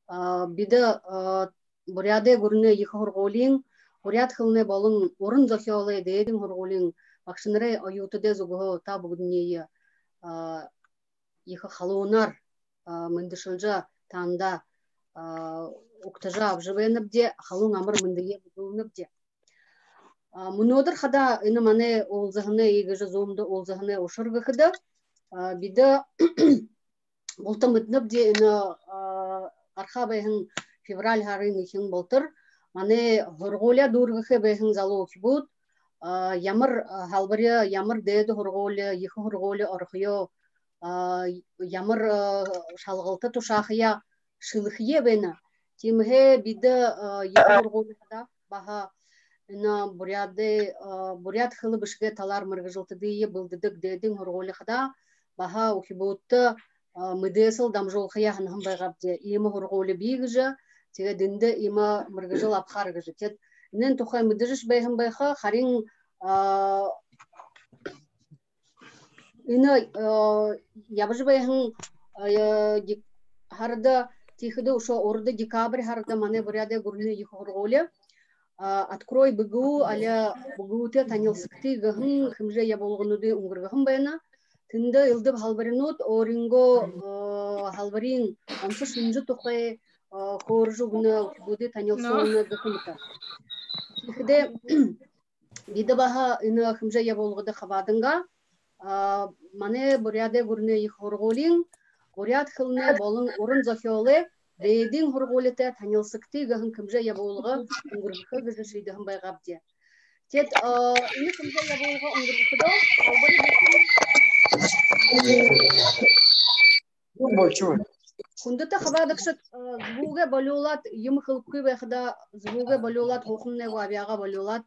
биде буряде гурне ихорголин бурят хылне болын орын зохиоле дедин хорголин бакшынре аютыде зуго та бүгүннее иха халуунар мындышылжа танда уктажа обживеныбде халун амыр мындые будулныбде мунодыр хада ины мане олзахне игыжы зомды олзахне ушыргыхыды биде болтамытныбде ины арха бэхин февраль харын ихин болтыр мане хорголя дургыхы бэхин залог буд ямар халбаря ямар деды хорголя ихы хорголя орхыё ямар шалгылты тушахыя шылыхые бена тимхе биде ихы хорголя баха ина бурят хылы бышге талар мыргыжылтыдые былдыдык дедин хорголя хада баха ухибутты мыдесыл дамжолхыя ханхам байгапте има хорголя бигыжа теге динде има мыргыжыл апхаргыжы тет нен тухай мыдыжыш бэхам байха харин ина ябыжы бэхам харда тихыды ушо орды декабрь харда мане буряде гурлы ихорголя открой бгу аля бгуте танилсыкты гахын хымже яболгонуды унгыргахым байна тында ылдып халбаринут оринго халбарин амсы шунжу тухай хоржу гуна буды танилсоны гахымта тихде биде баха ина хымже яболгоды хабадынга мане буряде гурне ихорголин бурят хылне болын орын зохиоле Рейдин хорголете танилсыкты гахын кымже яболга унгыргы гыжы шийдыгын байгапте. Тет ини кымже яболга унгыргыдо албары кундыта хабадыкшыт звуге болюлат юм хылкы бэхда звуге болюлат хохунне вабяга болюлат.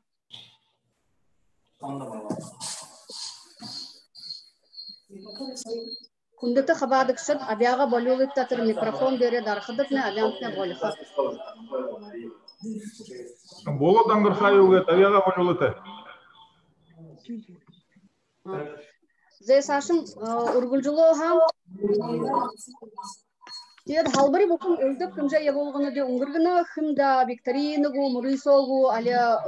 Кундыта хабадыкшыт абяга болюлат татыр микрофон бере дархыдыкне алянтне болюха. Болот аңгырхайуге табяга болюлаты. Зэсашым ургулжулоха тед халбари букун өлдөп кымжа яболгону де унгыргына хымда викторинагу мурысогу аля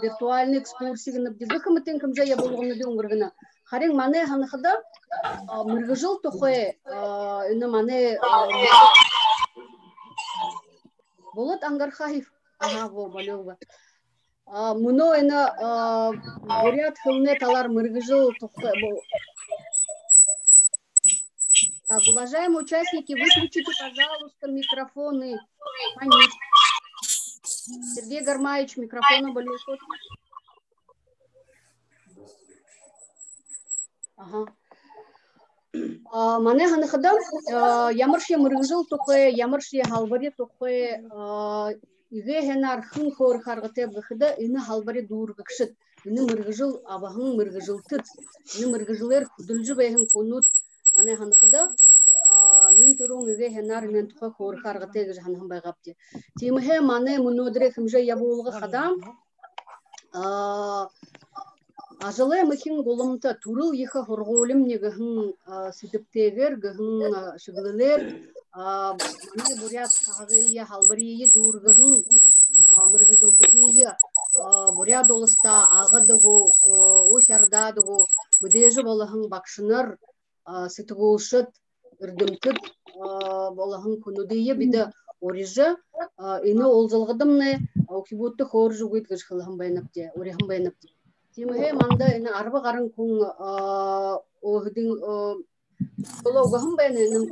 виртуальный экскурсигыны бизге хымытын кымжа яболгону де унгыргына харин мане ханыхыда мыргыжыл тухой ины мане болот аңгархаев ага во болёва муно ина бурят хылне талар мыргыжыл тухой. Так, уважаемые участники, выключите, пожалуйста, микрофоны. Сергей Гармаевич, микрофон болел. Ага. Мане ханыхадам, ямарши мыргыжыл тухой, ямарши халбари тухой, иге хенар хын хор харгатеп гыхыда, ины халбари дургыкшыт, ины мыргыжыл абахын мыргыжылтыт, ины мыргыжылер кудылжы бэхын конут. Мане ханыхыда нин турун иге хенар нин тухой хор харгатеп гыхын байгапти. Тимхе мане мунодре хымже яболга хадам. Ажылы мыхин голымта турыл ехы хорголым негахын сидіптегер, гахын шыгылылер, мане бурят қағыйы, халбарийы дургахын мыргыжылтыгейы, бурят олыста ағыдығу, ось ардадығу, мүдежі болахын бақшыныр, сытығылшыт, үрдімтіт болахын күнудейі биді орижы, ені олзылғыдымны, окибутты хор жүгейт гышқылығын байнапте, орихын байнапте. Тимхе манда ина арба гарын кун охдинологахым бенен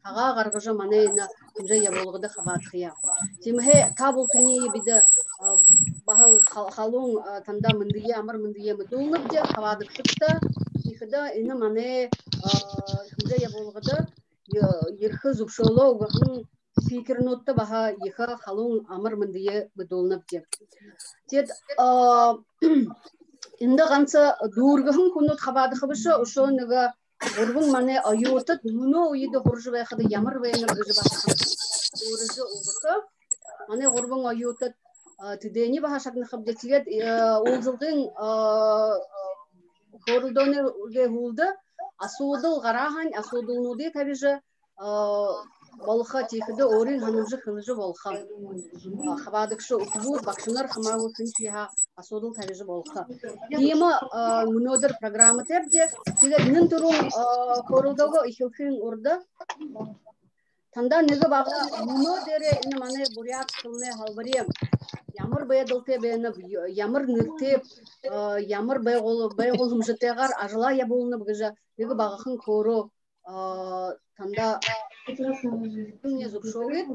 ага гаргыжа мане ина кымжа яболгыда хабатхия. Тимхе табул тыни биде бахал халун танда мындые амар мындые мдулнып де хавадык шыкта ихда ина мане кымжа яболгыда ерхы зубшологахын спикернотта баха иха халун амар мындые мдулнып де. Тед инде ганца дургахын кунут хабады хабыша ошо нега ургун мане аюты дуно уйды хоржу байхады ямар байныр гыжы башкан уржы улгысы мане ургун аюты тидени башакны хабды тигет улзылгын хорулдоны ге хулды асудыл гарахан асудулнуды табижы болха тихиде орин ханымжы хылыжы болха. Хабадыкшы утубуз бакшынар хамагу сынчиха асодыл тавижы болха. Тема мнодер программа тепде тиге нын турун хорулдого ихилхин урда. Танда неге бага мнодере ины мане бурят кылны халбарем. Ямар бэдылте бэна ямар ныртеп ямар бэголым жытегар ажла я болны бгыжа неге багахын коро танда мне зубшовит.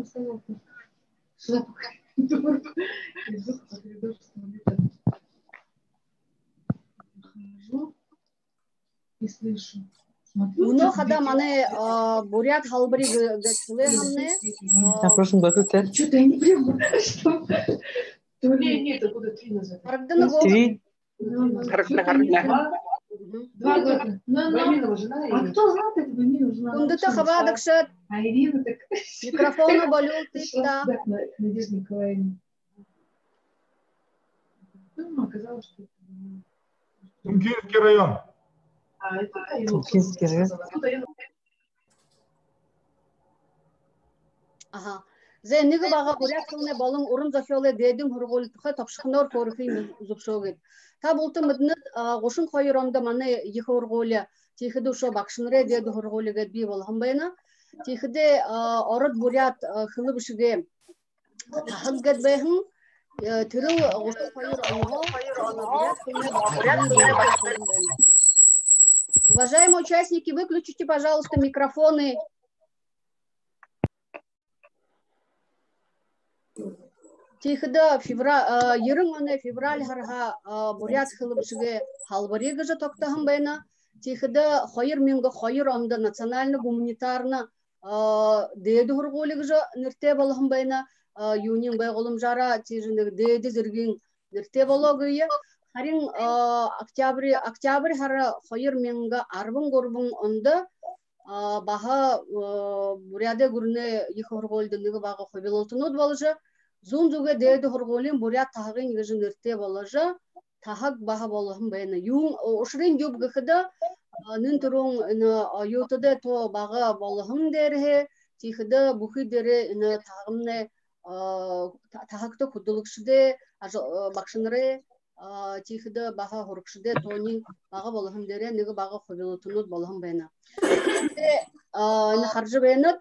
Уно хада мане бурят халбари гачле хамне. На прошлом году ты. Что-то я не понимаю, что... Нет, это года 3 назад. 3. 2 года. А кто знает этого Вамилова жена? Кундыта хабадыкшат. А Ирина так... Микрофону болел тышта. Надежда Николаевна. Потом оказалось, что это... Тумкинский район. А это... Тумкинский район. Ага. Зенниги бага бурят кылны балың урын зафиоле дедин хургултха тапшыкнор корхи зупшогет. Та булты мыдныт гошун койромда мане йхургуле тихиде шо бакшынре деди хургулеге би болгон байна. Тихиде ород бурят хылыбышыге тахыггат байхын тирил гошун койромда. Уважаемые участники, выключите, пожалуйста, микрофоны. Тихида февраль харга бурят хылыбышыге халбари гыжа токтахын байна. Тихида хойыр менге хойыр омда национально гуманитарна деди хургули гыжа нирте болгын байна. Юнин байголым жара тижинег деди зиргин нирте бологые. Харин октябрь хара хойыр менге арбын горбын онда баха буряде гурне йхургулдыгы бага хобилотунут болжа. Зунзуге деди хургулин бурят тагын гыжын нирте болажа. Тахак баха болгын байна. Юн ошрин юб гыхыда нын турун ютуде то бага болгын дерhe. Тихиде бухи дере тагымне тахакта кудулукшыде бакшынре тихиде баха хурукшыде тони бага болгын дере неге бага хобилотунут болгын байна. Харжы байнат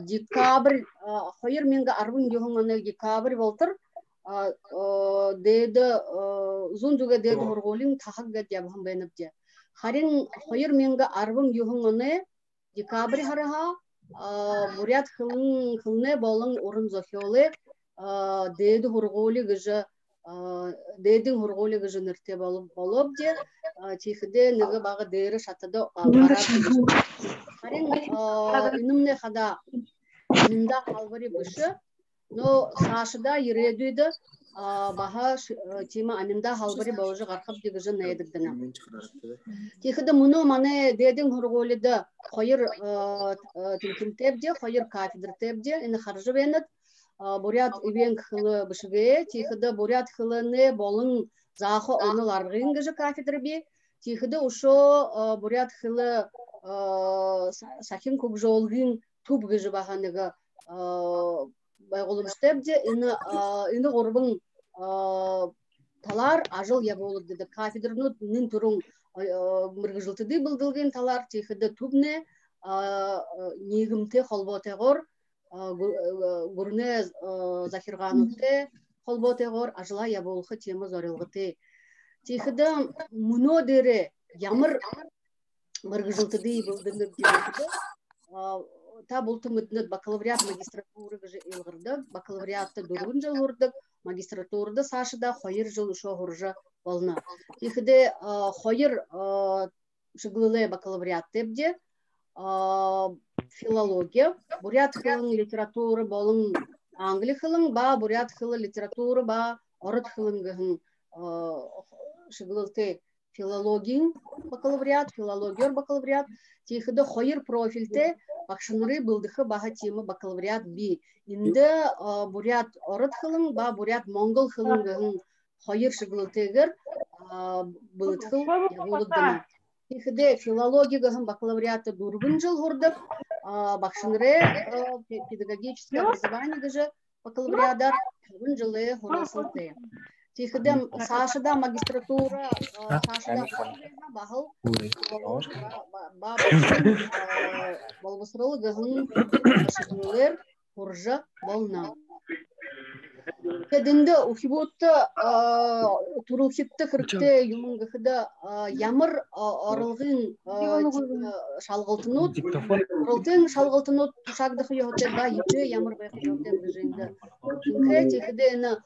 декабрь хойыр менге арбын жохуңаны декабрь болтыр деди зунзуге деди хургулин тахагга жабхан байнапже. Харин хойыр менге арбын жохуңаны декабрь хараха бурят хылны болын урын зохиоле деди хургули гыжа дедин хургули гыжа нирте болуп же тихиде неге бага дери шатыда Харин инумне хада инда халбари бышы, но сашыда иредуйды баха тема аминда халбари болжы гархап дегежі наедігдіна. Тихиде мұны мане дедин хургулиды хойыр тинкинтепде, хойыр кафедр тепде, ины харжы бенет, бурят ивен хылы бышыге, тихиде бурят хылыны болын захы оны ларғын гежі кафедр бе, тихиде ушо бурят хылы сахин кубжолгин туп гыжы баханыга байголым штебде ины горбын талар ажыл я болуп деди. Кафедрну нын турун мыргыжылтыды былдылгын талар тихиде тубне нигимте холботегор гурне захирганутте холботегор ажыла я болхы тема зорилгыты. Тихиде муно дере ямыр мыргыжылтыды былдыны бирди. Та булты мыднет бакалавриат магистратура гыжы илгырды. Бакалавриатты 4 жыл урдык, магистратурада сашыда хойыр жыл ушо хуржа болна. Тихиде хойыр шыглылы бакалавриат тепде филология, бурят хылын литература болын англи хылын ба бурят хылы литература ба орыт хылын гыхын шыглылты филологин бакалавриат, филологер бакалавриат, тихиде хойыр профильте бакшыныры былдыхы баха тема бакалавриат би. Инде бурят орыт хылын ба бурят монгол хылын гыхын хойыр шыглылтегер былыт хыл ягулыддына. Тихиде филология гыхын бакалавриатты 4 жыл хурдык, бакшынре педагогическое образование гыжы бакалавриадар жылы хоросылты. Тихидем Сашада магистратура Сашада бахыл болбосролы гыгын шыгылыр хуржа болна. Кединде ухибутта турухитте хиркте юмунгыхда ямыр арылгын шалгылтынут ролтен шалгылтынут тушагдыхы йохте ба иче ямыр байхы йохте бижинде инкре тихиде ина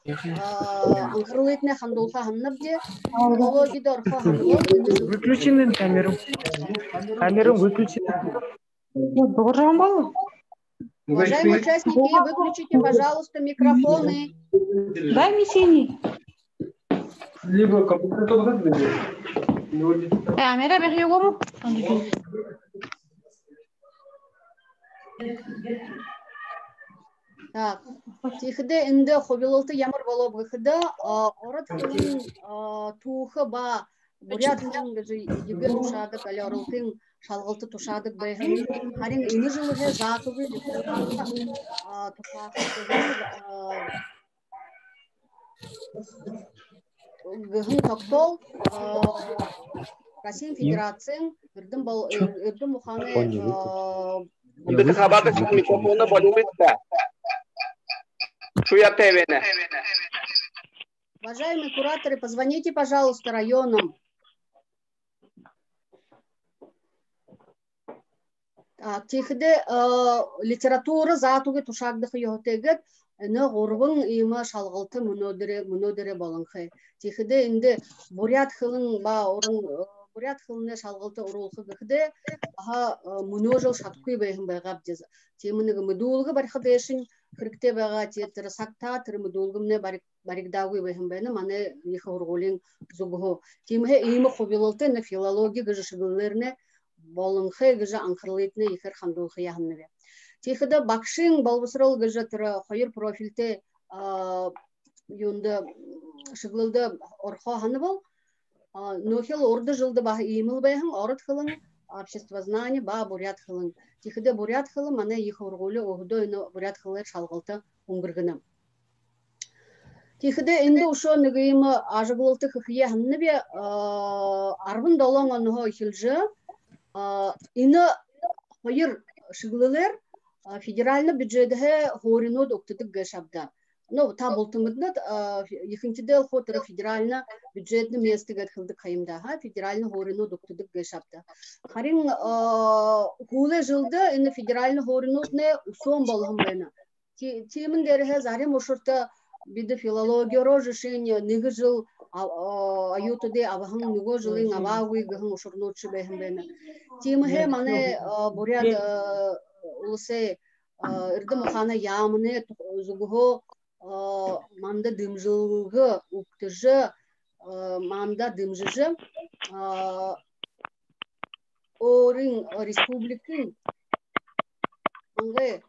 анкырлытне хандулха ханнабде филологида орха ханнабол Выключены камеру. Камеру выключены. Doğru mu? Уважаемые участники, выключите, пожалуйста, микрофоны. Дай мне синий. Либо компьютер Камера бери его. Так, тихде инде хобилолты ямыр болоб гыхда, орат хылын туха ба бурят хылын гыжы ебе тушадык, али орылтын шалгылты тушадык бэхин. Харин ины жылыхе затугы гыхын токтол Россия Федерациян үрдім мұханы Интихабаты микрофоны болюмитта. Шуя ТВ-не. Уважаемые кураторы, позвоните, пожалуйста, районам. Тихде литература затуги тушагдыхы йотегет не горвын има шалгылты мөнөдере балынхы. Тихде инде бурят хылын ба орын бурят хылыны шалгылты урулхы гыхде аха мөнөжөл шаткуй бэхин байгап дез. Темыныгы мыдуулгы бархадешин хиркте бага тетер сакта тер мыдуулгымне баригдагуй бэхин бэне мане ихы ургулин зугу. Темhe има хобилылты на филология гыжышыгылерне болынхы гыжы анкырлытны ихер хандулхы яхынныбе. Тихыда бакшин балбысырыл гыжы тыры хайыр профильте юнда шыгылды орха ханы бол. Нохил орды жылды ба имыл бэхин орыт хылын обществознание ба бурят хылын. Тихыда бурят хылын мане ихы ургулы оғды өйні бурят хылыр шалғылты уңгыргыны. Тихыда инді ушо нығыйымы ажығылты хыхия хынныбе арбын долон оныға ихилжы ины хайыр шыгылылыр федеральный бюджетге хорину доктыдык гашабда. Ну, та болтыңыднат ихинтиде хотыры федеральный бюджетный место гатхылды кайымда, федеральный хорину доктыдык гашабда. Харин хуле жылды ины федеральный хорину не усон болгым байна. Темин дерге зарим ошурта биде филология рожышение нигы жыл аютуде абахын нуго жылын абагуй гахын ошурнутшы бэхым байна. Темихе мане буряд улысы ирды мухана ямыне зугухо манда дымжылғы уктыжы манда дымжыжы орын республикын аңғы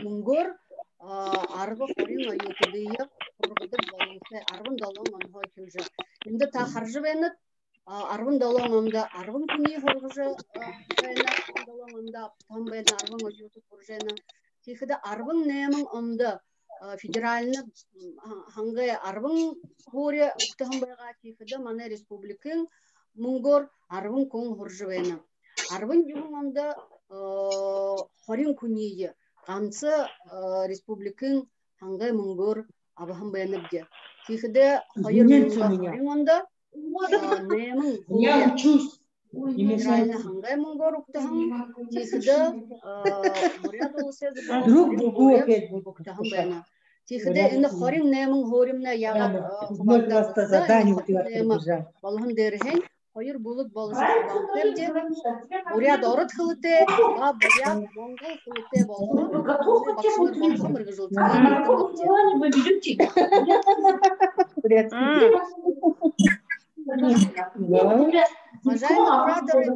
мұңгор арғы хорин аютудыйы құрғыдыр болыңсы арғын долың онға келжі. Енді та қаржы бәнет арвын долоңымда арвын күні хорғыжы арвын долоңымда там бән арвын өйюті құржайна. Тихіде арвын немін омды федеральны ханғы арвын хоре ұқтығын байға тихіде маны республикын мұңгор арвын күн хоржы бәйна. Арвын жүгін омды хорин күнейі қансы республикын ханғы мұңгор абахын бәйніпде. Тихіде хорин омды немін федеральны хангай мұңгор ұқтығын тихіде бурят олысезі ұқтығын бәйна. Тихіде инді хорим немін хоримна яғат балығын дәріген хайыр бұлык балыжы бантерде бурят орыт қылыте ба бурят моңғол қылыте болғы бақшылар болғы мұрғы Уважаемые кураторы,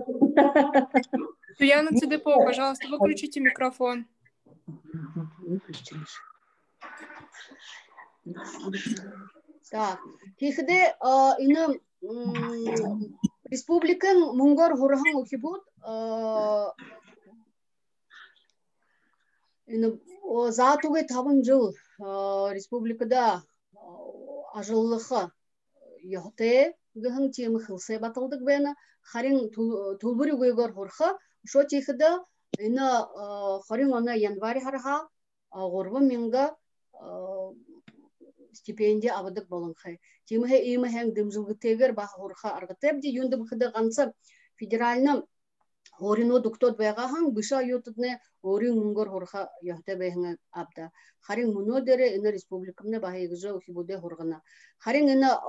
Яна Цидепо, пожалуйста, выключите микрофон. Так, тихде ины республикан мұңгор хурхан ухибут Затуге табын жыл республикада ажыллықы яхте гын темі хылсы батылдық бәні харин тулбури гойгор хорха шо тихida харин она январь харха горбы менга стипендия авадык болынхай темі имы хэң дымжылғы тегер ба хорха аргытеп де юнды бхыды ганцы федеральны Хорино доктор бэгахан быша ютудне орин мунгор хорха яхте бэхнэ абда. Харин муно дере ина республикамне бахайгыжа ухибуде хоргана. Харин ина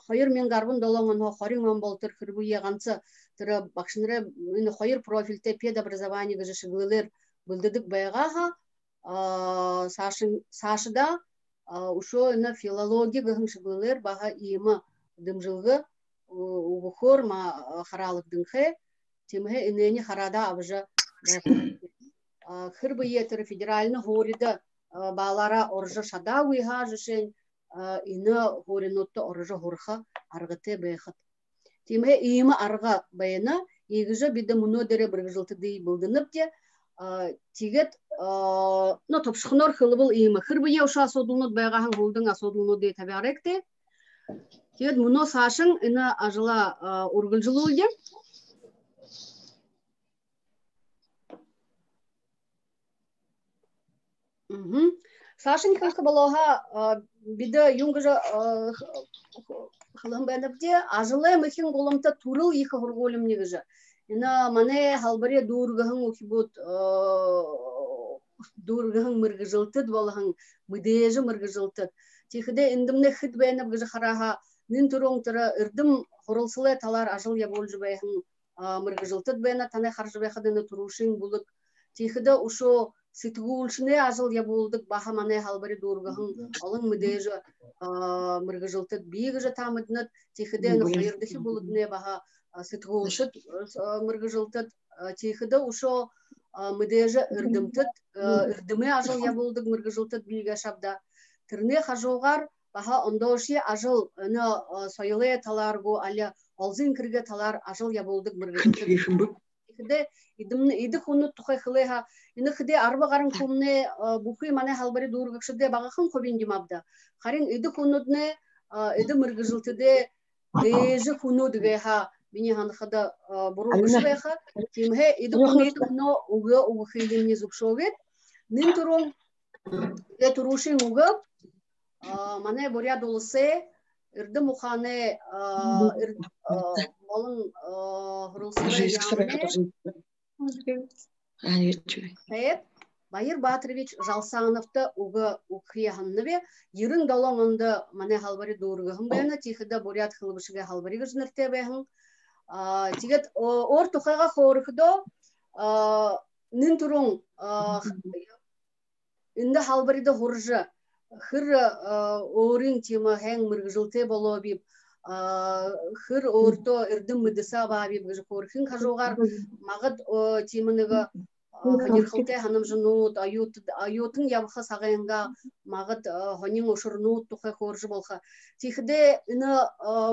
хайыр мен гарбын долоңын харин он болтыр хырбу яганцы тыры бакшынре ина хайыр профильте педобразование гыжа шыгылыр билдидик бэгаха сашыда ушо ина филология гыхын шыгылыр баха ийма дымжылгы угухор ма харалык дынхэ Тимhe инени харада абжа хырбы етер федеральны хорида балара оржа шада уйха жишен ины хоринотто оржа хорха аргыте бэхат. Тимhe ийма арга байына егіжі биді мұно дере бір жылты дей бұлдынып де тегет топшықнор хылы бұл ийма хырбы е ұша асодылнот байғахан болдың асодылнот дей таби аректе. Тегет мұно сашын ины ажыла ургыл жылу де. Сашын хылқы балаға биді юнгыжа хылым бәніпте ажылы мүхін қолымта турыл екі ғырғолым негіжі. Ина мане халбаре дұрғығын өкібот дұрғығын мұрғы жылтыд болығын мүдежі мұрғы жылтыд. Текіде індімне хыд бәніп гыжы қараға нін тұрың тұры үрдім құрылсылы талар ажыл ябол жібайхын мұрғы жылтыд бәні таны қаржы бәқыдыны тұрушын бұлық. Текіде ұшо сытгулшыне ажыл яболдык баха мане халбаре дургахын алың мүдежі мұрғы жылтыд бейгіжі тамыдынат текіде хайырдыхи болудыне баха сытгулшыд мұрғы жылтыд текіде ұшо мүдежі үрдімтыд үрдіме ажыл яболдык мұрғы жылтыд бейге шабда. Тірне хажуғар баха ондоши ажыл сойылы таларгу али алзын кірге талар ажыл яболдык мұрғы жылтыд. Иді құны тұқай қылыға, ині қыде арба қарын құмне бұқи мане халбари дұрғықшыде бағақын қобендім абда. Қарин иді құнудне, иді мұрғы жылтыде дейжі құнудыға, біне ханықыда бұрғышы бәйқа, темге иді құны ұғы ұғықилемне зұқшовет. Нин тұрың, тұрушын ұғы, мане бұря долысы, үрді мұқаны Олын Байыр Батырович Жалсановты ұғы ұқияғанны ерін далаңынды мане халбари дұрғығын бәйіні, тихіда бұрят қылбышыға халбари ғыжынырте бәйін. Тегет ор тұқайға қорықыды, нін тұрың үнді халбариді ғұржы, хыр орын темі әң мұрғыжылте болу бейіп, хыр орто үрдім мүдіса бабib гыжы корхин хажуғар мағыд темінігі ханирхылте ханым жынуыт айотын ябықы сағайынға мағыд ханин ошырнуыт тұқай қоржы болға. Тихіде үні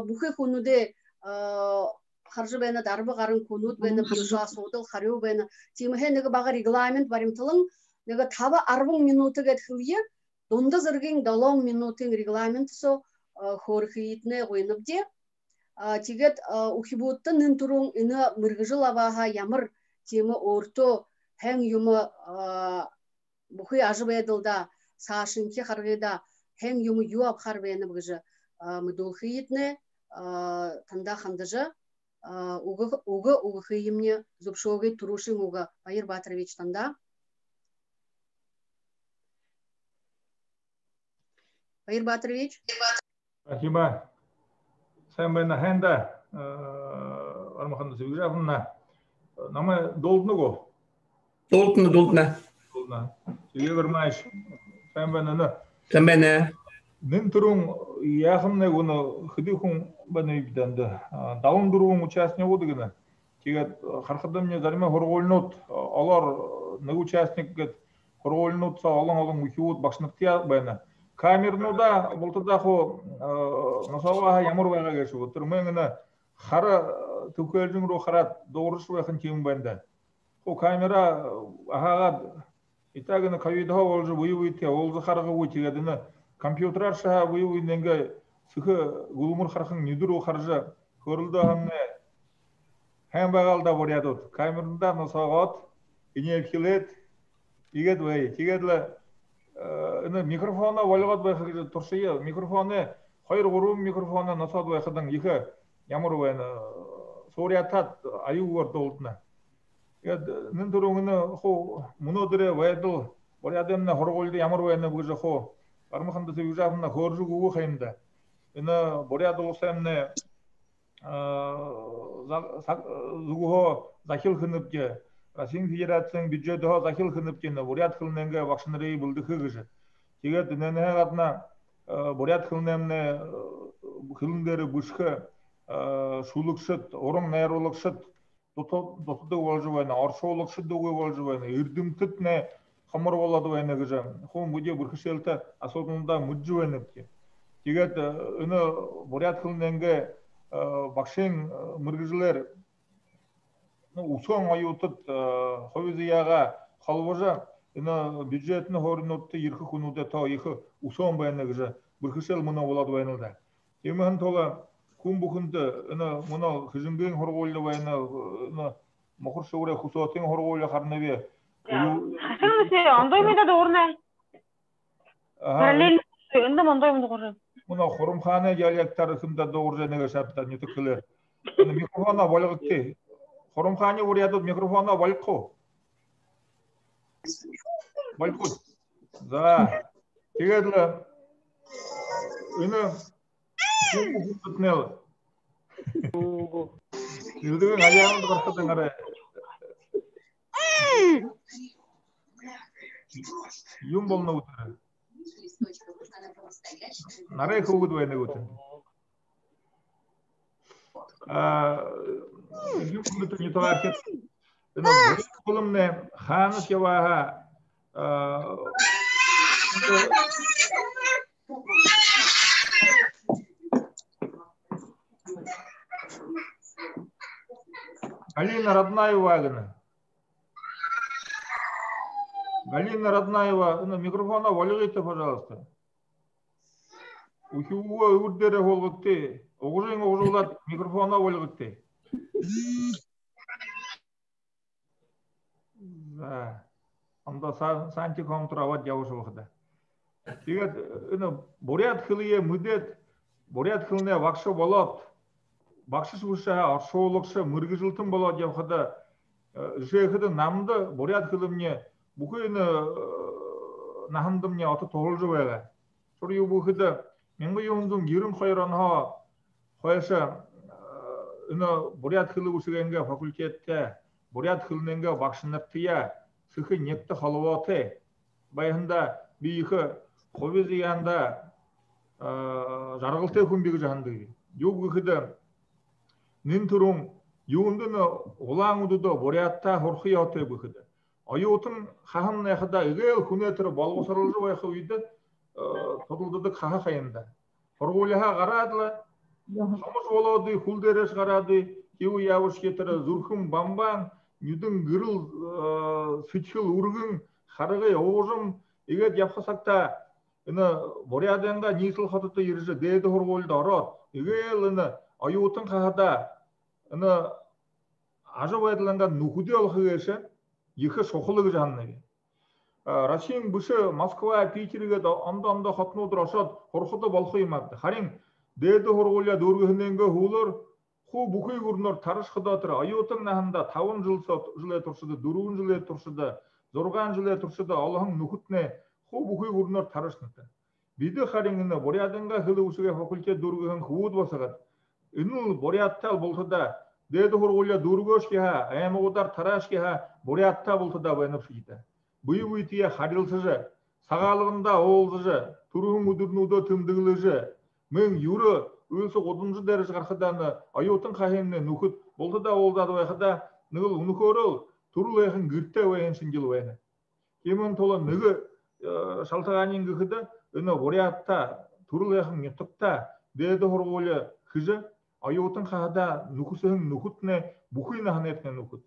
бұқы құнуде харжы бәйіні дарбы ғарын құнуыт бәйіні бұжа соғдыл қару бәйіні. Теміге неге баға регламент барымтылың, неге табы арбың минуты гәтхілге, донды зірген далон минутын регламент со хорхиитне ойнып де. Тегет ухибутты нын тұрың үні мұрғыжы лаваға ямыр темі орто әң юмы бұқы ажы бәйділда сашынке қарғыда әң юмы юап қар бәйіні бұғыжы мұдулхиитне танда қандыжы уғы ұғықиымне зұпшоғы тұрушың уғы Байыр Батырович танда. Байыр Батырович? Спасибо. Sen hende armağanı söyleyeceğim na. Nama doldunu go. Doltuna. Dolduna. Söyleyemez. Sen ne? Sen ne? Nin turun yakınne bunu hıdıkun bana ibdende. Dalın durun участник oldu gene. Ki harkadan ne zarime horgolnot. Alar ne участник get horgolnot sa alın müküvut başlıkta bana. Камернуда болтыдаху насалаха ямыр байға кеші отыр. Меңіні қара түкелдің ру қарат доғырыш байқын кем бәнді. О камера ағаға Итагыны ковидха олжы выйте, олжы харғы выйте, компьютер аша выйненге сықы гулмур харқын недіру харжы көрілді хамне хэм бағалда борядот. Камерунда носағат, инелкилет, игет вай. Тигедлі микрофона валғат байқы тұршыйы. Микрофоны, қайыр ғұрым микрофона носад байқыдың екі ямыр вайны сориятат аю көрді олдына. Нын тұрыңыны қо мұнодыры вайдыл борядымна хорғолды ямыр вайны бұғыжы қо бармақынды сөйжағына көржі көгі қайымда. Боряды олсамны зугуho захил хыныпке Россия Федерацияның бюджеті захил хыныпкені боряд хылненге вакшыныры бұлды хыгыжы. Тегет нәне ғадна боряд хылнемне хылындері бұшқы шулықшыт, орың найролықшыт дотыды олжы вайна, аршолықшыт доғы олжы вайна, үрдімтіт не қамыр олады вайна гыжы. Хом бұде бұрқышелті асотында мұджы вайныпке. Тегет үні боряд хылненге бақшын мұргыжылар ұсың айутыт ховизияға қалбажа бюджетіні хорынутты еркі күнуде та егі ұсың байыны гыжы бұрқышел мұна олады байынылда. Теміғін тола күн бұқынды мұна хыжынген хорғолы байыны мұқыр шуыра құсуатын хорғолы қарнабе. Хасанысы, ондай мейдады орны? Параллель үнді мұндай мұнды қорын? Мұна құрымханы диалектары кімді доғыр жәнеге шаптар неті кілер. Микрофона болық ке. Құрымханы ұрияды микрофона болық қо. Болық қо. За. Тегедлі үні күн бұтынелі. Үлдігін аяғымды қырқыдың әрі. Юм болны ұтыры. Нарай хубуд войны гутен. Юкмыту не то архет. Колымне ханус яваға Галина Роднаева гына. Галина Роднаева, микрофона валигайте, пожалуйста. Ухиуа үрдері олғытты. Оғырын оғырылат микрофона валигайте. Анда санти комтурават явыш олғыда. Тегет, борят хылые мүдет, борят хылыне вақшы болат. Бақшы шуыша, аршоолықшы, мұрғы жылтын болат явқыда. Жүйеқіді намды борят хылымне бұқыйны нахындымне аты тоғылжы байға. Сұры бұқыды менгі еуіндің ерін қайранға қойшы борят хылы ұшығенге факультетте, борят хылыненге бақшыныртыя, сықы некті қалуаты. Байында бейіқі қовезиянда жарғылты күнбегі жағынды. Еу бұқыды нин тұрың еуіндіні олаңудыды борятта хорқы яуты бұқыды. Айотын қағын нәқіда үгел күнетірі балғысырылжы байқы үйді тұтылдыды қаға қайында. Хорғолыға қарадылы, қамыш олады, хүлдереш қарады, кеу яуыш кетірі, зүрхім бамбан, нүдің гүріл сүтшіл үргін, қарығы оғыжым, егет япқасақта боряденға несіл қатыты ережі деді хорғолды арат. Үгел айотын қағада ажы байдыланған нүхуде алқы кеші, екі соқылығы жағынығы. Россияның бұшы Москва, Питерге анда қатын отыр ашад, қорқыды балқы емақты. Харин, деді хорғолия дөргіхіненгі хулыр, ху бұқый көрінір тарыш қыдатыр, айотың нәхінде тавын жылы тұршыды, дұруын жылы тұршыды, зорған жылы тұршыды, Аллахың нүхітіне ху бұқый көрінір тарышнықты. Биді харинғыны борядыңға хылы ұшыға факультет дөргіхін хуыд басығад. Үніл борядтал болтыда, деді хорғолия дөргөшкеға, әміғыдар тарашкеға борядта болтыда байнып шыйды. Бұй-бұйтия харилсыжы, сағалығында оғылзыжы, тұрығын үдірнуды тымдығылыжы, мен юры өлсі 30 дәріш қарқыданы айотын қағеніне нүкіт болтыда олдады байқыда нығыл ұнықорыл тұрыл айқын гүртті ойын шынгел ойыны. Кемін толы нығы шалтағанен күхіді үні борядта, тұрыл айқын еттікта, деді хорғолия кіжі, айотын қағада нүкісігін нүкітіне бұқыйны хан еткен нүкіт.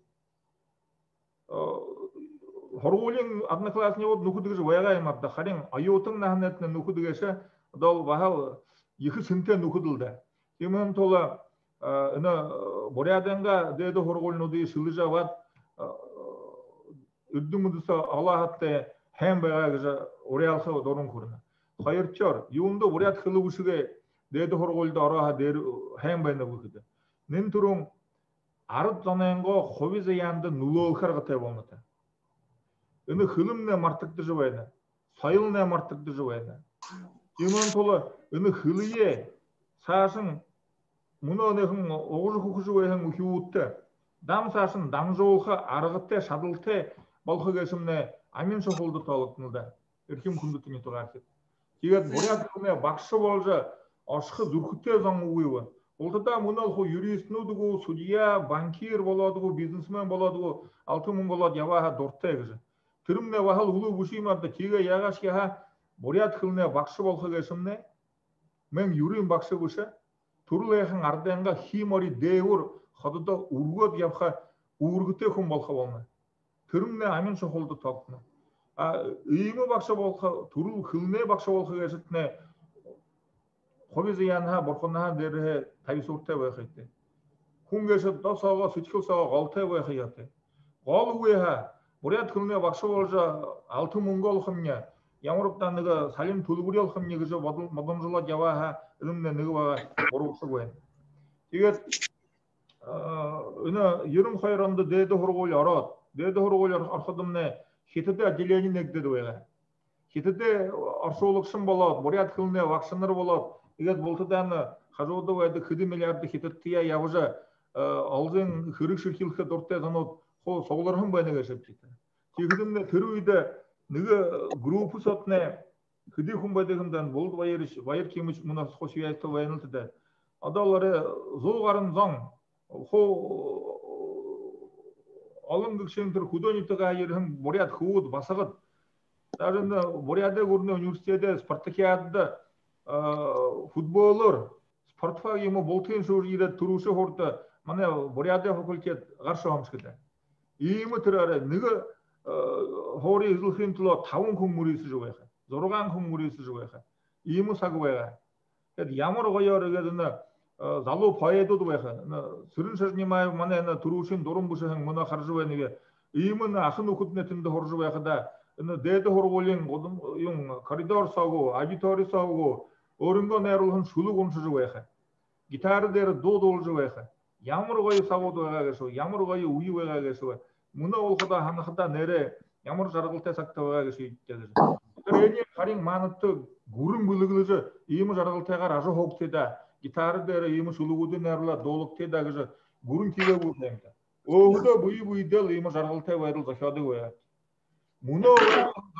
хорголин одноклассник вот нухудыгы ваяга имапта харин айотың нахнетне нухудыгеше дол бахал екі сынте нухудылда. Темен тола ына боряденга деде хорголнуды сылыжават үддүмүдүсө алахатте хэм байгагыжа ориалха дорун курна. Хайырчор юунда бурят хылы ушуге деде хорголду араха дер хэм байна букуды. Нин турун арыт заненго хобизе янды нулолхар гытай болмата. Ины хылымне мартыкты жыбайна. Сайылне мартыкты жыбайна. Иман тола ины хылые сашын муна нехин оғыжы хукужы байхан ухиутты. Дам сашын дам жолха арыгытте шадылте балхы кесімне амин шоқылды талыктынылда. Эрким күндү не тугарсып. Тегет бурят кылме бакшы болжа ашқы зүркүтте заң уйва. Олтада мунал ху юрист нудугу, судья, банкир боладугу, бизнесмен боладугу, 6000 болад яваха дортта егжи. Тырымне вахал улу бушимадда теге ягаш яха бурят кылме бакшы болхы кесімне мен юрин бакшы буша турул яхан арденга химори деур хадыда ургот япха ургыте хум болха болна. Тырымне амин шоқылды талыктына. Ийме бакшы болха турул кылме бакшы болха кесітне хобизе янха борхоннаха дерhe тависурте вахетте. Хунгеше досага сычкылсага галте вахияте. Гал уеха бурят кылме бакшы болжа 6000 голхымня ямырыптаныга салим тулгурел хымня гыжа модомжула жаваха ылымне ныгыва боруксы буен. Тегет ына ерим хайранды деде хоргол арат. Деде хоргол архадымне хетеде отделение негдеди уега. Хетеде аршоолукшын болот, бурят кылме вакшыныр болот. Егет болтыданы хажоуда вайды хыды миллиарды хететтия явыжа алзын хырык ширхилхе дорте занот хо соглархын байна кешеп чита. Тегидимне тырыйда ныгы группы сотне хыды хун байдыгымдан болду байыр кемиш муна хосуяйты вайнылтыда. Адалары золгарын заң хо алым гүкшентер худонитыга айырхын бурят худ басагыт. Даже буряде гурны университете спартакиадда футболор спортфа ему болтын шуржиде турушы хорта мане буряде факультет каршы хамшкыда. Ийми тырары ныгы хори изылхынтыло тавын күңмүрісі жуайха, зорған күңмүрісі жуайха. Ийми сагуайха. Ямар гойор гедина залу поедуду байха. Сырын шажнимай мане турушын дорун бушахан мына харжуайнеге. Ийми ахын укутнетинде хоржуайха да деде хорголин юм коридор сагу, аудитория сагу орынга нерулхын шулук уншыжы байха. Гитары дері додолжы байха. Ямар гойы сагуду байга кешу, ямар гойы уй байга кешу. Мына олхада ханахада нере ямар жаргылте сакта байга кешу иттегіз. Эне харин манытты гурын бөлігіліжі ийми жаргылтега ражы хоктеда. Гитары дері ийми шулугуду нерула долуктеда кешу гурын киле булдемді. Оғыда буй дел ийми жаргылте байдыл захады байга. Муно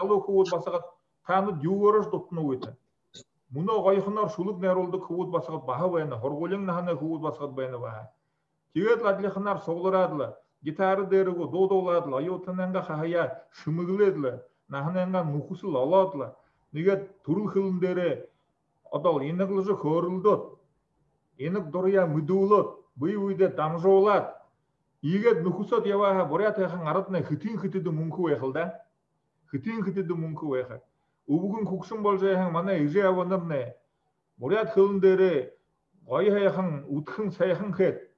залу хууд басагат таны дюгорож дотну өйті. Муно гайхынар шулук неролды хууд басагат баха байна, хорголың нахана хууд басагат байна баха. Тегет ладлихынар соғлырадылы, гитары дерігу додоладылы, айотынанға хахая шымыгыледілі, нахананға нухусыл аладылы. Негет турул хылын дері адал енігіліжі көрілдіт, енік дұрия мүдуылыт, бұй үйде дамжы олад. Егет нухусат яваха борят яхан аратына хытын-хытыды мүнкі ойқылда. Хытын-хытыды мүнкі ойқы. Убугун кукшын болжа яхан мана иже аванырны. Борят хылын дері ғайха яхан утхын сайхан кет.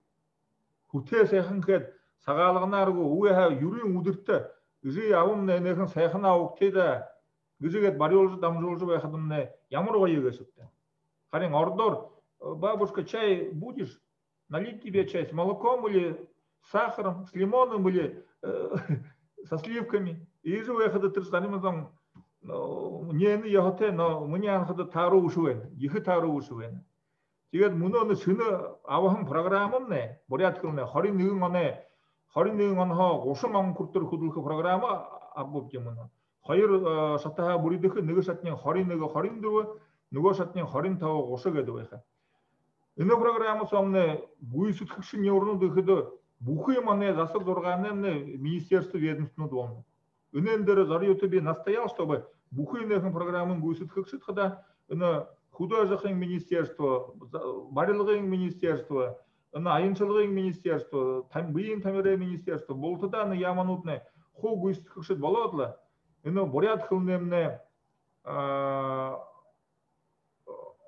Хуте сайхан кет. Сағалығына аргу уйха юрин удыртты. Иже авымны энехан сайхан ауқтеда. Гыжегет бариолжы дамжолжы байхадымны ямар ғайы кесіпті. Харин ордор, бабушка, чай будешь? Налить тебе чай с молоком или сахаром, с лимоном или со сливками. И же выхода тырстанимазам нені яхоте, но мне анхада тару ушуэн, ихы тару ушуэн. Тегет муноны сыны авахын программамне, боряткылне, харин нығын анха ошыман күрттір худылқы программа аббоб жемуна. Хайыр шатаха буридықы нығы шатнен харин нығы харин дұвы, нығы шатнен харин тауы ошы кеді байха. Ины программа самне буй сүткікші не орны дұхыды бухы мане засып зорғанын министерство ведомственно долны. Үнендері зарьоты бе настоял, чтобы бухы нехін программын буй сүткікші тқыда художественное министерство, барилығын министерство, айыншылығын министерство, бейін тамере министерство, болтыда яманутны хо гүйстікшіт болатла. Үні борят қылынемне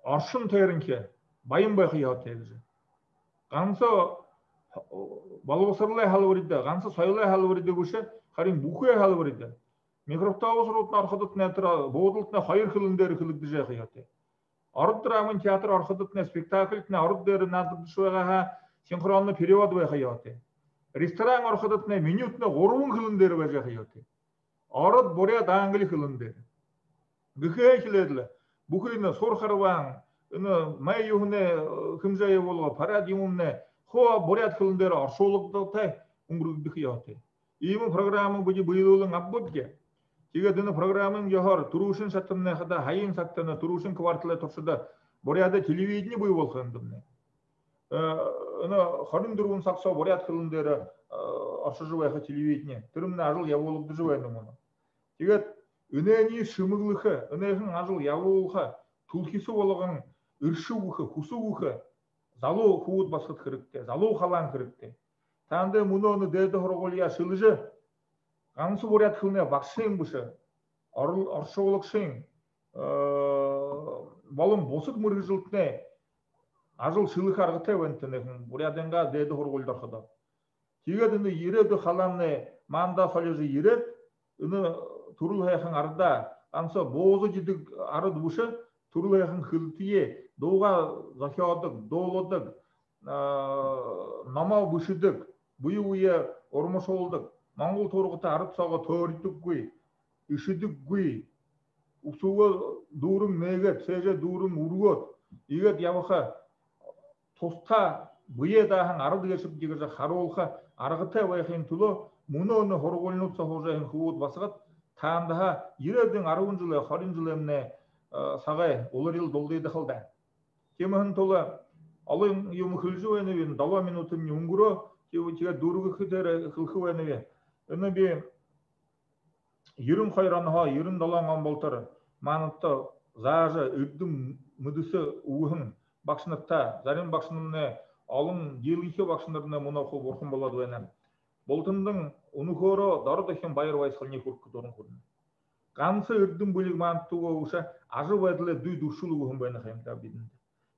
аршын тайрынке байын байқия тегізі. Қансы балғысырлай халы бұрыды, қансы сайылай халы бұрыды көші, қарин бұқы халы бұрыды. Микрофтауыз ротын арқыдытын әтіра, боғдылтына хайыр қылындері қылықты жай қияты. Арыд драмын театр арқыдытына спектакльтіне арыд дәрі надырды шуаға синхронны перевод бай қияты. Ресторан арқыдытына минутына ғоруын қылындері бай қияты. Арыд борят аңғылы қылындері. Бүхе келеділі. Бүхіліне сор қарваң, май юхне кімжайы болға парад емімне хо борят қылындері аршолықта ұңғырды қияты. Иймі программы бұды бұйылылың аббытке. Тиге дыны программын яхар турушин саттымны хада хайын саттыны турушин кварталы тұршыда боряда телевидение бұй болғандымны. Харин дұруын сақса борят қылындері аршы жывайға телевидение. Түрімні ажыл яволықты жывайным оны. Тиге үнәні шымығылықы, үнәйін ажыл яволыға тұлкесі болығын үрші ұқы, құсы ұқы, залу хуыт басқыт кірікті, залу қалан кірікті. Танды мұны оны дәді ғырғолия шылыжы, қансы борят қылына бақшын бұшы, аршығылықшын, балым босық мұрғы жылтыне, ажыл шылық арғытай вәнтінігін, борядынға дәді ғырғолдар қыда. Тегедіні ереді қаланны манда салежі еред, үні тұрыл ғайқын арда, қансы боғызы жедік арыд бұшы, тұрыл ғайқын қылтые, доға захиадық, доладық, намау бұшыдық, бұйы ормыш олдық, маңғыл торғыта арып сауға төрдік көй, үшідік көй, ұсуға дұрың негет, сөже дұрың ұрғыт, егет явыға тоста бұйы дағын арыды кешіп дегізі қары олға арғытай вайқын тұлы, мұны оны хорғолынытса хожайын құғыт басығыт, тағындаға ерердің арығын жылы, қарын жылы әміне сағай олар ел долдайды қылды. Кеміғын толы, алың емі күлжі өйневен, дала минутын үңгірі, тига дургы хитер хылхуэнеге эне би йөрүм хайранга йөрүм даланган болтыр манытта зажы үрдүм мыдысы уһын бакшыныкта зарим бакшынымне алым делихе бакшынырына мунаху борхун болады венем болтындың унухоро дардахен байыр вайсылне куркку торун курдун кансы үрдүм бөлүг манттуга уша ажы вайдле дуй душулугу хым байна хэмта бидин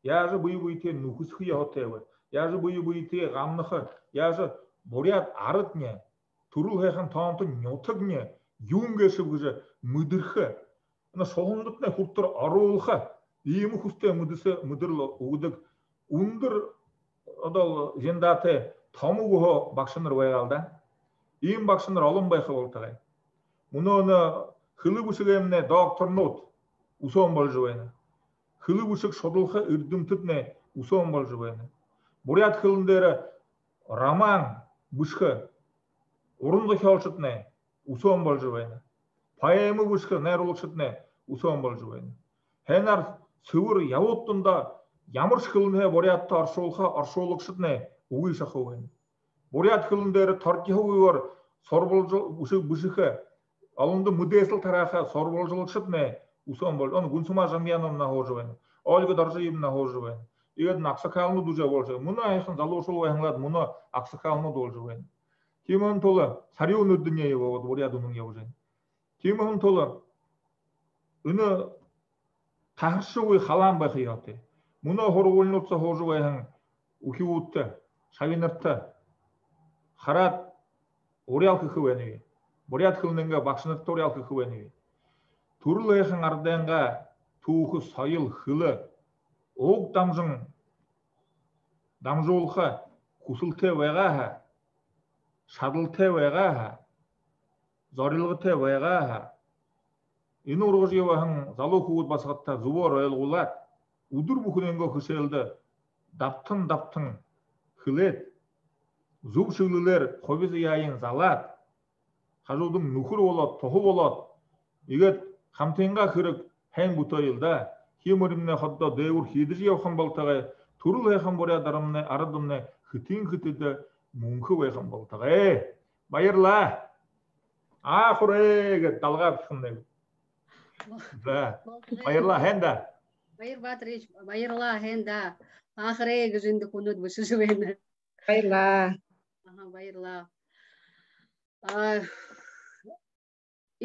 яжы буй буйте нухус хыя хотеве яжы буй буйте гамнахы яжы борят арытне турул хайхан таантын нётыгне юнгешип уже мыдырхы ана шоғындытне хурттыр арулха ийми хусте мыдысы мыдырлы угдык ундыр адал жендаты тамугу бакшыныр вайгалда ийм бакшыныр алым байхы болтагай муну хылы бушыгемне доктор нот усон болжубайны хылы бушык шодулха үрдүмтүтне усон болжубайны бурят хылындары роман бушхы урунды хелшытне усон болжубайны поэмы бушхы нерулукшытне усон болжубайны хенар сывыр явоттунда ямырш хылыне бурятта аршолукшытне угы шаховайны бурят хылындары таркихугар сорболжу бушыхы алынды мудесыл тараха сорболжулукшытне усон бол он гунсума жамьяновна хожубайны ольга даржиевна хожубайны егер аксакалны дужа болжу муна айхын залошул вайханлад муна аксакалны должубайны кимон толы сариун үрдүнye его бурядунун явужайны кимон толы үні тахыршуй халан байхияты муна хорголнутса хожубайхын ухиутты шавиныртты харат орялкы хывэни бурят хылнынга бакшыныртты орялкы хывэни турлайхын арденга туухы сайыл хылы оқ дамжың дамжолха кусылте вайгаха шадылте вайгаха зорилгыте вайгаха ину ургожеваһын залу хуут басгатта зубор элгулат удур бухуненго хышелды даптын хылет зуб шүлүлер хобиз яйын залат хажудың нухур болот тоху болот егет хамтенга хырык хэн бутайылда химуримне хатта дэвур хидиш явхан болтагай турул хайхан борядарымне арадымне хытын хытыды мунхы вайхан болтагай байырла ахуреге талгап шындай да байырла хенда Байыр Батырович, байырла хенда ахыреге жинды кунут бышыжыбайны Байла. ага байырла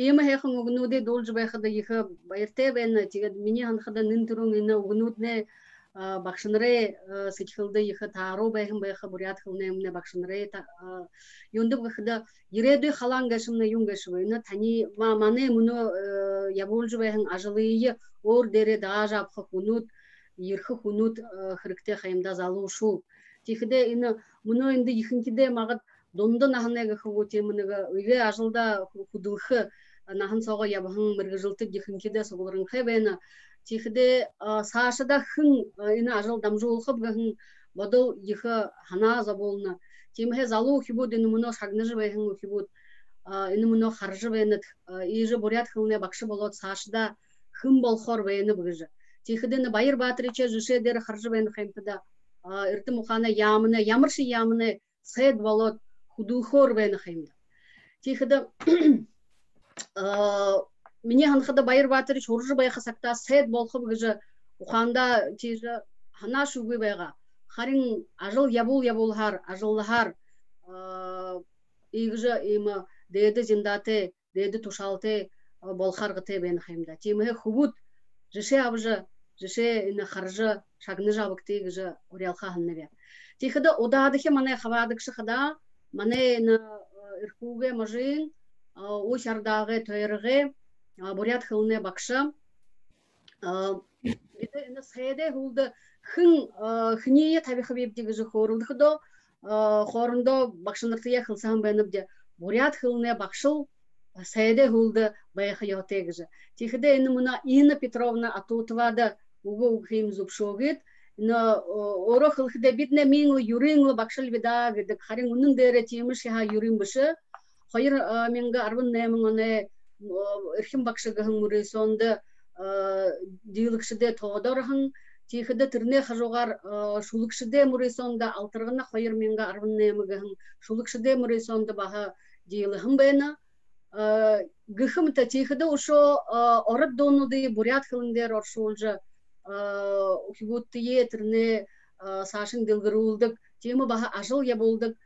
Има хэхэн угнуде долж байхада иха байрте бен тигед миний ханхада нин турун ина угнудне бакшынре сычхылды иха тару байхын байха бурят хылне мне бакшынре юнды бахда иреды халан гашымна юнгашвы ина тани мане муно ябулж байхын ажылые ор дере дажа хунут ирхы хунут хрыкте хайымда залушу тихде ина муно инде ихинкиде магат дондан ахнега хоготе мынага ыге ажылда худылхы нахан сого ябахын мыргыжылты ихинкиде соголрын хэбена тихде сашада хын ина ажыл дамжуулхып гахын бодол иха хана заболна тимхе залу хибуд ина муно шагныжы байхын хибуд ина муно харжы бенет иже бурят хылне бакшы болот сашда хын болхор бени быгыжы тихде ина байыр батриче жыше дер харжы бени хэмпда ирты мухана ямыны ямыршы ямыны сед болот худухор бени хэмда тихде Мне ханхада байыр батырыч уржы байха сакта сет болхып гыжы уханда тиже хана шугы байга харин ажыл ябулхар ажыллахар игжы има деде зиндате деде тушалте болхар гыте бен хаймда тимhe хубут жеше абжы жеше ина харжы шагны жабыкты гыжы урялха ханнебе тихада одадыхе мане хавадыкшы хада мане на ирхуге мажин ошардагы тойрыгы бурят хылне бакша биде сэде хулда хные табихабиб дигижи хорулдыхдо хорундо бакшыныртыя хылсан бенибде бурят хылне бакшыл сэде хулда байхаётегижи тихде эни муна Инна Петровна Атутовада угу хим зубшогит но оро хылхде бидне мингу юрингу бакшыл бида гидик харин унун дере тимиш ха юрин бышы хайыр менга арбын немоне эрхим бакшыгын мурисонда диликшиде тоодорхын тихиде тирне хажогар шулукшиде мурисонда алтыргына хайыр менга арбын немегын шулукшиде мурисонда баха дилихым бена гыхым та тихиде ошо орат донуды бурят хылындер оршулжа ухибуттие тирне сашын дилгырулдык тема баха ажыл я болдык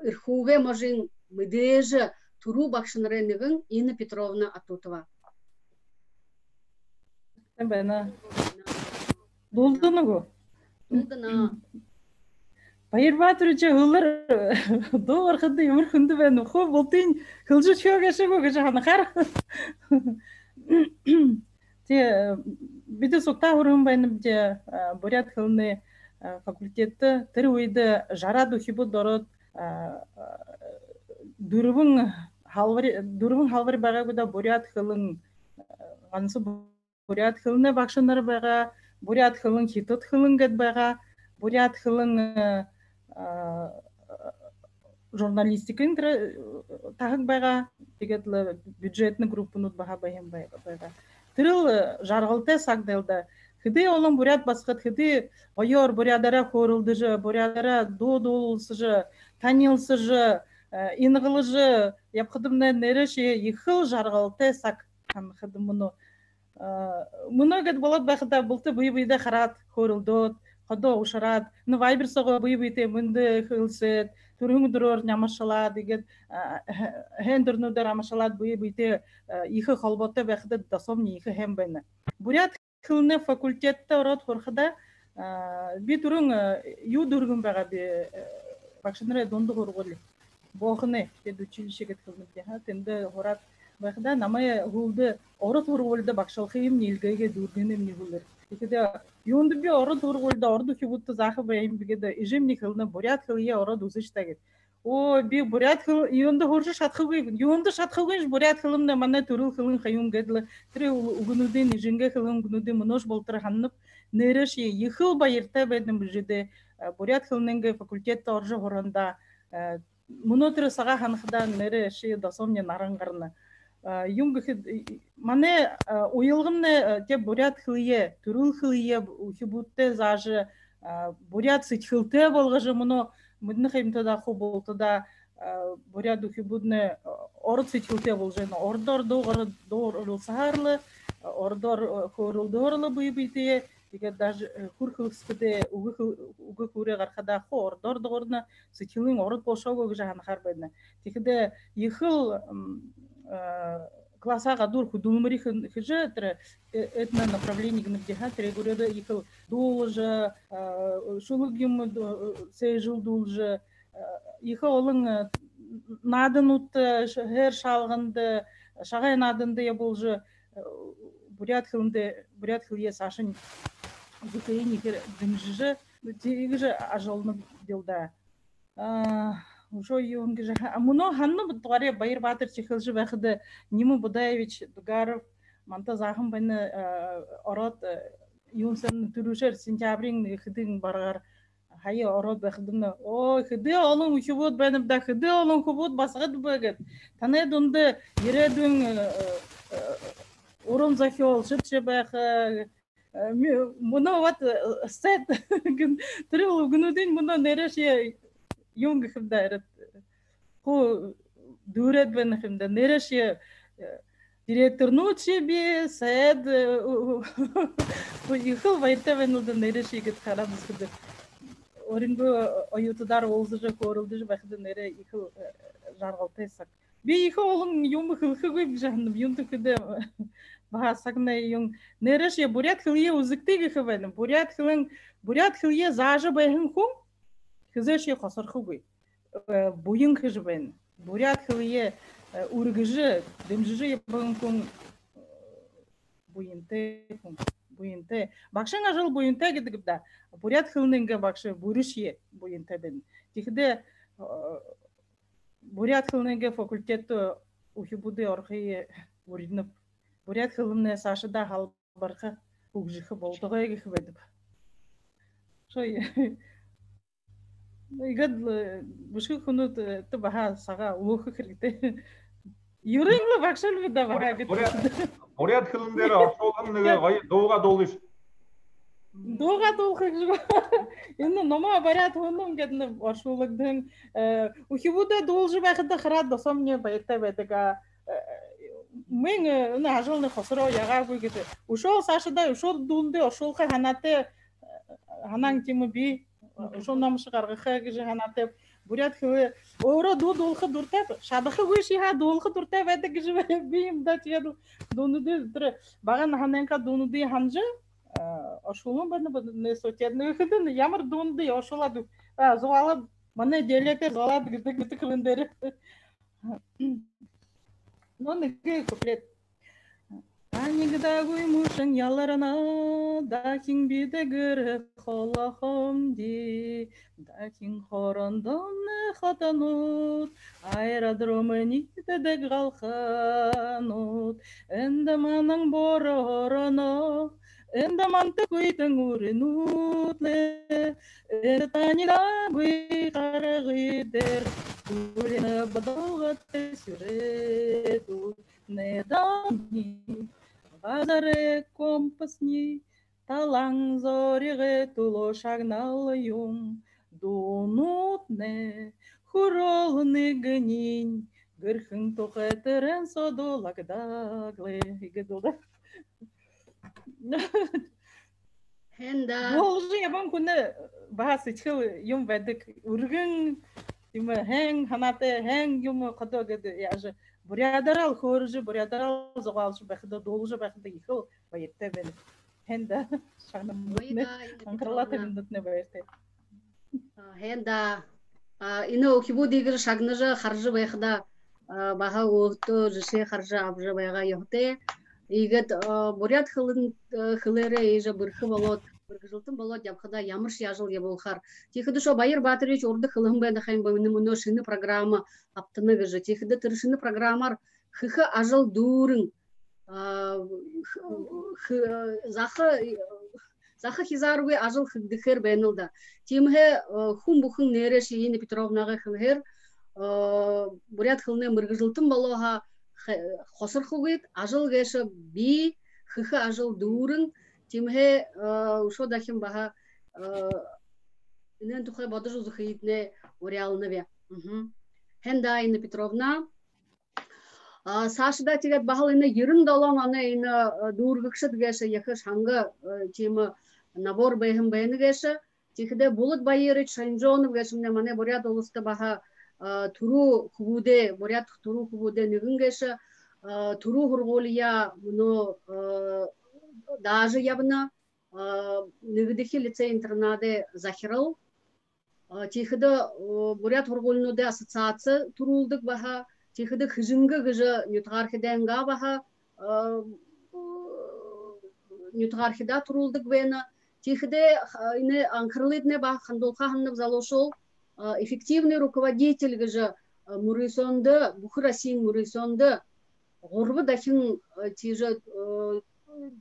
ирхуге мажин мыдеже туру бакшынренегін Инна Петровна Атутова. Бена. Долдыны го? Долдына. Байыр батырыча хылар до арқында өмір күнді бәні. Хо, болтын хылжы чуағашы го гыжы ханы қар. Биді соқта ұрын бәні бде бурят хылны факультетті тірі ойды жарады хибуд дорот Дурвың халвар бага гуда бурят хылын гансы бурят хылны бакшынар бага бурят хылын хитот хылын гет бага бурят хылын журналистикин тагы бага дегетле бюджетный группаны бага байым бага тырыл жаргылты сагдылда хыды олон бурят баскыт хыды ойор бурядара хорулдыжы бурядара додолсыжы танилсыжы ингылыжы япхыдымна нереши ихыл жаргылты сак хыды муну гет болот бахыда булты быйбыйда харат хорулдот кодо ушарат ну вайбер сого быйбыйте мынды хылсет турун дурор намашала деген хендерну да намашалат быйбыйте ихы холботта бахыда дасомни ихы хембена бурят хылны факультетте орот хорхада би турун ю дургун бага би бакшынре донду хорголи бохны тед училище кеткелмеде ха тенде хорат бахда намай гулды орот хорголда бакшалхым нилгеге дургенем ни булер икеде юнду би орот хорголда орду хибутты захы байым бигеде ижемни хылны бурят хылые орот узыштаге о би бурят хыл юнду хоржу шатхыгы юнду шатхыгы бурят хылымна мана турул хылын хаюм гедле тре угунуден иженге хылын гунуде монош болтыр ханып нереши ихыл байырта бедем бижеде бурят хылнынге факультетте оржу хоранда Мунотыр сага ханхдан нере ши досомне нарангарна. Юнг мане уйылгымне те бурят хылие, турул хылие ухибутте зажы бурят сычхылте болгажы муно мыдны хемте да ху болтуда бурят ухибутне орд сычхылте болжен ордор дор сахарлы ордор хорулдорлы быйбыйте Диге даже хурхылскыде угы хуре гархада хордор дорна сычылын орд болшого жахан харбедна. Тикде ихыл классага дур худумри хже этно направление гнедиха трегурда ихл дулжа шулугим сейжул дулжа ихо олың надынут хер шалғанды шағай надынды я болжы бурят хиле сашын зукейни хер дымжы тегже ажалны делда Ушо юнгже муно ханны бутгаре байыр батыр чехылжы бахыды Ниму Будаевич Дугаров манта захым баны орот юнсын түрүшер сентябрин хыдын баргар хайы орот бахыдыны о хыды олың ухубут беним да хыды олың хубут басгыд бөгөт таны дунды ередүн урум захиол шытчы бахы муно вот сет трыл гнудин муно нереше Юнг хэмдэ ху дүүрээд байна хэмдэ нэрэж директор нүүчи би сайд ихэл баяртай байна уу нэрэж игэд хараад үзэхэд өрөнгөө оюутдар уулзаж хөөрөлдөж байхад нэрэ ихэл жаргалтайсак би их олон юм хэлэхгүй жахан юм төхдөө бахасагна юм нэрэж бурят хөлие үзэгтэй гэх байна бурят хөлие заажа байхын хүн Хызэши хосорхугуй. Буин хыжбен. Бурят хылые ургыжы, дымжыжы ебанкун буинте. Бакшын ажыл буинте гидгибда. Бурят хылнынга бакшы бурышье буинте бен. Тихде бурят хылнынга факультету ухибуды орхые уриднып. Бурят хылымны сашыда халбарха угжыхы болдыға егіх бедіп. Шой... Игад бушку хунут ты баха сага улухы хиргите. Юрыңлы бакшал бида баха бит. Бурят хылындары ашолғанныға доуға долыш. Доуға долыш. Енді нома барят хуным кетні ашолығдың. Ухибуда должы бақыда қырат досам не байықта бәдіға. Мен ажылны қосыра яға көйгеті. Ушол сашыда, ушол дулды, ушолға ханаты ханан темі бей. Ошол намышы каргыха кижи ханатып бурят хылы ора долхы дуртап шабахы гыши ха долхы дуртап эте кижи бим да тиеду донуды тре баган ханенка донуды ханжы ошолун баны не сотедны хыдын ямар донуды ошолады зуалып мана делетер зуалып гыты кылындары но неге куплет Анигда гуймушын яларына, дахин биде гыры холахом ди, дахин хорондан хатанут, аэродромы ниде галханут, эндаманын боророна, эндаманты куйтын уринутле, эртанида гуй карагыдер, урины бадалгатты сүредут, недани. Базаре компасни, талаң зориге туло шагналыюм, дунутне, хуролны гынин, гырхын тоқетірін содолагдаглы. Болжы ябан күні бағасы чыл юм бәдік, үргін, хэң ханаты, хэң юмы қадо геді, яжы. Бурядарал хоржы, бурядарал зоғалшы бәқіді, должы бәқіді ихыл байетті бәлі. Хенда шағным мұтны, анқырлаты мүндітіне байетті. Хенда, ині окибу дегір шағныжы қаржы бәқіда баға оғытты, жышы қаржы абжы байға еғді. Егет бурят хылыры ежі бірхі болот, біргі жылтын болот, япқыда ямырш яжыл еболхар. Тихіді шо байыр батырыч орды қылым бәді қайым бәміні мұны шыны программа аптыны гыжы. Тихіді тұрышыны программар хыхы ажыл дұрын. Зақы хизаруы ажыл хыгдықыр бәнілді. Темхе хум бұхын нереш Ені Петровнаға хылғыр. Бурят хылны мұрғы жылтын болуға қосыр хұғыт, ажыл гәші би, хыхы ажыл дұрын. Темхе ушо дахим баха инен тухай бады жузы хыйтне уреалны бе. Хенда Ені Петровна. Сашыда тегет бахал ине ерін далан аны ине дұргықшыд гәші ехы шаңғы темі набор бәйхім бәйіні гәші. Тихіде бұлыт байырыч шайынжонып гәшімне мане бурят олысты баха туру хубуде, бурят туру хубуде нүгін гәші. туру хурголия муну даже явно нигдихи лицей интернады захирал тихида бурят хурголнуде ассоциация турулдык баха тихида хыжынга гыжа нютгархиденга баха нютгархида турулдык бена тихиде ине анкрлыдне бах хандолха ханнаб залошол эффективный руководитель гыжа мурисонда бухрасин мурисонда горбы дахин тижа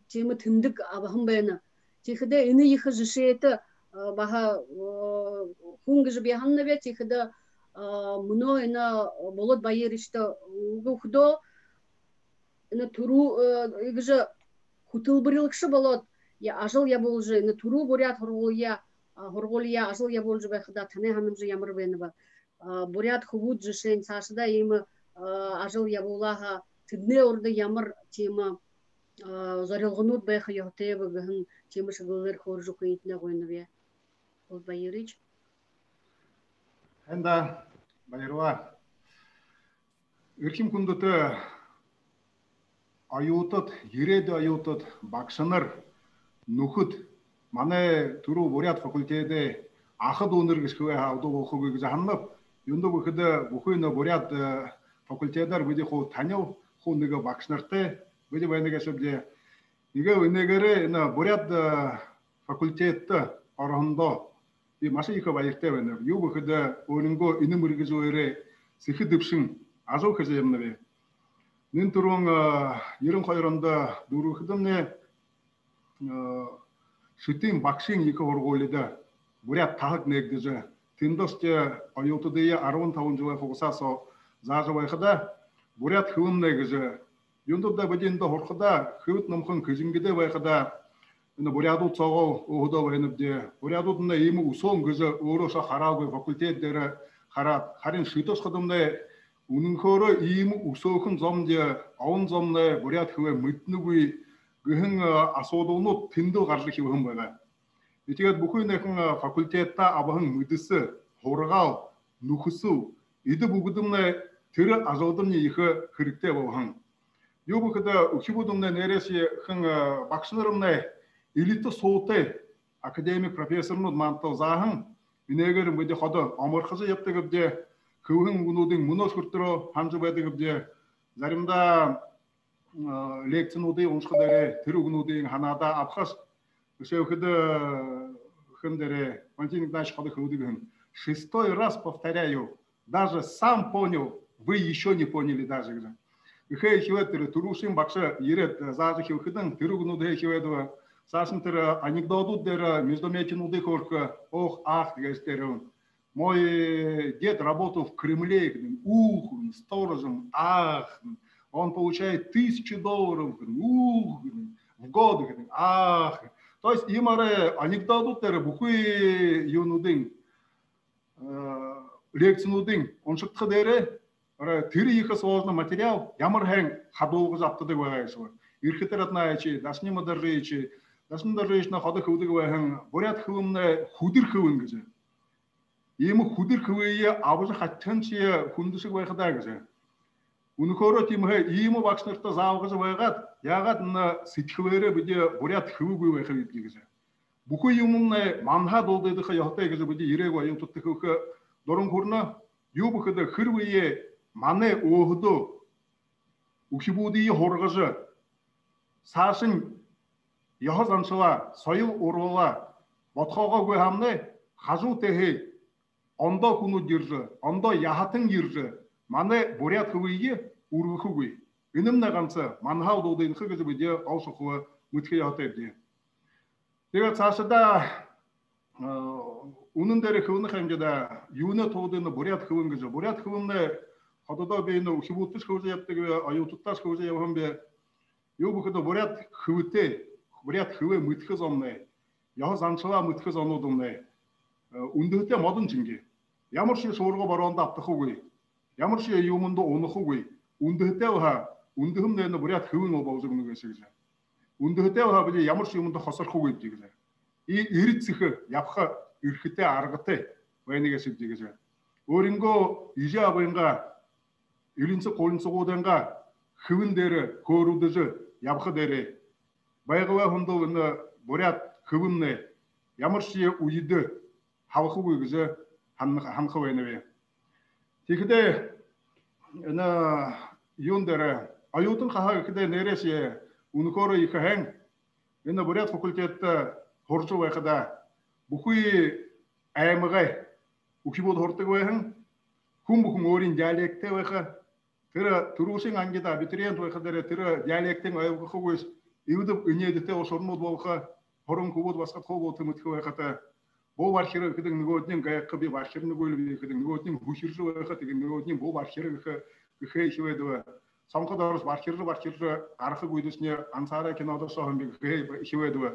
темы тымдык абахым бена тихиде ине ихы жишеты баха хунгыжы бяханна бе тихиде муно ина болот байырышта угудо ина туру игыжа хутылбырылыкшы болот я ажыл я болжы ина туру бурят хорголия ажыл я болжы бахда тане ханымжы ямыр бенеба бурят хубуд жишен сашыда имы ажыл я болаха тыдне орды ямыр тема зарылгынут бэха яхтебы гын тема шыгылыр хоржу кыйтна койны бе ол байырыч Энда байырва үрким күндүтө аюутут иреди аюутут бакшыныр нухут мане туру бурят факультеде ахыд уныргыс кwe хауду окугы жаханып юнду бухыды бухыны бурят факультедар биди ху таняу ху ныга бакшнырты биди байныга сөбде иге өнегере на бурят факультетті арахында и маша ика байырте бенер ю бухыды орынго инымыргыз ойре сихи дыпшын ажыл хыземнебе нин турун ерин койронда дурухыдымне шытым бакшин ика орголида бурят тахык негдиже тындосте аютыдыя 15 жылы фокусасо зажывайхыда бурят хывым негиже юндуда бадинда хорхыда хывыт намхын кызингиде байхыда ина буряду цогол угудо байныбде бурядудна имы усон гыжы ороша харагы факультеттері харин шытос кыдымне унун хоры имы усохын зомде аун зомне бурят хывы мытнугуй гыхын асодуну тындыл каршы хывым байга итигет бухуйнекын факультетта абахын мыдысы хоргал нухусу иди бугудымне тыры азодымне ихы кырыкте болған юбукыда учибудымне нерesi хын бакшынырымне элита соуты академик профессорнуд мантыл захын инегерим беде ходы амырхызы ептігібде көвін гунудың мұнос күрттірі ханжы бәдігібде заримда лекцинуды оншқыдары тірі гунудың ханада абхас Шевхиды хындере, Валентин Игнатьевич ходы худыгын. 6-й раз повторяю, даже сам понял, вы еще не поняли даже. Ихэй хивэттері турушим бакша ерет зажы хивхидын, тырыгынуды хивэдва, сашынтыры анекдотуддері междуметинуды хорка, ох, ах, гайстерін. Мой дед работал в Кремле, ух, сторожем, ах, он получает $1000, ух, в год, ах. То есть имаре анекдотуттері бухуй юнудың, лекцинудың, он шықты дәрі, тыры екі сложный материал, ямырхен хадолғы заптыды көйгайшылы. Ирхитер атнаячы, дашнима даржайчы, дашны даржайчына ходы хывды көйгайхен, бурят хывымны худыр хывын гізі. Емі худыр хывыйы абызы хаттанчы хундышы көйхыда гізі. Унукоро тимхе имы бакшнырта завгызы вайгат, ягат на ситхвերը биде бурят хывы вайхавит гизы. Буху юмумна манха долдыдыха яхтай гизы биде ирего ютуттыхы дорун курна юбухыда хырвые мане огду ухибудии хоргызы сашын яхазаншыла сойыл урула ботхога гойхамны хажу техи ондо куну диржы, ондо яхатын диржы мане бурят хывые ургухугуй. Иным наганцы манхау долдын хыгызы биде алшухуы мытхи яхтайбде. Тегат сашыда унын дәрі хывыны хэмжеда юны тоғдыны бурят хывын гызы. Бурят хывынны хадада бейні ухибуттыш хывызы яптыгы, аюттытташ хывызы явхан бе. Юбухыда бурят хывыты, бурят хывы мытхы зомны. Яхы занчыла мытхы зонудымны. Ундыхте мадын чинги. Ямыршы шорға баруанда аптықугуй. Ямыршы юмынды онықугуй. Ундыхте уха, ундыхым нәйіні бурят хывын ол баузы күні көсігізі. Ундыхте уха біле ямыршы юмынды қосырқугуй дегізі. И ирит цихы, япха үрхіте арғыты вайны кесіп дегізі. Оринго иже абайынға, илінсі қолынсы қоданға, хөвіндері көрудіжі ябқы дәрі. Байғыва хүндылыны бурят хөвімне ямыршие уйды халқы өгізі ханқы вайныве. Текіде юндері аютын қаға кіде нересе ункоры екіхен бурят факультетті хорчы вайқыда бұқы әйміғай укибод хортыг вайхын хүм бұқым орин диалекте вайқы тірі тұрушың ангида абитуриент вайқыдары тірі диалектің айылғы қойыз иудып үнедіте ошормуд болқа хорын кубуд басқат қобу тымытқы вайқыта бұл бархиры кідің нүготнен гаяққы бе бархирны көйлі кідің нүготнен хуширжы вайқы теген нүготнен бұл бархиры кіхе хиведуі самқы дұрыс бархиржы арқы көйдісіне ансара кинода соғын бе кіхе хиведуі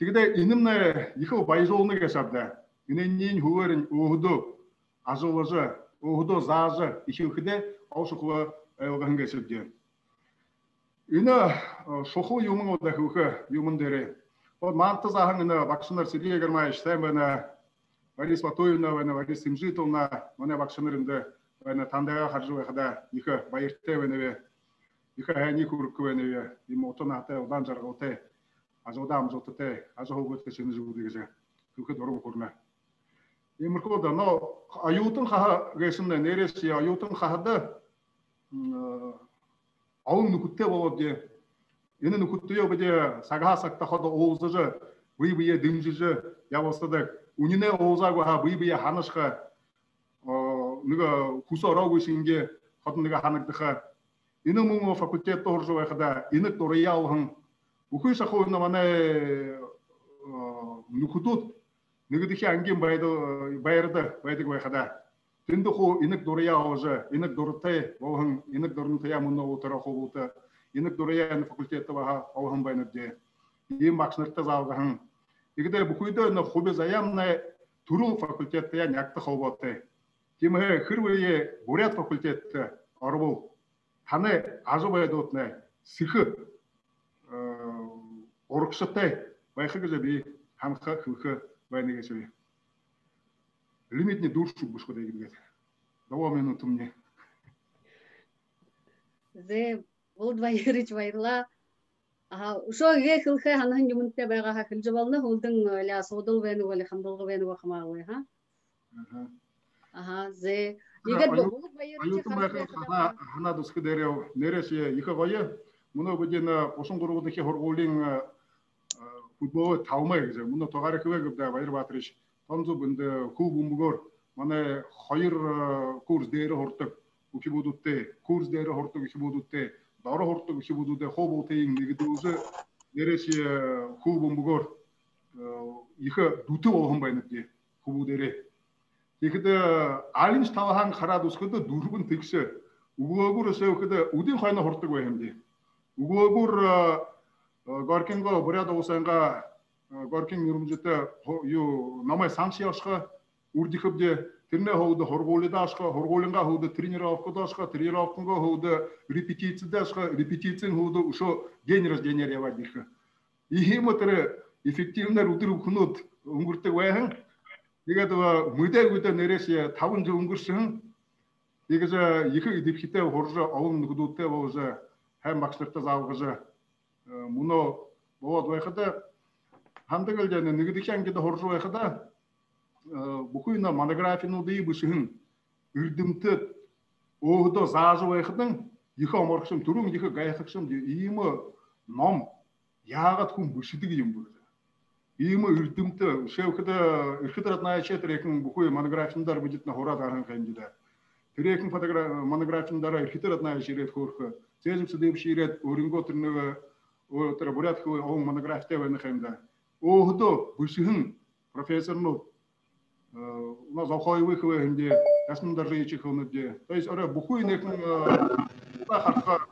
тегіде инімні екі байжолыны кесапда иненнен хуверін оғыду азылыжы оғыду зажы ишілкіде аушықылы айылғын кесіпде Үні шоқу юмын ода хүкі юмын дәрі. Манты зағын үні бақшынар Сергей Гармаевич, сәмбіні Борис Ватоевна, Борис Симжитовна, мұны бақшынарынды тандайға қаржы вайқыда екі байыртты вәневе, екі әйні көріккі вәневе, емі отын аты, одан жарғылты, азуда амзотыты, азу ғылғытты сені жүгуді кезе, күкі дұрым көріне. Еміркі ода, аютын қаға ғесімді, нересі аютын қағады, ауын нүкітте болады. Ені нүкітте өбіде саға сақта қоды оғызыжы, бұй-бұйе дымжыжы явыстадық. Үніне оғызағы бұй-бұйе ханышқа, нүгі күсі ұрау көсінге қоды нүгі ханықтыға. Ені мұңы факультетті ұржы вайқыда, енік дұрыя алғын. Бұқы шақы ойына мана нүкітут, нүгідіхе әнген байырды байдық вайқыда. Тінді қо енік дұрыя алжы, енік дұрытай болғын, енік дұрын тая мұнна отыра қобылты. Енік дұрыя әні факультетті баға алғын байнырде. Ең бақшыныртты залғығын. Егіде бұқойды хобе заямны тұру факультетті ән яқты қолбатты. Кемі хырвые бурят факультетті арбыл. Ханы ажы байды отны сықы орықшыттай байқы кізі бей ханқы қылқы байны кесілі. Лимитне душу бұшқыда егілгеді. Дауа мен ұтымне. Зе Володвайырыч вайырла. Ушо ге хылхы ханын юмынте байға хылжы балны холдың ля содыл вәні вәлі хамдылғы вәні вақымағылы, ха? Зе егер Володвайырыч хана дұсқы дәреу нересі екі ғойы, мұны бүден қосын құрғыдығы хорғолың футболы талмай, мұны тоғары көве көпді байыр батырыш. Танзу бұнды кул бұмбығыр, маны хайыр курс дәрі хортық үкі будутте, курс дәрі хортық үкі будутте, дары хортық үкі будутте, хобыл тейін негіді өзі нересі кул бұмбығыр екі дуты олғын байныпте, кубу дәрі. Екіді алинш талахан қара дұсқыды дұрбын тіксі, ұғылығыр өсі өкіді үден қайна хортық өйімде. Ұғылығыр Горкинго бұряда осайынға Горкин үрімжеті намай санши ашқа үрдіқіпде тірне хоуды хорғолыда ашқа, хорғолынға хоуды тренировкада ашқа, тренировкынға хоуды репетицияда ашқа, репетициян хоуды ұшо день рождения ревадиқы. Ихемі түрі эффективнер үдір үкінут үңгірті өйін, егеді мүдәр өйді нересі тавын жыл үңгіршін, егізі екі үдіпхите хоржы ауын үгідутте болжы, әм бақшыртты залғызы. Мұны болады өйқыды, Хандыгылдені нүгідікен кеді хоржу айқыда бұқыйна монографияны дейі бұшығын үрдімті оғыда зажы айқыдың екі омарқшым түрің екі ғайқықшым дейімі ном яғат күн бұшыды кейім бұрды. Дейімі үрдімті шеукіді үркітіратнайы четірекін бұқый монографияндар бұдетіна хорат ағын қайын деді. Түрекін монографияндар үркітіратнайы жерет көркі. Сезімсі дейіп шерет өрінгі отырнығы бурятқы оң монография вәні қайымда. Оғыды бұшығын профессорны завхойвы қывығынде, әсімдар жайычы қылыныде. То есть, әрі бұқы енекін қартқа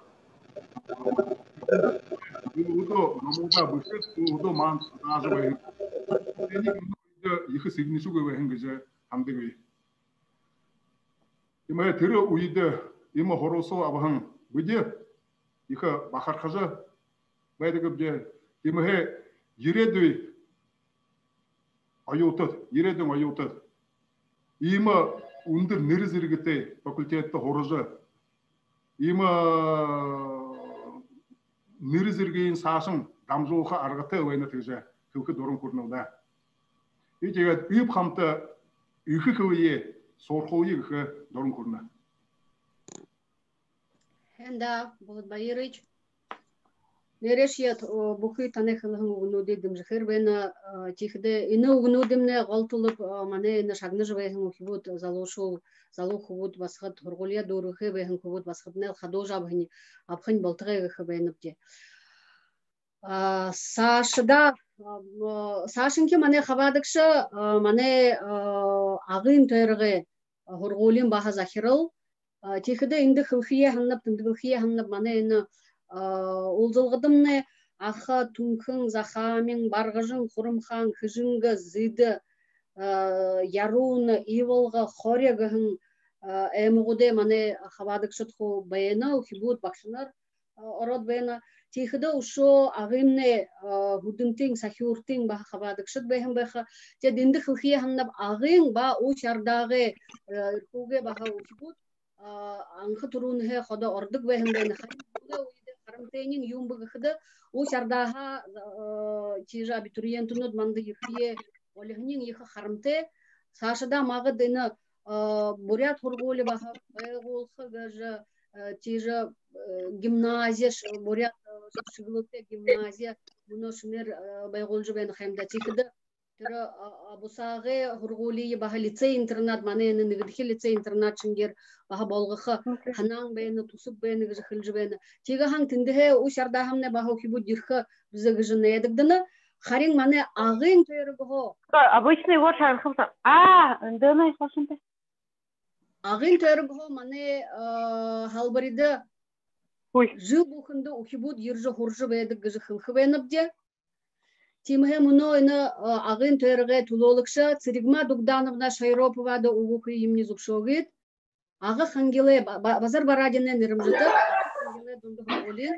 оғыды намылда бұшық, оғыды мант азы байын. Екі сігінісі көбейін көзі хамды көй. Емі түрі ұйды, емі хорысы абығын бұйды, екі бақар қажы байды көбде. Емі ередуй айутыд, ередуң айутыд. Емі үнdir нерізіргіте факультетті хорыжы. има нырзыргейн сашын дамжууха аргаты ойна тыжа кылкы дорун курнылда. И тэгээд үйп хамта үйхы көвие сорхуи гхы дорун курна. Хенда Булат Байырыч. Нерешет бухы танехылын угнуды дымжыхыр бена тихде ины угнудымне галтылып мане ины шагны жвайхын ухибут залушул залухубут басхат хургулия дурухы бэхын кубут басхатнел хадожа абхын абхын болтыгы гхы бенипте. Сашда Сашынки мане хабадыкшы мане агын төргө хургулин баха захирыл тихде инде хылхие ханнап тындылхие ханнап мане ины Улзылғыдымны аха тункын захамин барғыжын құрымхан хыжынғы зыды яруны ивылғы хорегіхін әміғуде мане хабадық шытқу байына ухибут бақшынар ород байына тихіді ұшо ағымны худымтың сахиуртың ба хабадық шыт байын байха те динді хылхия ханнап ағын ба уш ярдағы үркуге баха ухибут аңқы тұруынығы хода ордық байын байына Карантинин юмбы хыды у шардаха тижа абитуриентунут манды ихие олегнин иха хармте сашада мага дыны бурят хургули баха байгулхы гажа тижа гимназия бурят шыгылыте гимназия буно шмер байгулжу бен хамда тихыды тера абусагы хургули баха лицей интернат манены нигдхи лицей интернат чингер баха болгыхы ханан бен тусуп бен гыжхылжу бен тига хан тиндеhe у шардахамне баха хибу дирха бизгыжны едигдыны харин мане агын төргө обычный вот шархымса дына хошунте агын төргө мане халбариде жыл бухынды ухибут иржы хуржы бедик гыжхылхы бенипде Тимхе муноyны агын төргө тулолукша Циригма Дугдановна Шайропова да угукы имни зубшогит ага хангеле базар барадине нырымжыты хангеле дунду холин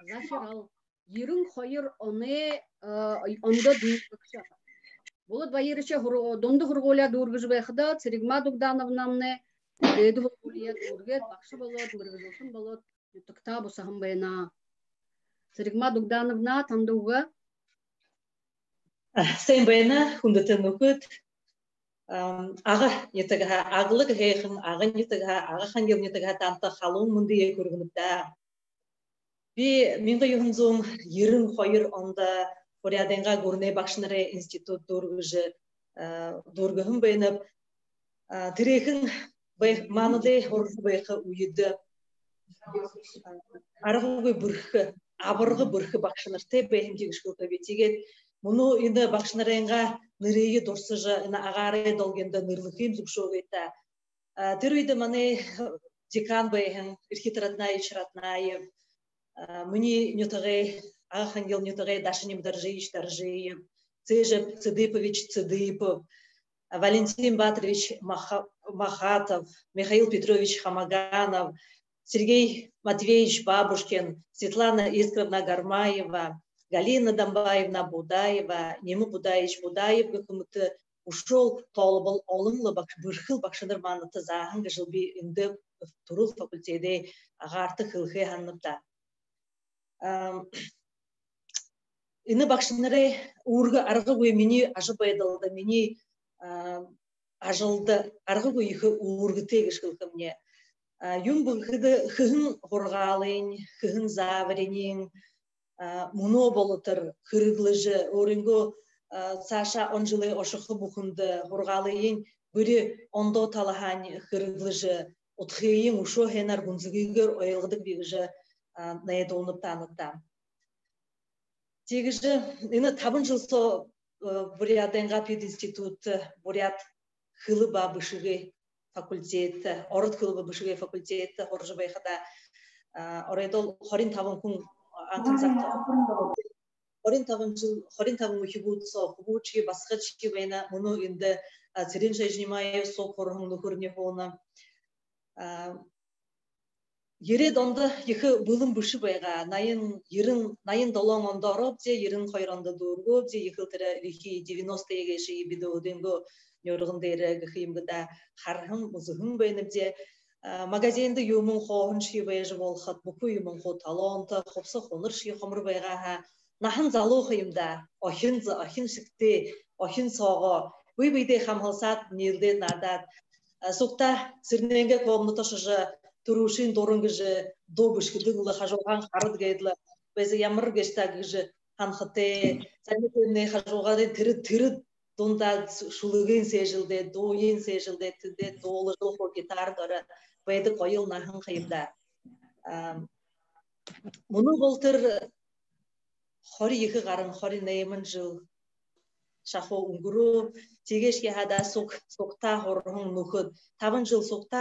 захирал Ерін қойыр оны онда дүйікші. Болыт байырыча донды хұрғоля дұрғыжы байқыда Циригма Дугдановнамны деді хұрғолия дұрғет бақшы болот, мұрғызылсын болот, үттікта бұсағын байына. Циригма Дугдановна тандуға? Сайын байына хүндітін өкіт. Аға нетіға, ағылық ғайқын, аға нетіға, аға қангел нетіға танты қалуын мұндые көргініпті. Би менгі юхынзуң ерін қойыр онда Поряденға көріне бақшынары институт дұрғығын байынып, тірекін маныды орғы байқы үйеді. Арғы бұрқы, абырғы бұрқы бақшынырты байын тегіш көпі бетегет. Мұны енді бақшынарыңға нырейі дұрсыжы, ағары долгенді нырлықым зүкшоғыйта. Түрейді маны декан байын, ирхитратнайы, чаратнайы, Мне нютагай, Ахангел нютагай, Дашиним Даржиев, Цежев Цыдыпович Цыдыпов, Валентин Батрович Махатов, Михаил Петрович Хамаганов, Сергей Матвеевич Бабушкин, Светлана Искровна Гармаева, Галина Дамбаевна Будаева, Нему Будаевич Будаев, как ушел толыбыл олымлы бұрхыл бақшынырманы тазағын жылби үнді турыл факультеде ағарты қылғы ханныпта. Ины бақшыныры урғы арғы көй мені ажы байдылды, мені ажылды арғы көйігі урғы тегіш қылқымне. Юн бұл хығын ғорғалын, хығын заваренен, мұно болытыр, қырғылыжы, орынғы Саша он жылы ошықы бұқынды ғорғалын, бүрі ондо талахан қырғылыжы, отқейін ұшо хенар ғынзығығыр ойылғыдық бегіжі найды олынып таныттам. Тегіжі, ені табын жыл со Бурятенға пединституты, Бурят хылыба бішігі факультеті, орыт хылыба бішігі факультеті, оржы байқада орайдол хорин табын күн аңқынсақты. Хорин табын өкі бұд со, құбучы, басқычы байна, мұны енді цирин жайжнимайы со қорғынды көріне қолына. Еред онда ехі бұлым бұшы байға, найын долон онда орып де, ерін қойранда дұрғы де, ехі тірі рехи 90-ге шейі біді өденгі нөрігіндері ғықиымгіда қарғым, ұзығым байынып де, магазинді юмын хоғын шибайжы болхат, бұку юмын хо талонты, қопсы қоныр ши қомыр байғаға, нахын залу қиымда, охин шікті, охин соғы, бұй-бұйде қамғылсат, нелден надат. Соқта сірненге комната шыжы, тұрушын дорыңгыжы, добышкідің ұлы қажуған қарыд гейдлі, бәзі ямыр гештагыжы, ханхыте, сәнетіне қажуғады тірі донда шулығын сежілде, дойын сежілде, түде долы жыл қо гитар дұры, бәйді қойыл нахын қиымда. Мұны болтыр қори екі қарын, қори неймін жыл, шақо ұңғыру, тегешке хада соқта хорғын нүхід. Табын жыл соқта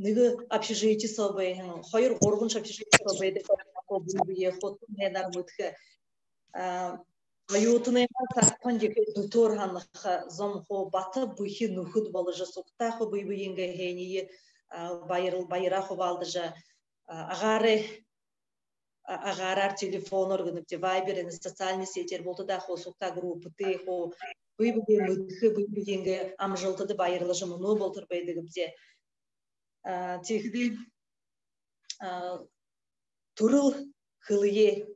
нүгі общежитие собайын, қойыр орғынш общежитие собайды қо бүлбүйе, қоттың нәдар мүткі. Аютыны сақпан жеке дүтор ханыққа зом қо баты бұхи нүхід болыжы соқта қо бұйбүйінгі хейнейі байыра қо балдыжы. Ағарар телефон органыпте, вайбер, социальный сетер болты да қо соқта группы ты қо бұйбүйе мүткі бұйбүйінгі амжылтыды байырлыжы мұны болтыр байдығыпте. Текіде турыл хылые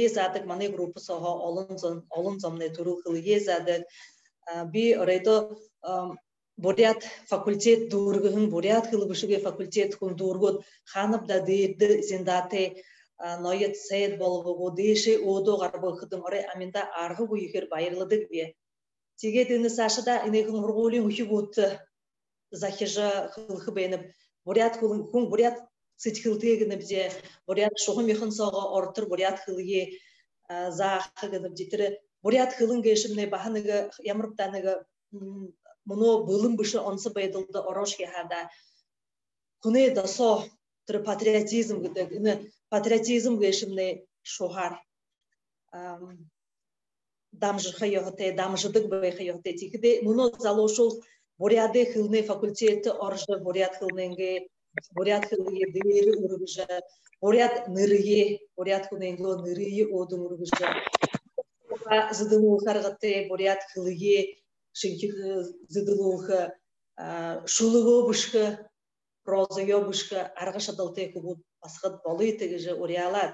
задык маны группы соға олын зомны турыл хылые задык. Би орайто бурят факультет дургын, бурят хылыбышыге факультет күн дургыд ханып да дейді зиндаты ноет сайт болуғы дейші оды ғарбы қыдың орай аминда арғы бұйықер байырлыдық бе. Теге дені сашыда инекін ұрғолын үхі бұтты захижа хылқы бәйініп, бурят сыт хылтыгынып де, бурят шоғы мехін соға ортыр бурят хылые зақығынып детірі. Бурят хылын гешімне бағаныға, ямырыптаныға мұны бұлым бұшы онсы байдылды орош кехада. Күне да со түрі патриотизм гыдық, патриотизм гешімне шоғар. Дамжықы еғыте, дамжыдық байқы еғыте. Текіде мұны залошыл буряды хылны факультеті оржы бурят хылненге, бурят хылые дейері үргіжі, бурят нырые, бурят хылненге нырые одың үргіжі. Зыдылуы қарғыты, бурят хылые, шынки зыдылуы, шулығы бұшқы, розығы бұшқы, арғы шадылты күбіт басқыт болы тегіжі ұриялар.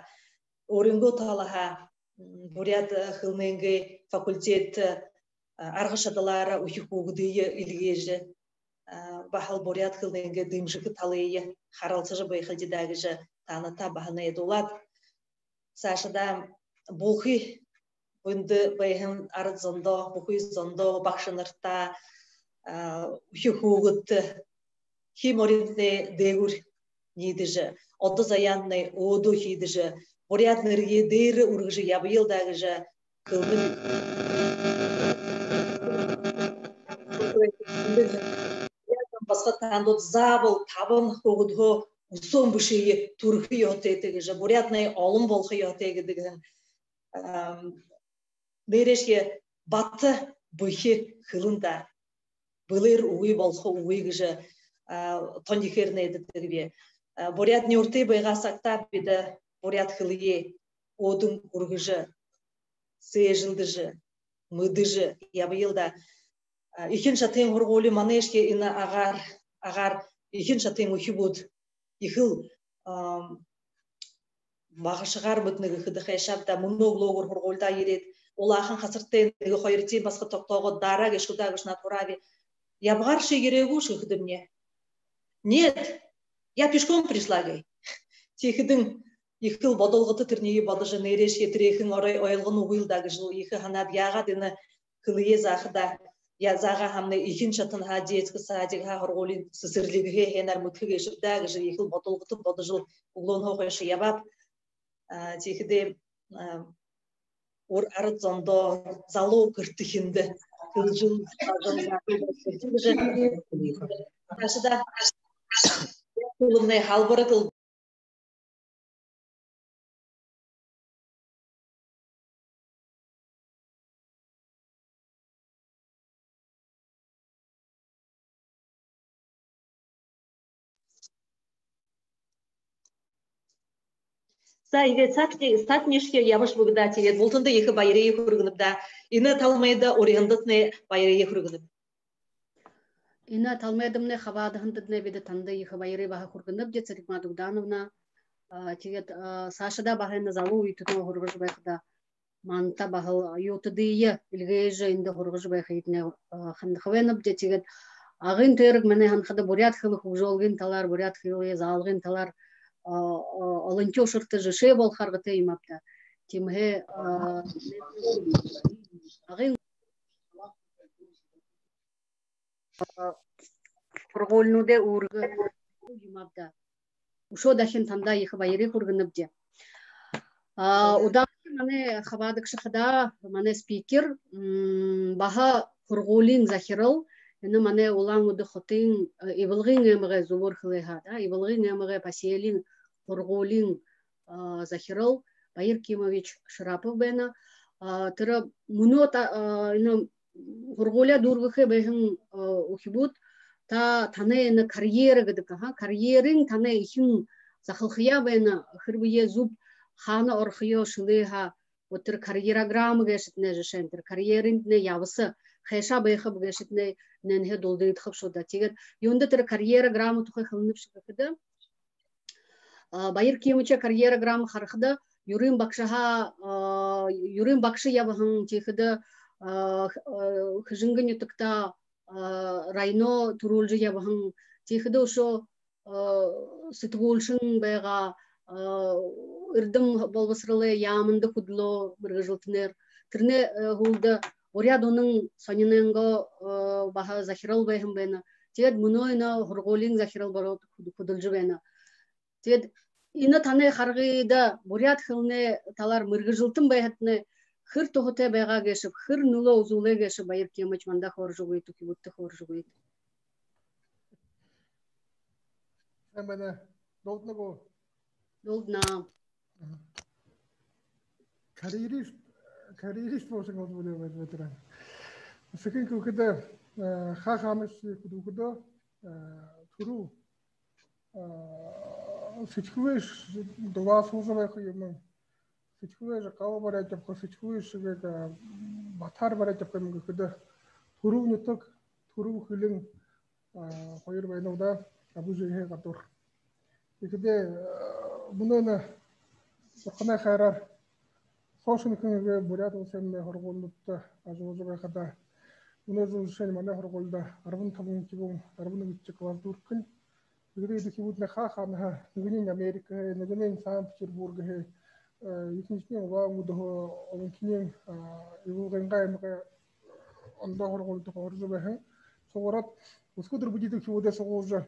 Орынғы талаға бурят хылненге факультеті арғы шадылары ұйық бұғыдыйы үлгежі. Бахал бурят хылненге дымжықы талайы, харалсыжы байқылдедагыжы таныта бағына едолад. Сашыда бұлқы бұнды байғын арыд зондо, бұқы зондо, бақшынырта, ұйық бұғыдты, хим орентне дегур нейдіжі, оды заянны оду хейдіжі, бурят нырге дейрі ұрғыжы ябыйылдагыжы, кылмын басқа тандот забыл табын қоғыдғы ұсон бұшыйы турхы йотетігіжі, бурятнай олым болқы йотегідігін. Берешке баты бұхи қылында бұлыр уй болқы уйгіжі тондикеріне едіктігібе. Бурят не урты байға сақтап беді бурят қылые одың ұрғыжы, сейжілдіжі, мұдыжы, ябыйылда. Ихэн шатын ғұрғолы манешке ина ағар ихэн шатын ұхи бұд. Ихыл бағышығар бұднығы қыды қайшапта мұны ұлығыр ғұрғолда ерет. Ол ақын қасырттен қойыртен басқа тоқтауғы дара кешкудагыш натурави. Ябғар шегерегу шықдымне. Нет, я пешком пришла гей. Текідің ихыл бодолғыты түрнеге бадыжы нейрешке тірехін орай ойылғын ұғылдағы жыл. Ихы ханат яға дені қылые зақыда. Язаға хамны ихэн шатын ха детскі садик ха ғырғолин сысырлігі хенар мүтіге шыпдағы жыл ихыл бодолғыты боды жыл ұғылын хоғайшы ябап. Текіде ор арыд зондо залу кыртыхинді кылжыл ашыда кылымнай халбыры кыл Сайвет сатнешке явыш бүгда тевет болтында екі байыры көргініп да, ині талмайды орындытны байыры көргініп. Ина талмедымне хавадыхындыдне биде танды ихы байыры баха хургынып де Царикма Дугдановна тегет Сашада бахайны залу уйтутно хургыш байхыда манта бахыл ютыдые илгейже инде хургыш байхыйтне хандхвенып де тегет агын терик мене ханхада бурят хылы хужолгын талар бурят хылы залгын талар олончо шырты жеше бол харгыты имапта тимге агын Фургольнуде ургы имапта ушо дахин танда ихы байыры хургынып де удан мане хабадык шахада мане спикер баха фургулин захирал ene mane ulang udah khoting ibelgin emre zubur khleha da ibelgin emre paselin porgolin захирал Баир Кимович Шарапов бена тера мунота ина фурголя дургыхе бехин ухибут та тане ина карьера гадыка ха карьерин тане ихин захылхия бена хырбие зуб хана орхио шылыха отыр карьерограмма гешитне жешентер карьерин не явысы Хэша бэйхаб гэшитне нэнхэ долдыйт хаб шода. Тигет юнда тэр карьера грамма тухай хылынып шыгакыда. Баир Кимовича карьера грамма хархыда юрым бакшы ябахын тихыда хыжынгын ютыкта райно турулжы ябахын тихыда ушо сытгулшын бэйга ырдым болбасырылы ямынды худло быргыжылтынер. Тирне хулда Урядуның сониненго баха захирал бэхым бэна. Тед мунойна хурголин захирал барот худулжы бэна. Тед ина таны харгыда бурят хылны талар мыргыжылтын бэхэтне хыр тохоте бэга гешіп, хыр нуло узуле гешіп Баир Кимович манда хоржугуйт, укибутты хоржугуйт. Sen bana dolduna go. Dolduna. Kariyerist болсаң ол бөле ветеран. Секен көкөдө хахамыс кудукудо туру сичкуеш дова сузабай кыймын. Сичкуеш кава бара деп сичкуеш га батар бара деп көкөдө туру нутук туру хылын койор байнуда абу жеге катур. Икеде мунуна сокна хайрар Сошын күнге бурят осемне хорголдутта ажозы байхада унозун шен мане хорголда арбын табын кибун арбын үтче класс дуркын бүгүрү дикибутна хахана бүгүнүн Америка нэгенен Санкт-Петербург икинчиден уламудо олонкинен ивулганга эмге онда хорголду хоржу байхын согорат ускудур будиду кибуде согожа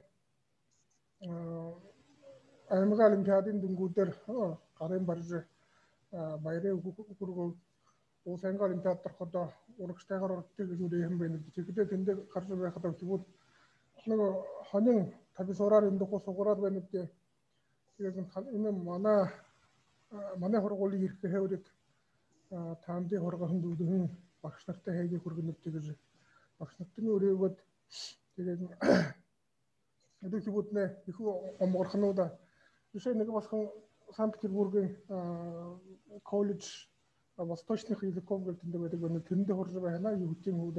аймга олимпиадын дүнгүүдер карын баржы Байры укургол ол сенга олимпиадтар кода урукштагар орктыг жүрэйм бэни тигдэ тэнде каршы байхада кибут нөгөө хонин табисорар энд косогорар бэнэтэ тэгээд энэ манай хорголыг ирэх хэврэг таамды хоргохон дүүдэн багш нартай хайгыг хүргэнэвтэй гэж багш нартын өрөөгөд тэгээд эдгээр кибутнэ их омгорхнуудаа жишээ нэг босхон Санкт-Петербургийн колледж восточных языков гэдэг байдаг байна. Тэрэндээ хурж байна. Юу хүчин хүүд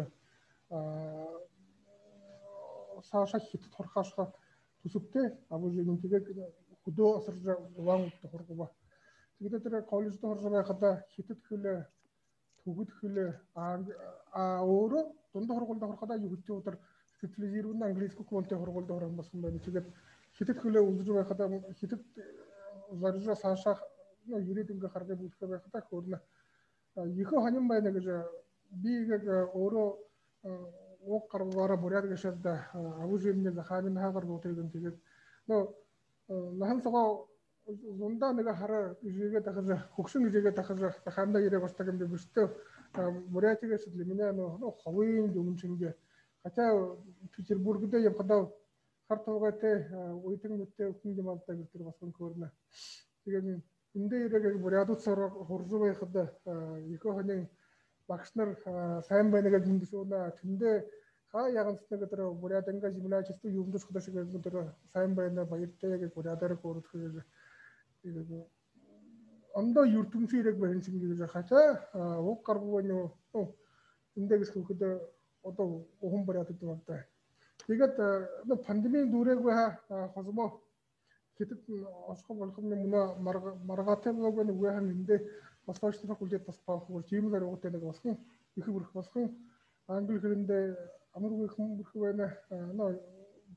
саашаа хит торхаашгаа төсөвтэй абужийн тэгээд хөдөө асарж ван хургува. Тэгээд тэр коллежд хурж байхад хитэд хөлөө төгөд хөлөө өөрөө дунд хургуулд хурхадаа юу хүчин өдөр специализированный английский контент хургуулд хорон басан байна. Тэгээд хитэд хөлөө үзэж байхад хитэд заржа саашаа юрид ингээ харгаа бүтгэх байхад хөөрнө ихо ханин байна гэж би өөрөө уг гаргаараа буряд гэшээд абужимний захаамын хаагаар бүтгэн тэгээд нөө нахан сого зунда нэг хараа жигээ дахаж хөгшин жигээ дахаж хаамда ирээ бastаг юм биштэй буряд гэшээд меня нөө ховын дүнчингээ хотя Петербургд явхадаа хар туугатай уйтэн мэттэй үхэн юмалтай гэдэг басан хөөрнө тэгээд эндэ ирэх бурядуцаар хурж байхад ихо хонын багш нар сайн байна гэж мэдсүүнэ тэндээ хаа яганцтай гэдэг буряд ингээ жимнажистүү юмдус хөдөш гэдэг сайн байна баяртай гэж бурядаар хөөрөх гэж тэгээд ондоо юртүнсээ ирэх байх юм гэж хачаа уг гаргуу нөө эндээс хөөхөд одоо ухам буряд гэдэг байна. Тэгээд пандемийн дүүрээгүй хосмо хэтэд осго болох юм маргатай байгаа нүгэ хан эндэ босгооч факультет бас паахур жимэг аргуутай нэг босхон их бүрх босхон англи хэрэндээ амргүй хүмүүс байна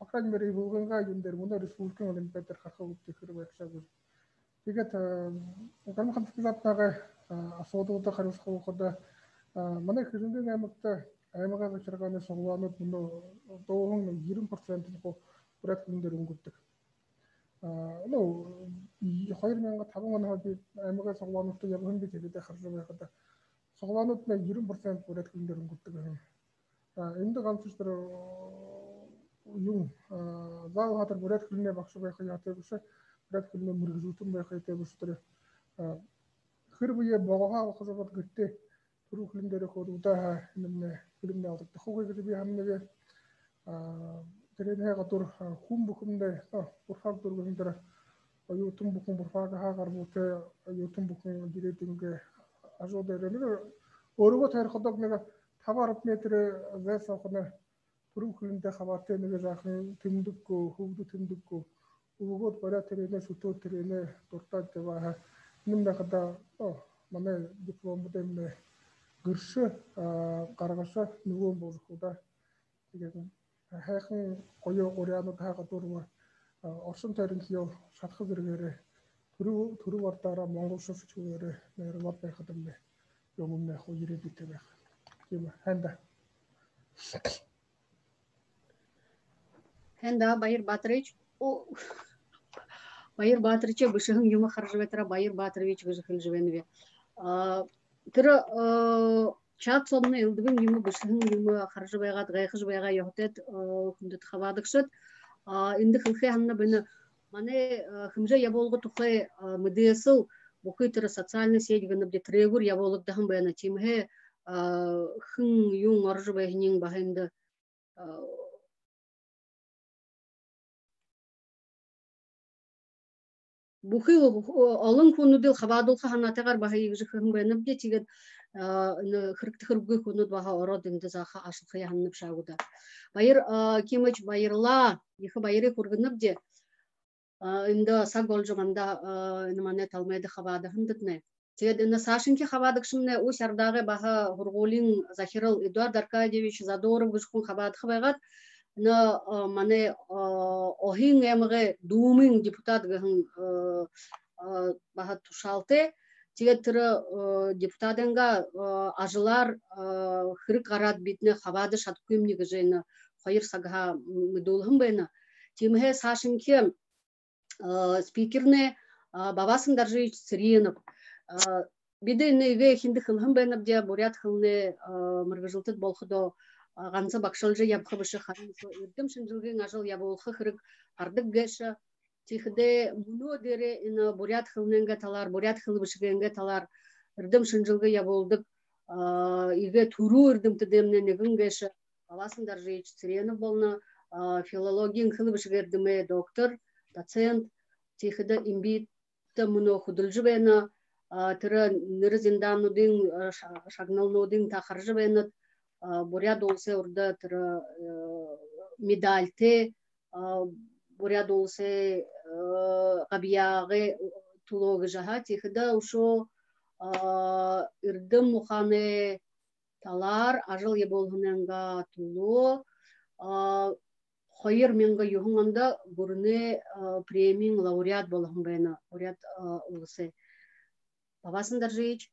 бакраг мэрий бүгэнга юм дээр мөнө республикийн олимпиадаар харах үгтэй хэрэг байхшаагүй. Тэгээд гамхан филатнага асуудлуудаа хариулах хуудаа манай Хөрөнгөний аймагт аймагын чаргааны сонгуунууд мөн дуухан 90% нь бүрээд хүн дээр өнгөрдөг. 2005 оны би аймагын сонгуунуудад яг хүн бид хэлээд харж байхад сонгуунууд 90% бүрээд хүн дээр өнгөрдөг. Энд ганц ч юм заавал хатар бүрээд хүнээ багш байхыг яадаг биш бүрээд хүнээ мөргөжүүлсэн байхыг яадаг биш тэр хэр бие богоо хасаад гэтээ түрүү хүлэн дээр хөрөвдөө нэмнэ хүлэмнэ авдаг тохыг би хамнага тэрний гадуур хүн бүхэндээ бурхаг дургын дээр оюутан бүхэн бурхаг хаагаар бүтэй оюутан бүхэн ирээд ингээ ажуу дээр нэг өөргөө тарихдаг нэг 5-10 м зайс авахна түрүү хүлэндээ хаваатай нэг жаахан тэмдэггүй хөвгдө тэмдэггүй өгөөд бариа тэрнээ сүтөө тэрнээ дуртаад байгаа нэмнэхада манай дипломд эмнэ гэрш гаргаш нөгөө болохуда тэгээд хайхан гоёо гурьяанууд хаага дурва орсон таринхио шатхаг зэрэгээрээ түрүү бардаараа монгол шүрч хүгээрээ нэрвал байхад эмнэ юм нэ хоо ирээд битээ байх юм ханда Байыр Батырович Байыр Батырович бышыгын юмы харжыветра Байыр Батырович гыжыхыл живенве тэр чат сонны илдигин юмы бышыгын юмы харжыбайгат гайхыж байга яхтет хүндөт хавадыкшыт инди хылхы ханна быны мане хымжа яболгы тухай мыдысыл бухы тэр социальный сеть гынып де трегур яболык дахын баяна тимхе хын юң аржыбайгынын бахынды Бухи олон хүнүүдэл хаваадулха ханатагар баха игжихын бэнэб де тэгээд хырыкты хыргы хүнүүд баха ород инде заха ашылхы янып шагуда. Байыр кимыч байырла ихы байыры хургынып де инде саг болжыманда мане талмайды хаваады хындытны. Тэгээд инде Сашинки хавадыкшымны у сардагы баха хургулин Захирал Эдуард Аркадьевич Задоров гышкун хаваады хавайгат на мане охин эмге думин депутат гын баха тушалты тэгээд тэр депутатынга ажылар хырык гарат битне хавады шаткымни гыжына хайыр сага мыдулхын байна тимхе Сашинки спикерне бабасын даржыч Сиренов бидене ве хинди хылхын байна де бурят хылны мыргыжылтыт болхудо ганца бакшалжы ябхыбышы харынсы үрдім шынжылгын ажыл яболхы хырык ардык гэші тихде муно дере ина бурят хылненге талар бурят хылбышыгенге талар үрдім шынжылгы яболдык иге туру үрдім тедемне негін гэші баласын даржыч Сиренов болна филологин хылбышыгердіме доктор доцент тихде имбитті муно худылжы бена тірі ныры зинданудың шагналнудың тахаржы бена бурят олсы урда тыры медальте бурят олсы габиягы тулогы жаха тихда ушо ирдым муханы талар ажыл еболгуненга тулу хайыр менга юхунганда бурны премиум лауреат болгон бена бурят олсы бабасын даржыч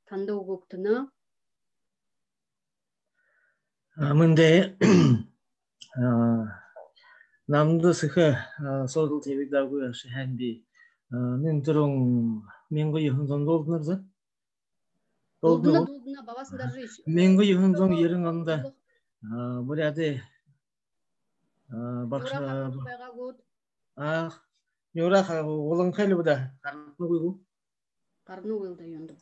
танда угуктыны Мындай намды сыхы содыл тебедагы шаханби мен турун менго юхунзон долдунарзы долдуна бабасын даржыч менго юхунзон ерин анда буряды бакша юра олың кайлы буда карны уйлда йонду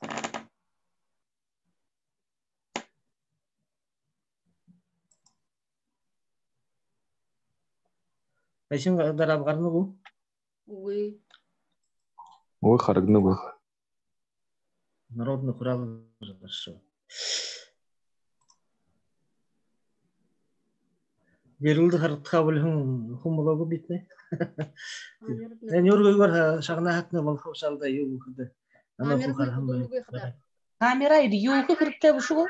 Айшин дараб гарны бу? Ой. Ой, харагны бу. Народный хурал хорошо. Берилди харытка булһын хумулогу битне. Мен yorguylar şagna hatna balxo şalda yuğudu. Ama bu karhım böyle. Камера иди юлку киртте бушугу.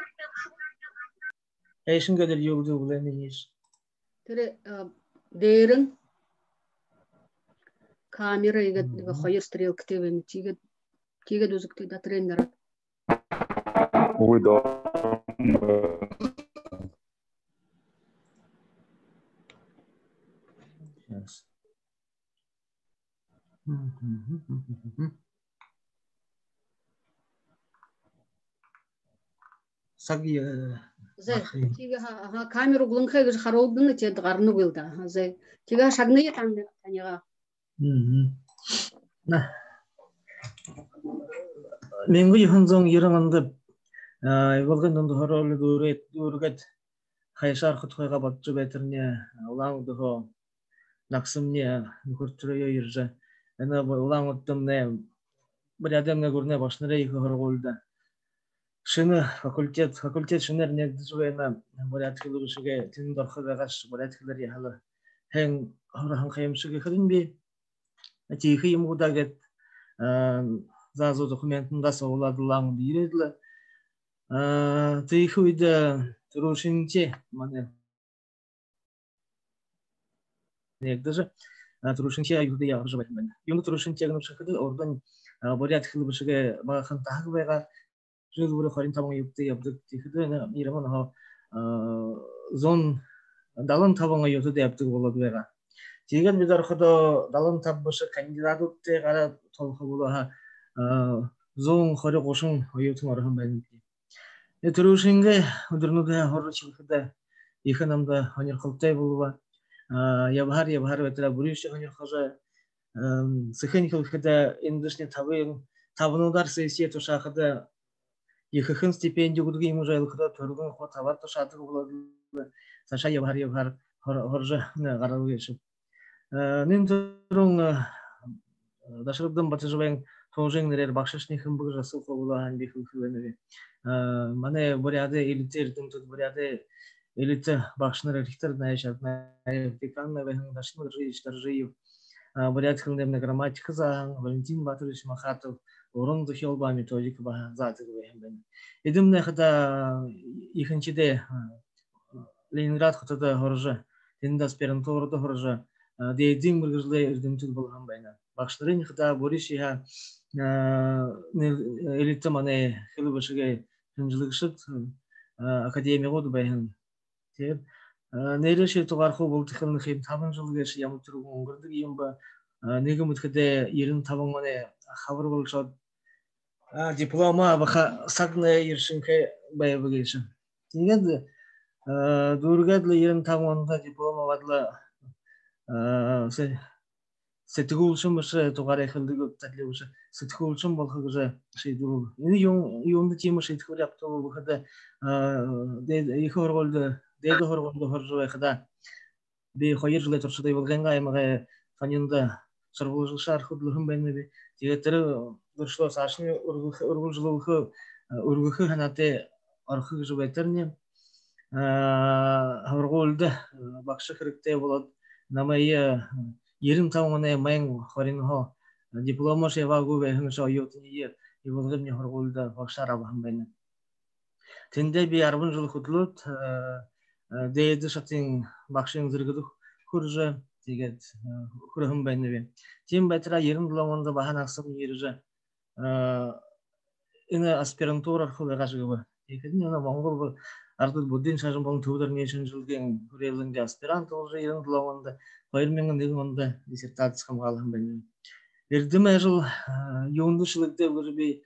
Эшин гадер yuğudu bulan iş. Tere değerin kamerayı ve hayır стрелкте ve tiget özükte da trender. Ой, да. Yes. Саги Зай, тиге ha камеру глынхай гыж харолдыны те дгарны былда. Зай, тиге шагны таныга. Менги юханзон йырыңында болған онды хоролы дөргет хайшар хутхайга батчы бетерне улаң дохо наксымне көртүрөй йыржа. Ана улаң оттымне bir adamga görüne başnara iki horgolda. Şunu fakultet şunlar negdizwena bolat kılışıga tin darxıga gaş bolat kılar yahalı. Hen han kayımşıga kılın bi. Ati kıyım udaget zazo dokumentunda savuladılan birediler. Tıyhuyda turuşince mane negdizə turuşince ayuda yağışı bakmanda. Yonu turuşince gönüp çıkdı oradan bolat kılışıga baxın tahıqbayga Жил харин таман юкты yaptık. Тихде иремон ha zon dalın tabanга yotu da yaptık boladı vega. Tigen bir darxada dalın tabbaşı kandidat utte gara tolxu bolu ha zon xori qoşun yotu marham ben. Turuşinge udurnuda horçılıkda yıkanamda hanır qıltay boluva. Yabhar vetera buruşu hanır xaja sıxın qılxda indişne табынудар сессия тушақыда Ехын стипендию гудги ему жайлықта төргін хо табар тушаты болады. Саша ебхар хоржа гарау ешіп. Нин турун дашырыбдың батыжыбен тоңжың нерер бақшашны хым бұғы жасыл қобылаған бекіл күвенеге. Мане буряды элитердің тут буряды элиты бақшыныр әріктер найшатна әріктеканна бәхін дашын жиыштар жиып. Буряд хылдемне грамматика заң, Валентин Батырович Махатов Орын духилба методика ба заты гыбен. Эдимне хата ихинчиде Ленинград хатада хоржа, тенда аспирантурада хоржа, дейдим биргизле ирдимтил болган байна. Баштрын хата боришиха элита мане хилбашыга хинжилгышыт академия году байын. Теп нереше тугарху болтыхын хим 5 жыл кеши ямы тургун гырдык ийимба неге мыткыде 25 мане хабар болушат диплома баха сагны иршинке байбыгышы. Тигенде дургадлы 25 диплома вадла сетгулшым башы тугары хылдыгы татлыбышы сетгулшым болхыгы şey durul. Ини юнды тема şey тхыр yaptı bu kada de хорголды деди хорголды хоржой хада би хайыр жылы туршыдай болгонга аймага фанинда сыргылышар худлыгын бенеби тигетери дуршло сашны ургухы ханате архы жубайтерне хорголды бакшы кирикте болот намайы ерин тамгына майын хоринго диплома шевагу бехин шойотни ер иволгы мне хорголды бакшара бахын бене тенде би 40 жыл хутлут дейди шатин бакшын зыргыды хуржа тигет хурхым бенеби тем бетра ерин дламонда бахан аксым ерже ина аспирантура аркылуу гашыгы экедин ана монгол ардыл будин шажын болун туудар нешин жылген хүрелинде аспирант болжа ерин дламонда 2010 диссертациям калган бенеби эрдиме жыл юндушылыкте бирби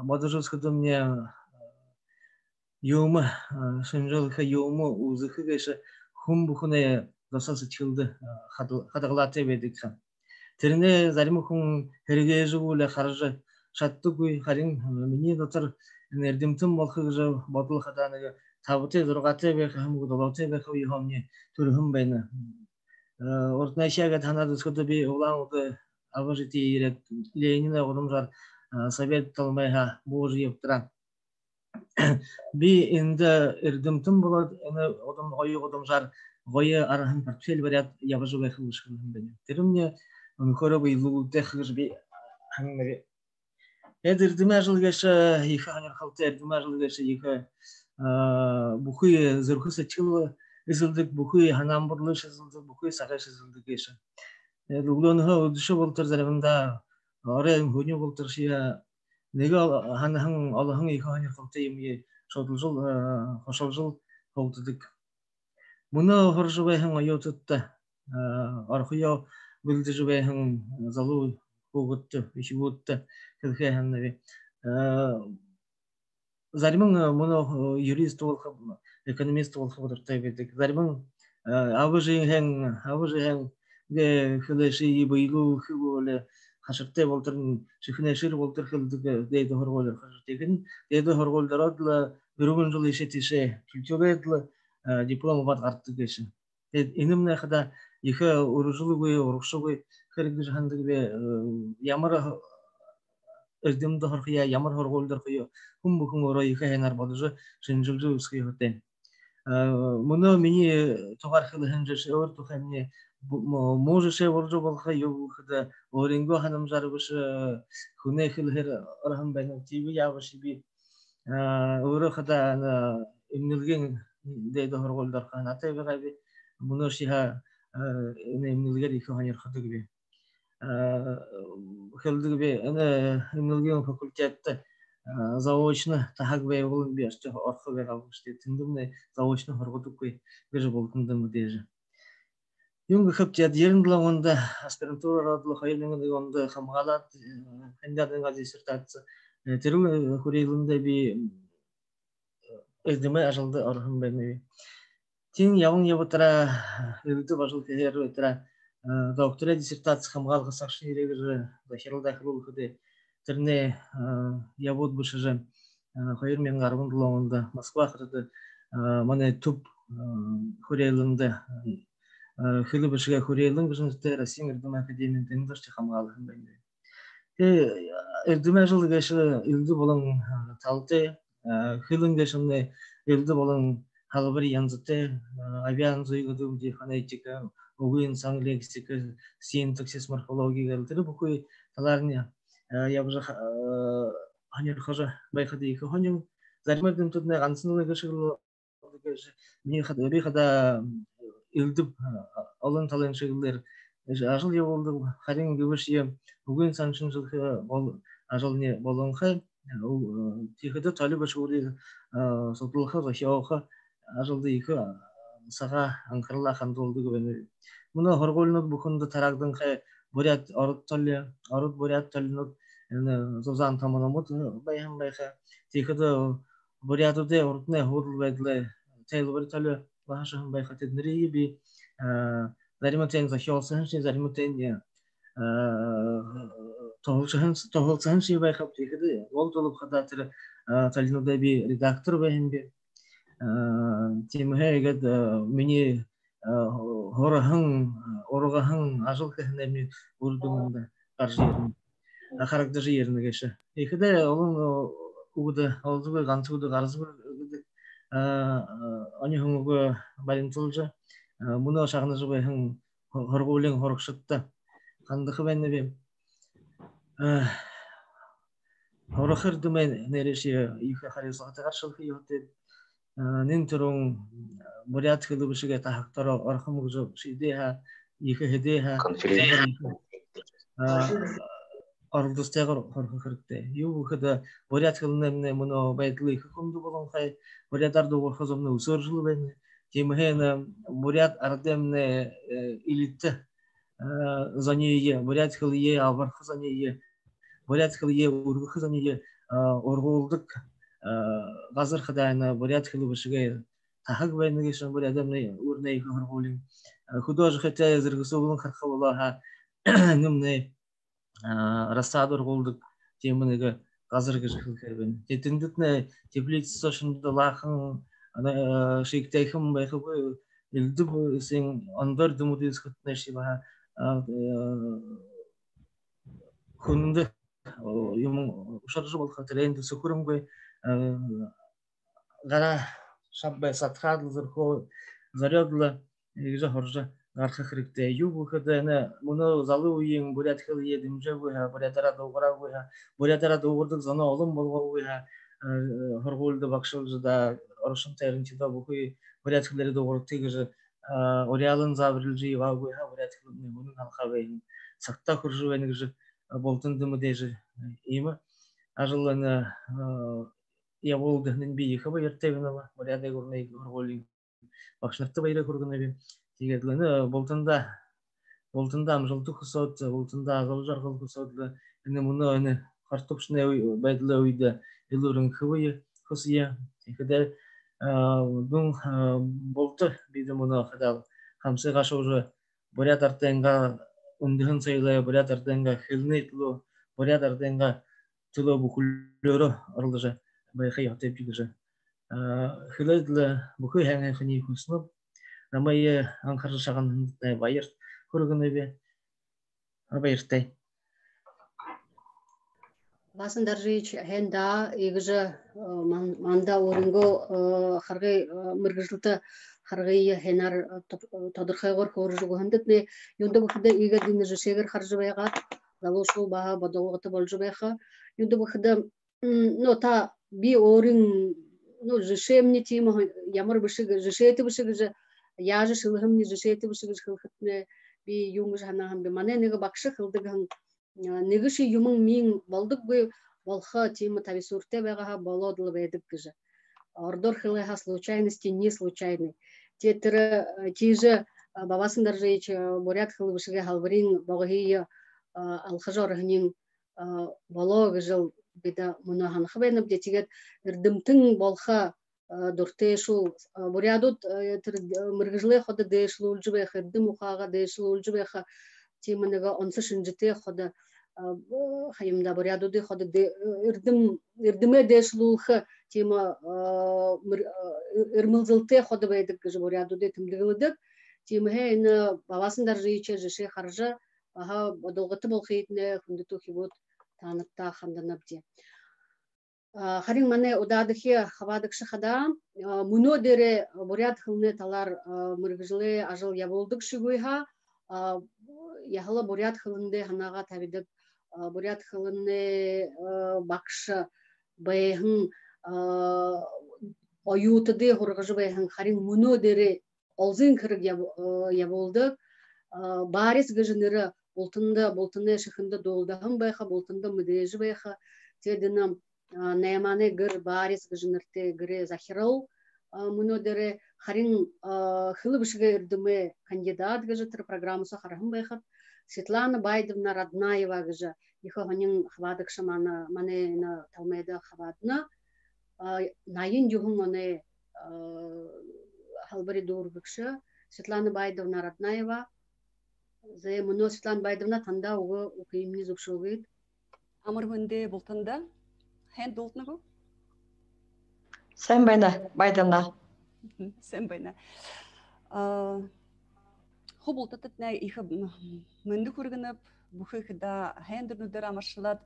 модажскыда мне Юма, шынжылыха юма узыхы гэші хум бухуне досасы чылды хадағлаты бедікха. Теріне зарымы хум херге жығулы қаржы шатты күй харин мені дотыр нердімтім болхы жы батыл хаданыгы табыты дұрғаты бәқі хым ғудалаты бәқі үйхамне түрхім бәйні. Ортнайшаға танады сұды бей олан ұды абы жеті ерек Ленина ғылымжар совет талмайға бұғы жиыптыра. Би инде ирдимтим болот, эне одам ойы одамжар гое арахан портфель вариант ябажу байхыл вышкалым бене. Терумне хороба илу техгыж би хангмари. Эдер димажыл геша иха ханер халтер димажыл геша иха бухуе зырхуса чилва изылдык бухуе ханамбурлыш изылдык бухуе сагаш изылдык геша. Луглонха удушу болтыр зарабында орен хуню болтыр шия нега ханхан алхан иха ханер халте имye шодылжыл хошолжыл холдыдык. Муна хоржубайхан айотутта архуя билдижубайхан залу когутты ишигутты кылхайханнаби. Заримын муна юрист болха экономист болха бодыртай бедик. Заримын абыжыйхан ге хылеши быйлу хылоле хашыртай болтырын шихнешир болтыр хылдык дейді хорголер хашыртеген дейді хорголер адла бүрігін жыл ешетеше kültüredle диплом бар артты кеші. Инымна хада ихе уружылы гой урукшы гой хыргы жахандыгы бе ямар эрдемді хорхия ямар хорголдер хойо хум бухум ора ихе хенар бодыжы шынжылжы усқи хотен. Мұны мені тоғар хылы хынжыш өр тухамне можеше боржу болха юхда оренго ханам жарбышы хуне хылхер архам бен тиби явышы би өрө хада имнилген дейді хорголдар хан атай бегаби мұны шиха имнилгер ихе ханер хадыгы бе хылдыгы бе имнилген факультетті заочно тахак бе болын бе ашты орхы бе қалышты тіндімне заочно хорготук кой гыжы болтындымы деже. Юнга хыптят ерінділі онда аспирантура радылы хайылыңды онда хамғалат кандидатыңға диссертация теріл хурилында би эздеме ажылды архым бәнеби. Тин явын ебутара үлді бажыл кехер өтіра доктора диссертация хамғалғы сақшы ерегірі захирылда хылыл хүде терне ябуд бушыжы хайыр мен ғарбындылы онда Москва қырды мане туп хурилында хылы бышыга хурелың бышынызды Россия Эрдем Академиян тендерші хамғалығын бәнде. Эрдем жылы гәші үлді болың талты, хылың гәшімді үлді болың халыбыр янзыты, авиан зойгыды үде фонетика, оғын сан лексика, синтаксис, морфология гәлдері бұқой таларыне. Ябыжы ханер қожа байқады екі ханер. Зармердің тұтына ғансынылы гәші илдіп алын талын шегілдер ажыл е болды харин гүбіршие бүгін саншын жылғы ажыл не болыңқы тихіді талі бәші ұры сотылықы ғахияуға ажылды екі саға аңқырыла қанды олды көбені. Мұны хорголынық бұқынды тарағдың қай бұрят арыт бұрят талынық зозан таманамыд байхан байқа тихіді бұрятуды ұрытына ғудыл бәділі тәйлі бір талі Башахын байқатет нірейі бі зариматен захиолсығын шын зариматен тоғылсығын шын байқап текеді ол толып қадатыры талинуда бі редактор бәйін бі темігі егет мені орығағын ажыл кәхінеріне ұрдыңында қаржы ерін қарақтыжы еріні кеші екіде олың ұғыды алды ғансы ұды қарызы они хunggu балин тулжа муна шагны жубай хың хоргулен хоркшытта кандыгы бенеби хорохыр думен нереши ихе харисагы каршылык йотет нин турун бурят хылыбышыга тахактара архам гыжы шидеха ихе хедеха Ардыстагыр хорхыртте юхыда бурят хылнемне муна байтлы хукумду болгон хай бурятарды орхозомны усоржылы бен темхена бурят ардемне илитте зание бурят хылые авархы зание бурят хылые ургы зание оргулдык газыр хадайна бурят хылыбышыга тахак бенге шон бурядемне урней хоргулин художник это зыргысуулун хархалаха нумне рассадыр болдық темінігі қазіргі жықылқарбен. Тетіндітіне теплицы сошынды лақын шейктайхым байқы үлді бұл сен андар дүмуді үскітіне шибаға күнді ұшаржы бол қатыр әнді сүкірім көй ғара шаббай сатқадыл зырқо зарядылы Егже хоржа гарха хрикте ю бухада на муну залу уйын бурят хыл едимже буя бурятара доғыра буя бурятара доғырдық зана олым болға буя хорголды бакшылжыда орышын тайрынчыда бухуй бурят хыллары доғырдық тегіжі ориалын забрилжи ва буя бурят хылны мунун халқабайын сақта хуржу венігжі болтындымы дежі имы ажылыны я болды нинби ихаба ертегінова буряда горный хорголы бакшныкты байра көргөнөбү тигедлени болтунда амжылты кусот болтунда азал жаргыл кусотлы эне муну эне картопшне байдылы үйдө элурун кыбы кусия тигеде бун болту биде муну кадал хамсы кашы уже бурят артенга ундын сайла бурят артенга хилнетлу бурят артенга туло букуллөрө арылжа байхай атып жигже хиледле букуй ханга хани куснуп намайы анкар шаган байыр көргөнөбү байыртай Васын Даржич хенда егже манда орынго харгы мыргыжлты харгы хенар тодырхайгор хоржугундык не юнда бухда иге динже шегер харжыбайга залошул бага бодолготы болжубайга юнда бухда но та би орын ну жешемни тима ямар бышыгы жешети бышыгы же я же шылгымни жешети бышыгы хылхытне би юңж ханаган би мане неге бакшы хылдыгын негиши юмың мин болдук бу болха тима таби сурте бага болодлы бедик же ордор хылыха случайности не случайный тетер тиже бабасын Даржич бурят хылы бышыгы халбырин богы алхажоргнин болог жыл бида мунахан хабенеп детигет ирдимтин болха дурте шул бурядут мыргыжлы хода дешлу улжубе хырдым ухага дешлу улжубе тиманага онсы шинжите хода хайымда бурядуды хода ирдиме дешлу х тима ирмылзылте хода бейдик бурядуды тимдигылдык тима хейна бабасын Даржиче жеше харжа аха бодолгыты болхейтне хундуту хибут таныкта ханданабди харин мане удадыхи хавадыкшы хада муно дере бурят хылны талар мыргыжлы ажыл яболдык шигуйха яхла бурят хылынды ханага табидык бурят хылынны бакшы байхын оютыды хоргыжы байхын харин муно дере олзын кырык яболдык барис гыжыныры болтунда шыхында долдахын байха болтунда мыдежи байха тединам найманы гыр барис гыжынырты гыре захирал муно дере харин хылы бышыга ирдыме кандидат гыжытыр программасы харахын байхат Светлана Байдовна Роднаева гыжа ихо ханин хвадыкшы мане на талмайда хвадна найын юхун мане халбари дургыкшы Светлана Байдовна Роднаева зе муно Светлана Байдовна танда угы укимни зукшылгыт амыр мынде болтанда хен долтны бу Sen Байдовна sen bayna хо болтатыт не их мынды көргөнөп бухы да хендернудер амаршылат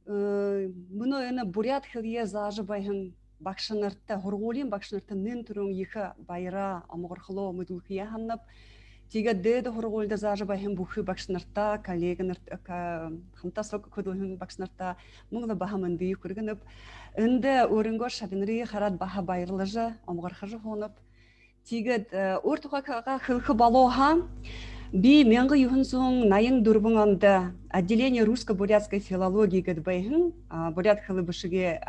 муно эне бурят хылье зажы байхын бакшыныртта хорголин бакшыныртта нын турун ихы байра амгорхло мыдулхия ханнап тига деде хорголда зажы байхын бухы бакшыныртта коллеганыртта хамтасок көдөлхүн бакшыныртта муңла бахамынды көргөнөп энде өрөнгө шабинри харат баха байрлыжы амгорхажы хонуп тигет ортуга хылхы балоха би менгы юхунсун найын дурбуңанда отделение русско-бурятской филологии гет байхын бурят хылы бышыге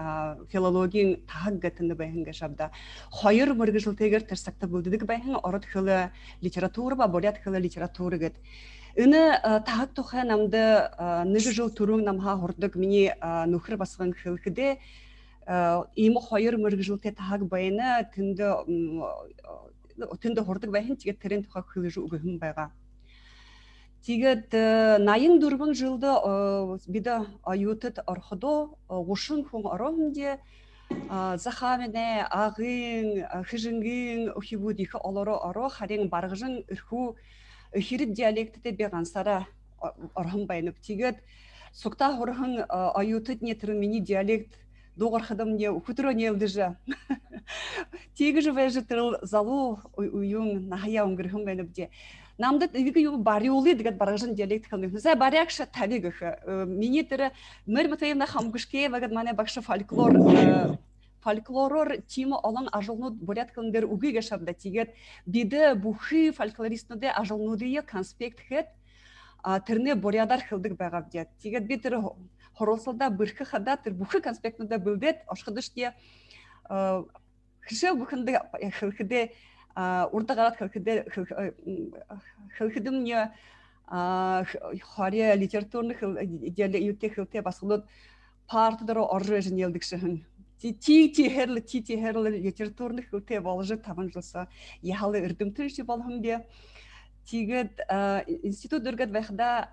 филологийн таггатыны байхын гашабда хайыр мыргыжыл тегер терсакта булдыдык байхын орот хылы литература ба бурят хылы литература гет ыны тагак тоха намды ныгы жыл туруң намха хордык мини нухыр басган хылхыде имы хайыр мыргыжыл те тагак байына тынды хордык байхын тигет терен тоха хылыжы угыхын байга тигет найын дурбың жылды бида аютыт орходо ушун хун оромде захамене агын хыжынгын ухибуд ихы олоро оро харин баргыжын үрху хирит диалектите беган сара орхын байнып тигет сукта хорхын аютыт не мини диалект доғархадам не ухутро не элдыжа Тегі живе житырыл залу уюн нахая унгрхым бәні бде. Намды тегі ю бариолы дегет баражын диалект кылмын. Зә барякша табигых. Мені тірі мөр мұтайымна хамгышке вагад мане бақшы фольклорор тима алан ажылнуд бурят кылындыр угыга шабда тигет биде бухи фольклористнуде ажылнудыя конспект хет тірне бурядар хылдык бағав дед. Тигет битер хоролсалда бұрқы хада тір бухи конспектнуде білдет ашқыдыште хышы бухынды хылхыде уртағарат хылхыдым не хария литературных диале хылте басылыд партыдары оржы жинелдікші Ти херлі литературных хылте балжы табан жылса яхалы үрдім түрші балхым бе. Тигет институт дүргет вәхда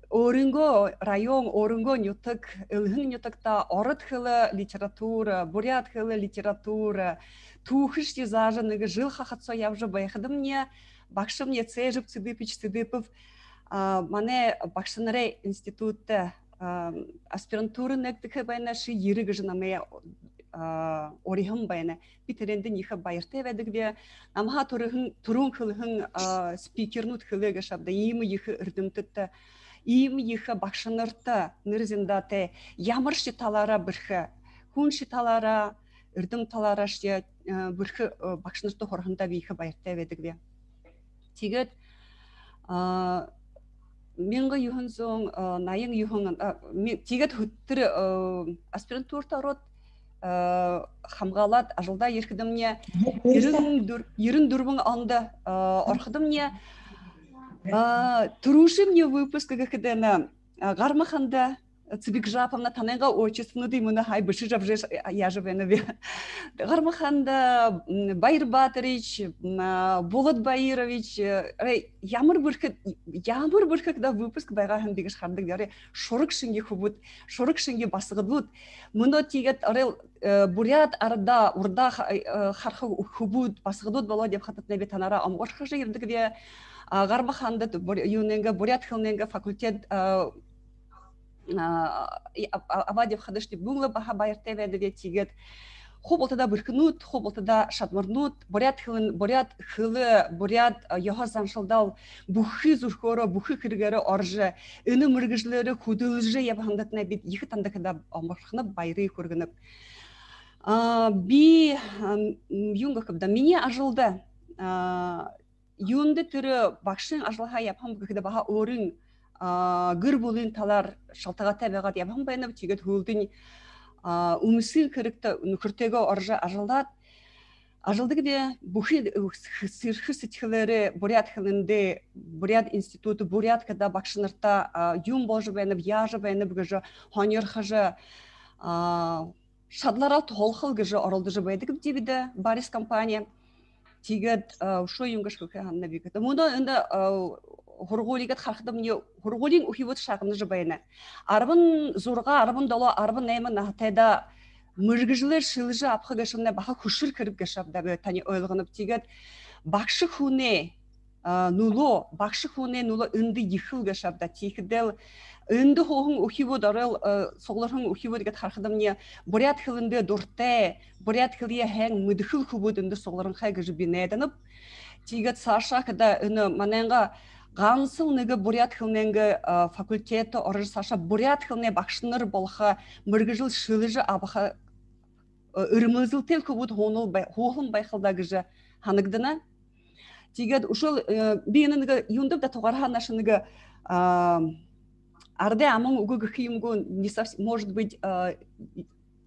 орынго район орынго нютык ылхын нютыкта орыт хылы литература, бурят хылы литература, тухыш езажы ныгы жыл хахатсо явжы байхадым не бақшым не цежіп цыдыпыч цыдыпыв мане бақшынырай институтта аспирантура нектікі байна шы ерігі жынамая орихым байна битеренді ниха байырты әвәдік бе намха турун хылхын спикернут хылыға шабда имы ехі үрдімтітті имы ехі бақшынырты нырзиндаты ямыр шиталара бірхі хун шиталара үрдім талара ште бірхі бақшынырты хорхында бейхі байырты әвәдік бе тегет менгі юхын соң найын юхын тегет хүттір аспирантурта рот хамгалат ажылда еркідімне ерін дүрбің аңды орқыдымне тұрушым не выпуск кәкідені ғармақанда цибик жапамна танайға отчествоны дейміні хай бұшы жап жеш яжывені бе. Ғармақанда Байыр Батырич, Болот Байырович, ямыр бүркі да выпуск байға хандығы шқардық дәрі шорық шынге басығы бұд. Мұны тегет бурят арда урда хархы хубуд басығы бұд бала деп қатытына бе танара амғырқы жайырдық бе. Ғармақанда бурят хылненгі факультет авадев хадышты буңлы баха байырты вәді тигет. Хоб олтада бүркінут, хоб олтада шатмырнут, бурят хылы, бурят яға заншылдал, бухы зұрқоры, бухы кіргері оржы, үні мұргіжлері худылжы ебағандатына бет ехі тандықыда амырқынып байры көргініп. Би юңғы қыпда, мене ажылды, юнды түрі бақшын ажылға япам көкіде баға орын, гыр болын талар шалтаға тәбіғат ябан байынып тегет хулдың умысын кірікті нүкіртегі оржа ажылдат. Ажылдығы бе бұхи сырхы сетхілері бурят хылынды, бурят институты, бурят када бақшынырта юм болжы байынып, яжы байынып гыжы, хонер хыжы, шадлара толхыл гыжы орылдыжы байдығып дебеді Барис компания. Тегет шо юңгыш көке ханна бекеті. Мұны үнді Хургулигат хархдам не хургулин ухивот шагымны жабайна. Арбын зурга, арбын дала, арбын наймы нахтайда мыргыжлы шылжы апхыга шымна баха хушыр кіріп гашабда бе тани ойлғынып тегет бақшы хуне нуло, бақшы хуне нуло үнді ехыл гашабда текідел үнді хоғын ухивот арыл соғларғын ухивот гат хархдам не бурят хылынды дұрттай, бурят хылия хэң мүдіхіл хубуд үнді соғларғын хай гажы бинайданып тегет саша када үні манайға Ғансыл нығы бурят хылненгі факультеті орыр саша бурят хылне бақшыныр болға мұргыжыл шылыжы абыға үрмізіл тел көбіт хоғылын байқылдағы жы ханығдына. Тегет ұшыл бейінінгі юндып да тоғарға нашынығы арды амың үгі қиымғы может быть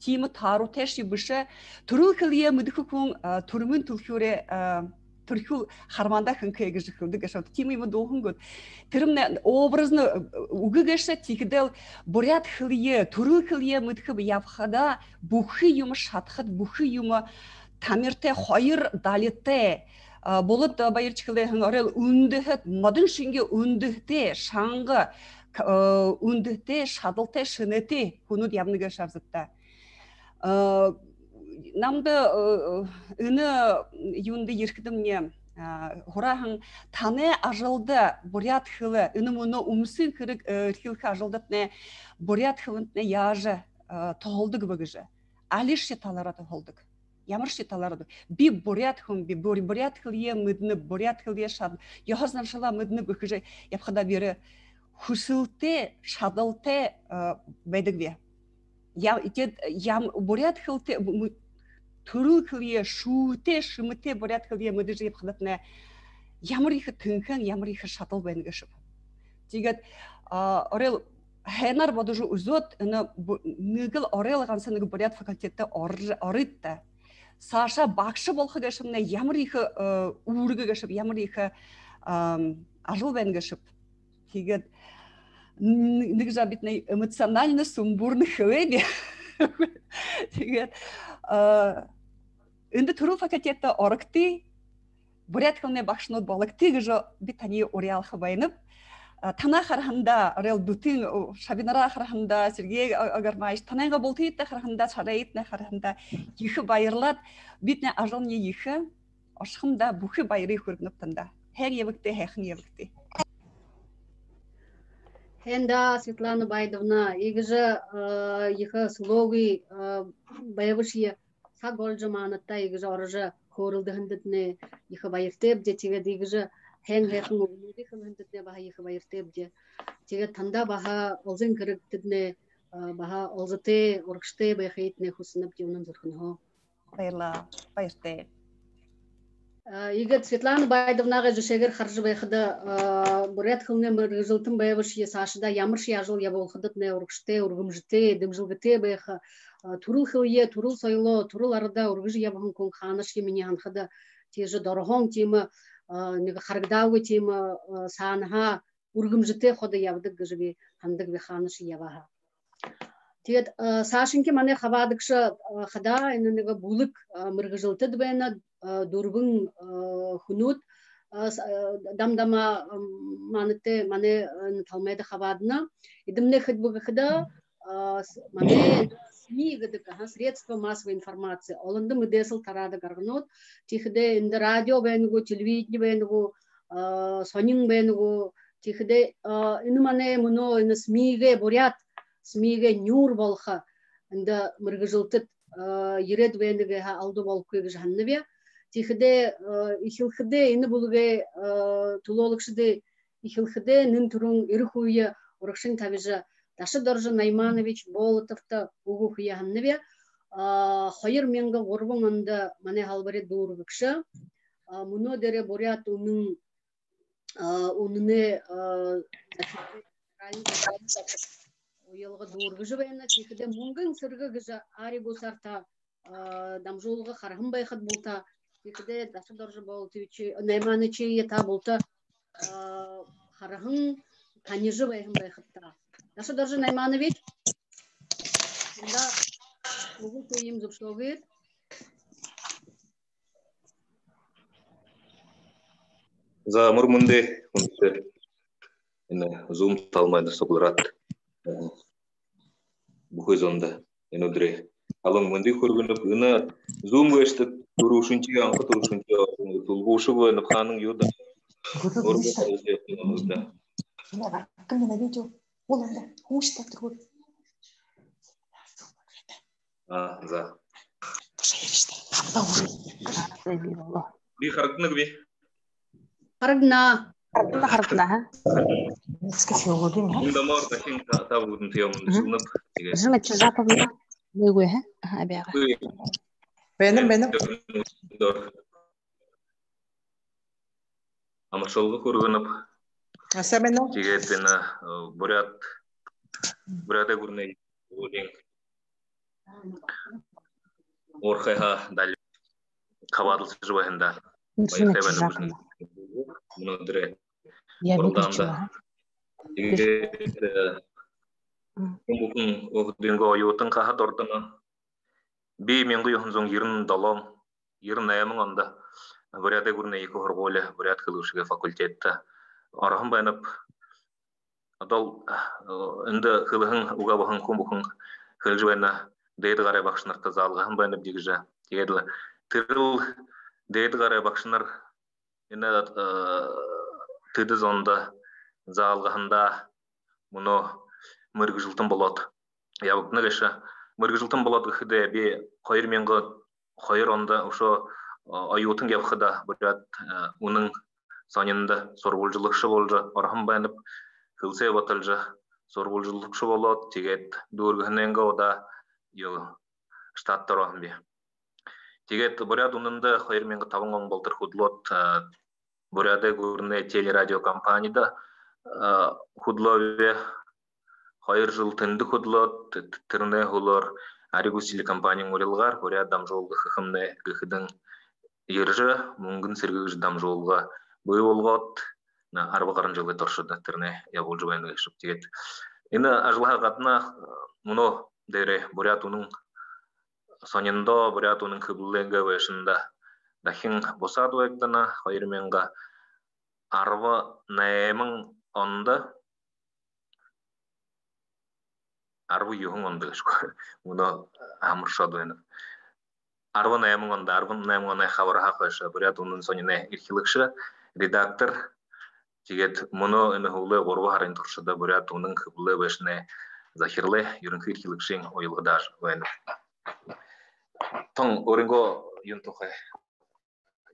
тимі тару тәші бүші түріл кілге мүдікі күн түрмін түлкіре Түркіл харманда хынкайғы жықылды ғашауды. Тимі мұ доғын көд. Түрімні образны үгі ғашы текідел бурят хылие, түріл хылие мүдікі япқада бұхы юмы шатқыд, бұхы юмы тамирте хайыр далетте. Болыд байырчықылы хыңарел үндіхет, мадын шынге үндіхте, шаңғы үндіхте, шадылте, шынете күнуд ябны ғашавзытта. Намды үні юнды еркідімне хұрағын таны ажылды бурят хылы, үні мұны умсын кірік хилкі ажылдытны бурят хылынтны яжы тоғылды күбігіжі. алиш таларады холдык. Ямыршы таларады. Би бурят хум, би бурят хылье мыдны, бурят хылье шад. Яхазнар шала мыдны бөхіже, япхада бері хусылте, шадылте бәдігве. Бурят хылте, түріл хылье, шуыте, шымыте бурят хылье мыдыжы япхадатына ямыр ихы түнкен, ямыр ихы шатыл бәнгішіп. Тегет, орел хэнар бодужу узот, нығыл орел ғанса нығы бурят факультетті орытты. Саша бақшы болқы гашымна ямыр ихы уырғы гашып, ямыр ихы ажыл бәнгішіп. Тегет, нығы жабитнай эмоционально сумбурны хөвебе. Тегет, үнді түріл факультетті орыкты, бурят хылне бақшынот балыкты гыжо битани уреал хабайнып, тана харханда орел дутын шабинара харханда Сергей Агармайш танайга болтыйт харханда шарайытна харханда ихы байырлат битне ажылне ихы ашхымда бухы байры хүргнып танда. Her евыкте хехн евыкте. Хенда Светлана Байдовна, игже ихы слоги байвышье сагольжа манатта игже оржа хорылды хындытны ихы байыртып де теге дигже хен-хехн улуды хындытны баха ихы байыртып де теге танда баха олзын кырыктыдны баха олзыты оркшты байхейтны хусынып де унын зырхынхо. Байырла, байырты. Игет Светлана Байдовнаға жүшегер қаржы байқыды бурят хылны мыргызылтын байвышье сашыда ямыршы яжыл яболхыдытны оркшты, ургымжыты, дымжылгыты байқы турул хылье, турул сойло, турул арада ургыжы ябығын кон ханыш еміне анхыды тежі дорогон темі, харгдауы темі сааныға ургымжыты ходы ябдық гыжыбе хандық бе ханыш ябаға. Тегет сашынке мане хабадықшы хада эненеге булык мыргыжылты дыбайна дурбын хунут дамдама маныты мане талмайды хабадына. Идымне хыдбығы хыда мане СМИ гыдыка, средства массовой информации. Олынды мыдесыл тарады гаргынот. Тихде инде радио бәнігу, телевидение бәнігу, сонин бәнігу. Тихде ины мане муно СМИге бурят, СМИге нюр болха. Инде мыргыжылтыт еред бәніге алды болып көгі жанныбе. Тихде ихилхыде ины булыге тулолықшыде ихилхыде нын турун ирхуе урықшын табижа Ташы Доржы Найманович Болотовта угу хуяханныбе хайыр менгі ғорбың анды мане халбарет дуургыкшы. Муно дере бурят унын уйылғы дуургыжы бәйіна текіде мұңгын сырғы гыжа ари гусарта дамжолғы қарғын байқыд болта текіде Ташы Доржы Болотовичи Наймановичи ета болта қарғын танежы байқын байқыдта. Ташы Доржы Найманович, да, угу көйім зубшлогыт. За мұрмынды зум талмайды соғылырат. Бұхой зонда, өдірі. Алың мұнды көргініп, үні зум өшті тұрушынчы, аңқы тұрушынчы, тұлғушы бөлініп қаның йода. Орғы қауызды өтінімізді. Кімді видео? Оланда, қоңышта тұрғыр. За. Би харгныг би. Харгна. Харгна. Скажи, Олодин. Индамар тахин тавудын тиямын жылнып. Жымет Жаповна. Бегуе, ха? Абяга. Бенім. Амашолғы көргініп. Асабенно. Тегетпені буряты көрней олен. Орхайға дәл қабадылсы жуайында. Мұны дүре орданда. Бұқын оғденгі ойуытын қағат ордына. Бей менгі үйхінзің ерін далам, ерін әйімің анда. Буряты көрней екі ғырғолы, бурят қылышығы факультетті. Арахын байнып, адал үнді қылығын уға бұқын күн бұқын қыл жуайына дейді қарай бақшынарта залғағын байнып дегіжі. Дегеділі, тіріл дейді қарай бақшынар тыды зонда залғағында мұны мөргі жылтын болады. Ябықны кәші мыргыжылтын болады хыде бе хайыр менгі хайыр онда ошо айутын явхыда бурят уның санында сорволжылыкшы болжа архам байнып хылсе баталжа сорволжылыкшы болот тегет дургыненге ода ел штаттар ахмби тегет бурят унында хайыр менгі табынгон болтыр худлот буряде гурне телерадио компанияда худлове хайыр жылтынды худлот тырне хулор аригусили компания урилгар бурят дамжолды хыхымне гыхыдың ержі мүнгін сергіж дамжолға бөй болғат арба қарын жылы торшыда тырне ябол жубайны гышып тегет ины ажлаха қатына мұны дере бурят уның сонында бурят уның кыбылленге вешында дахин босаду эгдана хайырменга арва наемың онда арвы юхың онда гышко мұны амыршаду ені арвы наемың онда арвы наемың онай хабар хақышы бурят уның соніне ирхилыкшы редактор тегет мұны эми хулы горба харин туршыда бурят уның кыбылы вешне захирлы юрынкы ирхилыкшин ойылгыдар вен тоң оринго юнтухай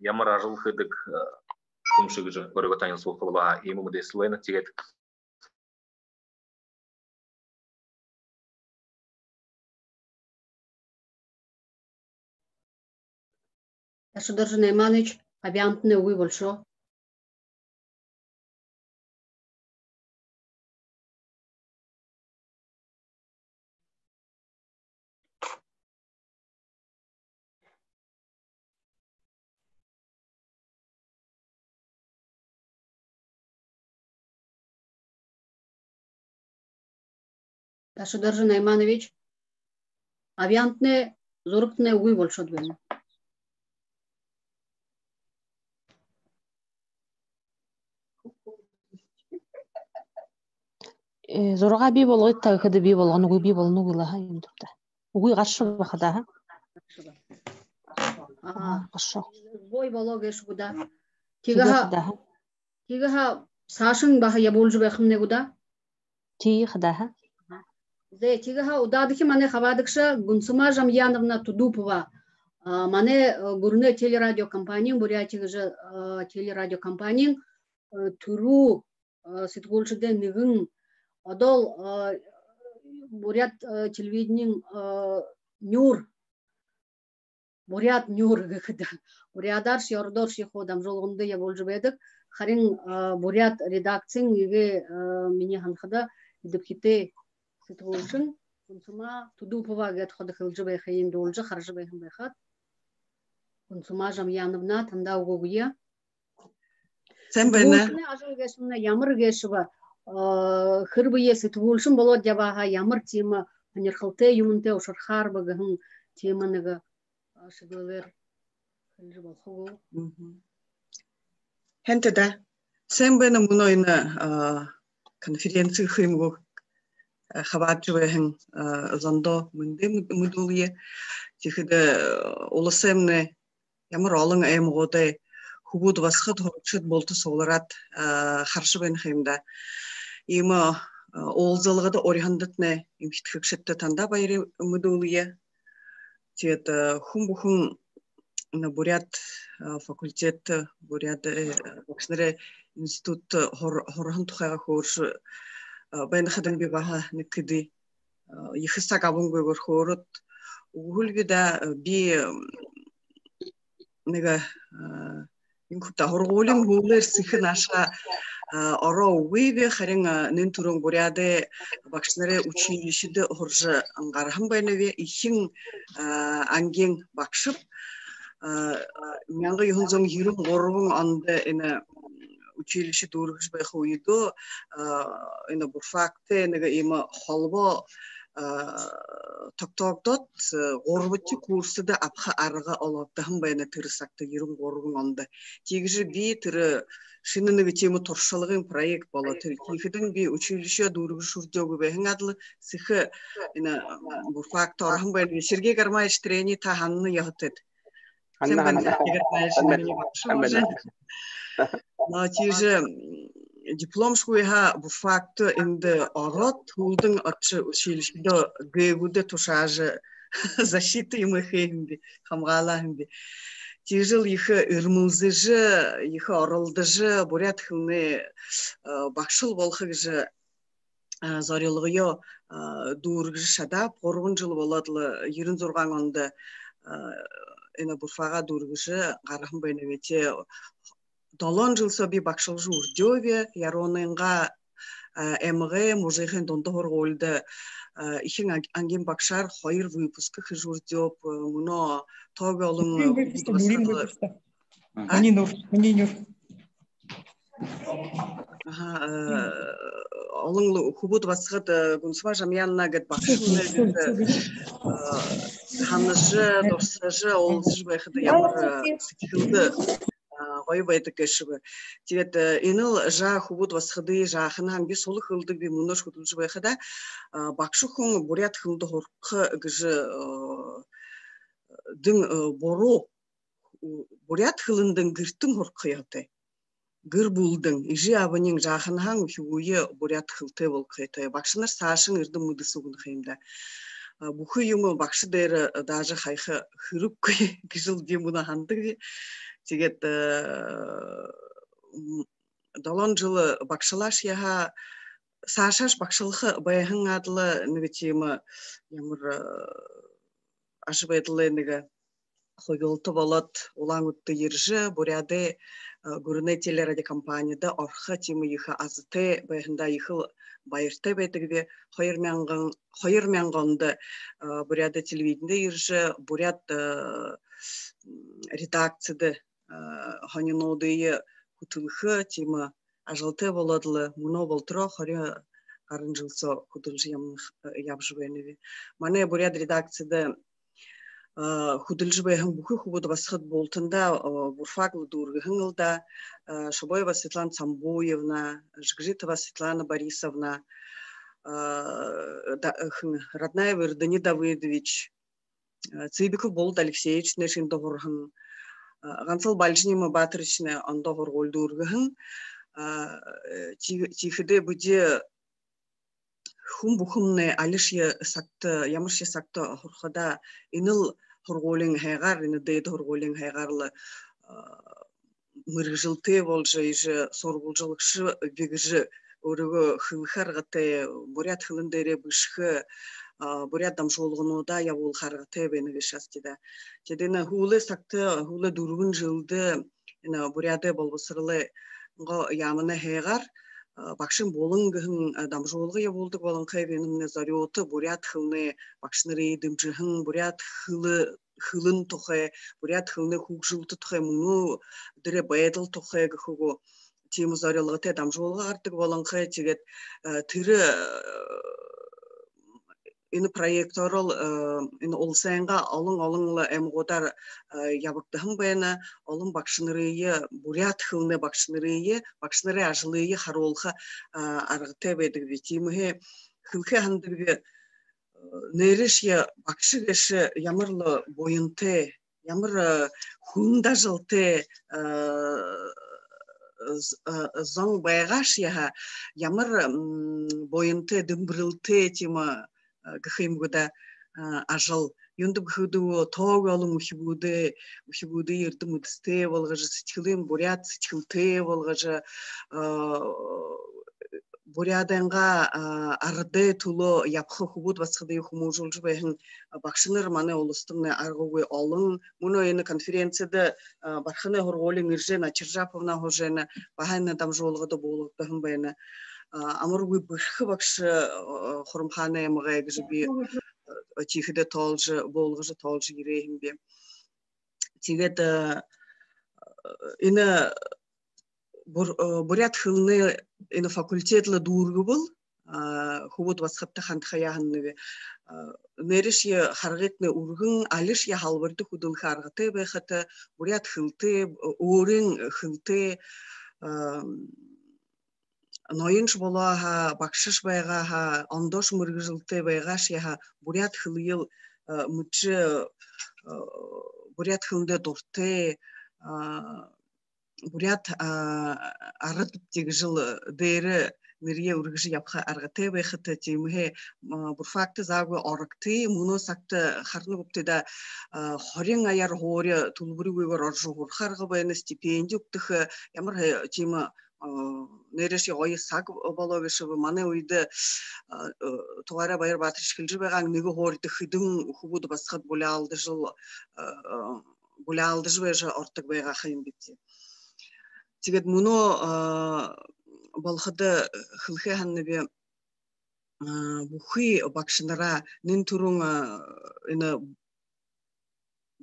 ямар ажыл хыдык кумшыгыжы көрөгө тайын сулкылба эму деслойны тегет Ташудар Найманыч, авиантный уй большо. Ташудар Найманович, авиантный зоруктный уй большо двойно. Зорга би болгой тагыды би болгон угу би болгон угула юндурда. Угу каршы бахада. Каршы. Бой бологеш гуда. Тигаха сашын баха яболжу бахымне гуда. Тигаха. Зе тигаха удадыхи мане хавадыкша Гунсума Жамьяновна Тудупова. Мане гурне телерадио компанияң Бурятия же телерадио компанияң туру ситгулшыде нигын Одол бурят телевидением нюр бурят нюр гыхыда бурядар шордор шиходам жолгунда я болжу бедик харин бурят редакцияң иге мини ханхада идипхите ситгулшын Гунсума Тудупова гет ходы хылжы байхайын должы харжы байхын байхат Гунсума Жамьяновна танда угугуя Сен бена ажыл гешмна ямыр гешива хырбы есі туылшын болот жабаға ямыр тема анерхылте юмынте ошархар багын теманыга шыгылыр хылжы болхугу. Хентеда сен бена мунойна конференция хымгу хабарчыбыхын зондо мынды мудулие тихиде улысемне ямыр алың эмгоде хубуд васхат хорчут болту соларат харшы бен хымда Има олзалыгыда орихандытне имхиткшетте танда байры мудулия. Тет хумбухун на бурят факультет бурят бокснере институт хорхан тухайга хорш бен хадын бибаха никди ихса габун гөр хорот угулгида би нега инкута хорголин гулер сихнаша Оро уйве харин нентурун буряде бакшнере училищеде хоржы ангархан байнаве ихин анген бакшып мянга юхунзон хирун горбун анды эне училище дургыш байхуйду эне бурфакте нега има холбо токтоктот горбутчу курсыда апха арга олоптахын байна тырсакты хирун горбун анды тегижи би тыры Шинныны тема торшалыгын проект бала тиркихидин би училище дургуш урдөгү бехин адлы сыхы ина бу фактор хам бен Сергей Гармаевич трени таханны ягытет. Но тиже диплом шуйха буфакты инде орот хулдың атчы училищедо гэгуде тушажы защиты имыхэнди хамгалахынди. Тижил их ирмылзыжы, их орылдыжы, бурят хылны бақшыл болхыгжы зорилыгыё дургжы шадап, хоргун жыл боладылы ерін зорған онды эне бурфага дургжы гарахын бәйневете долон жыл соби бақшыл журдёве, яронынға эмге музейхен донды хорголды ихин анген бакшар хайыр выпуска хижурдёп муно тоголун Мнинур. Олың хубут басқыт гунсма жамянна гет бакшыл ханыжы, досыжы, олзыжы байхыды ямар сетихылды ойбайды кешібі. Тегет иныл жа хубут басқыды жақынан би солы хылды би мұныш худылжы байхыда бакшы хүн бурят хылды хорқы гыжы дың бору бурят хылындың гыртың хорқы яты. Гыр булдың, ижи абының жақынан хүйе бурят хылты бол қайты. Бакшынар сашын үрді мұдысы күн қайымда. Бұхы юңы бакшы дәрі дажы қайқы хүріп көй кішіл би мұна хандығы. Тегет долон жылы бакшылаш яха сашаш бакшылығы баяхын адылы негативі ямар ашыбайдылы неге хойголты болот улан үтті ержі буряды көріне телерадиокомпанияда орха тимы ехі азыты баяхында ехі байырты бәйтігіде хойыр мяңғанды буряды телевидінде ержі буряд редакцияды ханинодыйы кутылхы тимы ажылты боладылы муно болтыро хоря арынжылса худылжы ябжыбайныве. Мане буряд редакцияда худылжы байхын бұхы хубуды басқыт болтында бурфаглы дурғы хыңылда Шубоева Светлана Цамбоевна, Жгжитова Светлана Борисовна, Роднаева Ирдани Давыдович, Цыбиков Болт Алексеевич Нешин Доғырғын, Ғансал Бальжнима Батырычны Андоғыр Гольдурғын, Тихіде бүде хум бухумны алишья сакты, ямыршья сакты хурхада иныл хурголин хайгар, ины дейд хурголин хайгарлы мыргжилты волжы, иже соргулжылыкшы бегжи өрігі хылхарғыты, бурят хылындере бышхы, бурят дамжолғынуда явул харғыты бені вешастида. Тедені хулы сакты, хулы дургын жылды, буряды болбысырлы ямыны хайгар, бакшын болың гын дамжолғы я болдық болың қайвенімне зарёты, бурят хылны бакшыныры дымжығын, бурят хылын тұқы, бурят хылны хуг жылты тұқы, мұны дүре байдыл тұқы ғығығы тему зарёлығы те дамжолғы артық болың қай тегет түрі ины проекторол ины олсайынға алың-алыңлы әмғодар ябықтығын бәйіні, алың бакшынырыйы, бурят хылны бакшынырыйы ажылыйы харолға арғыты бәйдігі ветимігі хылқы хандығы нөріші бакшы кеші ямырлы бойынты, ямыр хунда жылты зоң байғаш яға, ямыр бойынты дымбырылты темі гхимгуда ажал юнду гхуду тогалу мухибуды ерді мудысты волгажы сетхилым бурят сетхилты волгажы буряденга арды туло япхы хубут басқыды юхуму жолжы байхын бақшыныр маны олыстымны арғуы олың мұны ені конференцияда бархыны хорголин иржен Ачыржаповна хожена бахайны там жолғыды болуқтығын байыны амыргуй бұрхы бақшы хұрымханы еміғай гжіби тихіде толжы болғыжы толжы ерейін бе тегет ені бурят хылны ені факультетлы дурғы бұл хубут басқыпты хандхаяғынны нериш я харгетны ургын алиш я халвырды худыл харгыты бэхаты бурят хылты орын хылты нойынш болаға бакшыш байгаға ондош мыргыжылты байгаш яха бурят хылыйыл мучы бурят хылды дорты бурят арыт тег жыл дейрі нерие үргіші япха аргаты бэхыты темге бурфакты загы орыкты муно сакты харны гупты да хорен аяр хоре тулбури гойгор оржу хурхарга байны стипендия уктыхы ямар тема нереше ой саг боловышы маны уйды тугара байыр батыр шкилжи байган неге хорды хыдың хубуды басхат булалды жыл булалды жвежа ортык байга хыйын битти тигет муно балхады хылхы ханныбе бухи бакшынара нин турун ина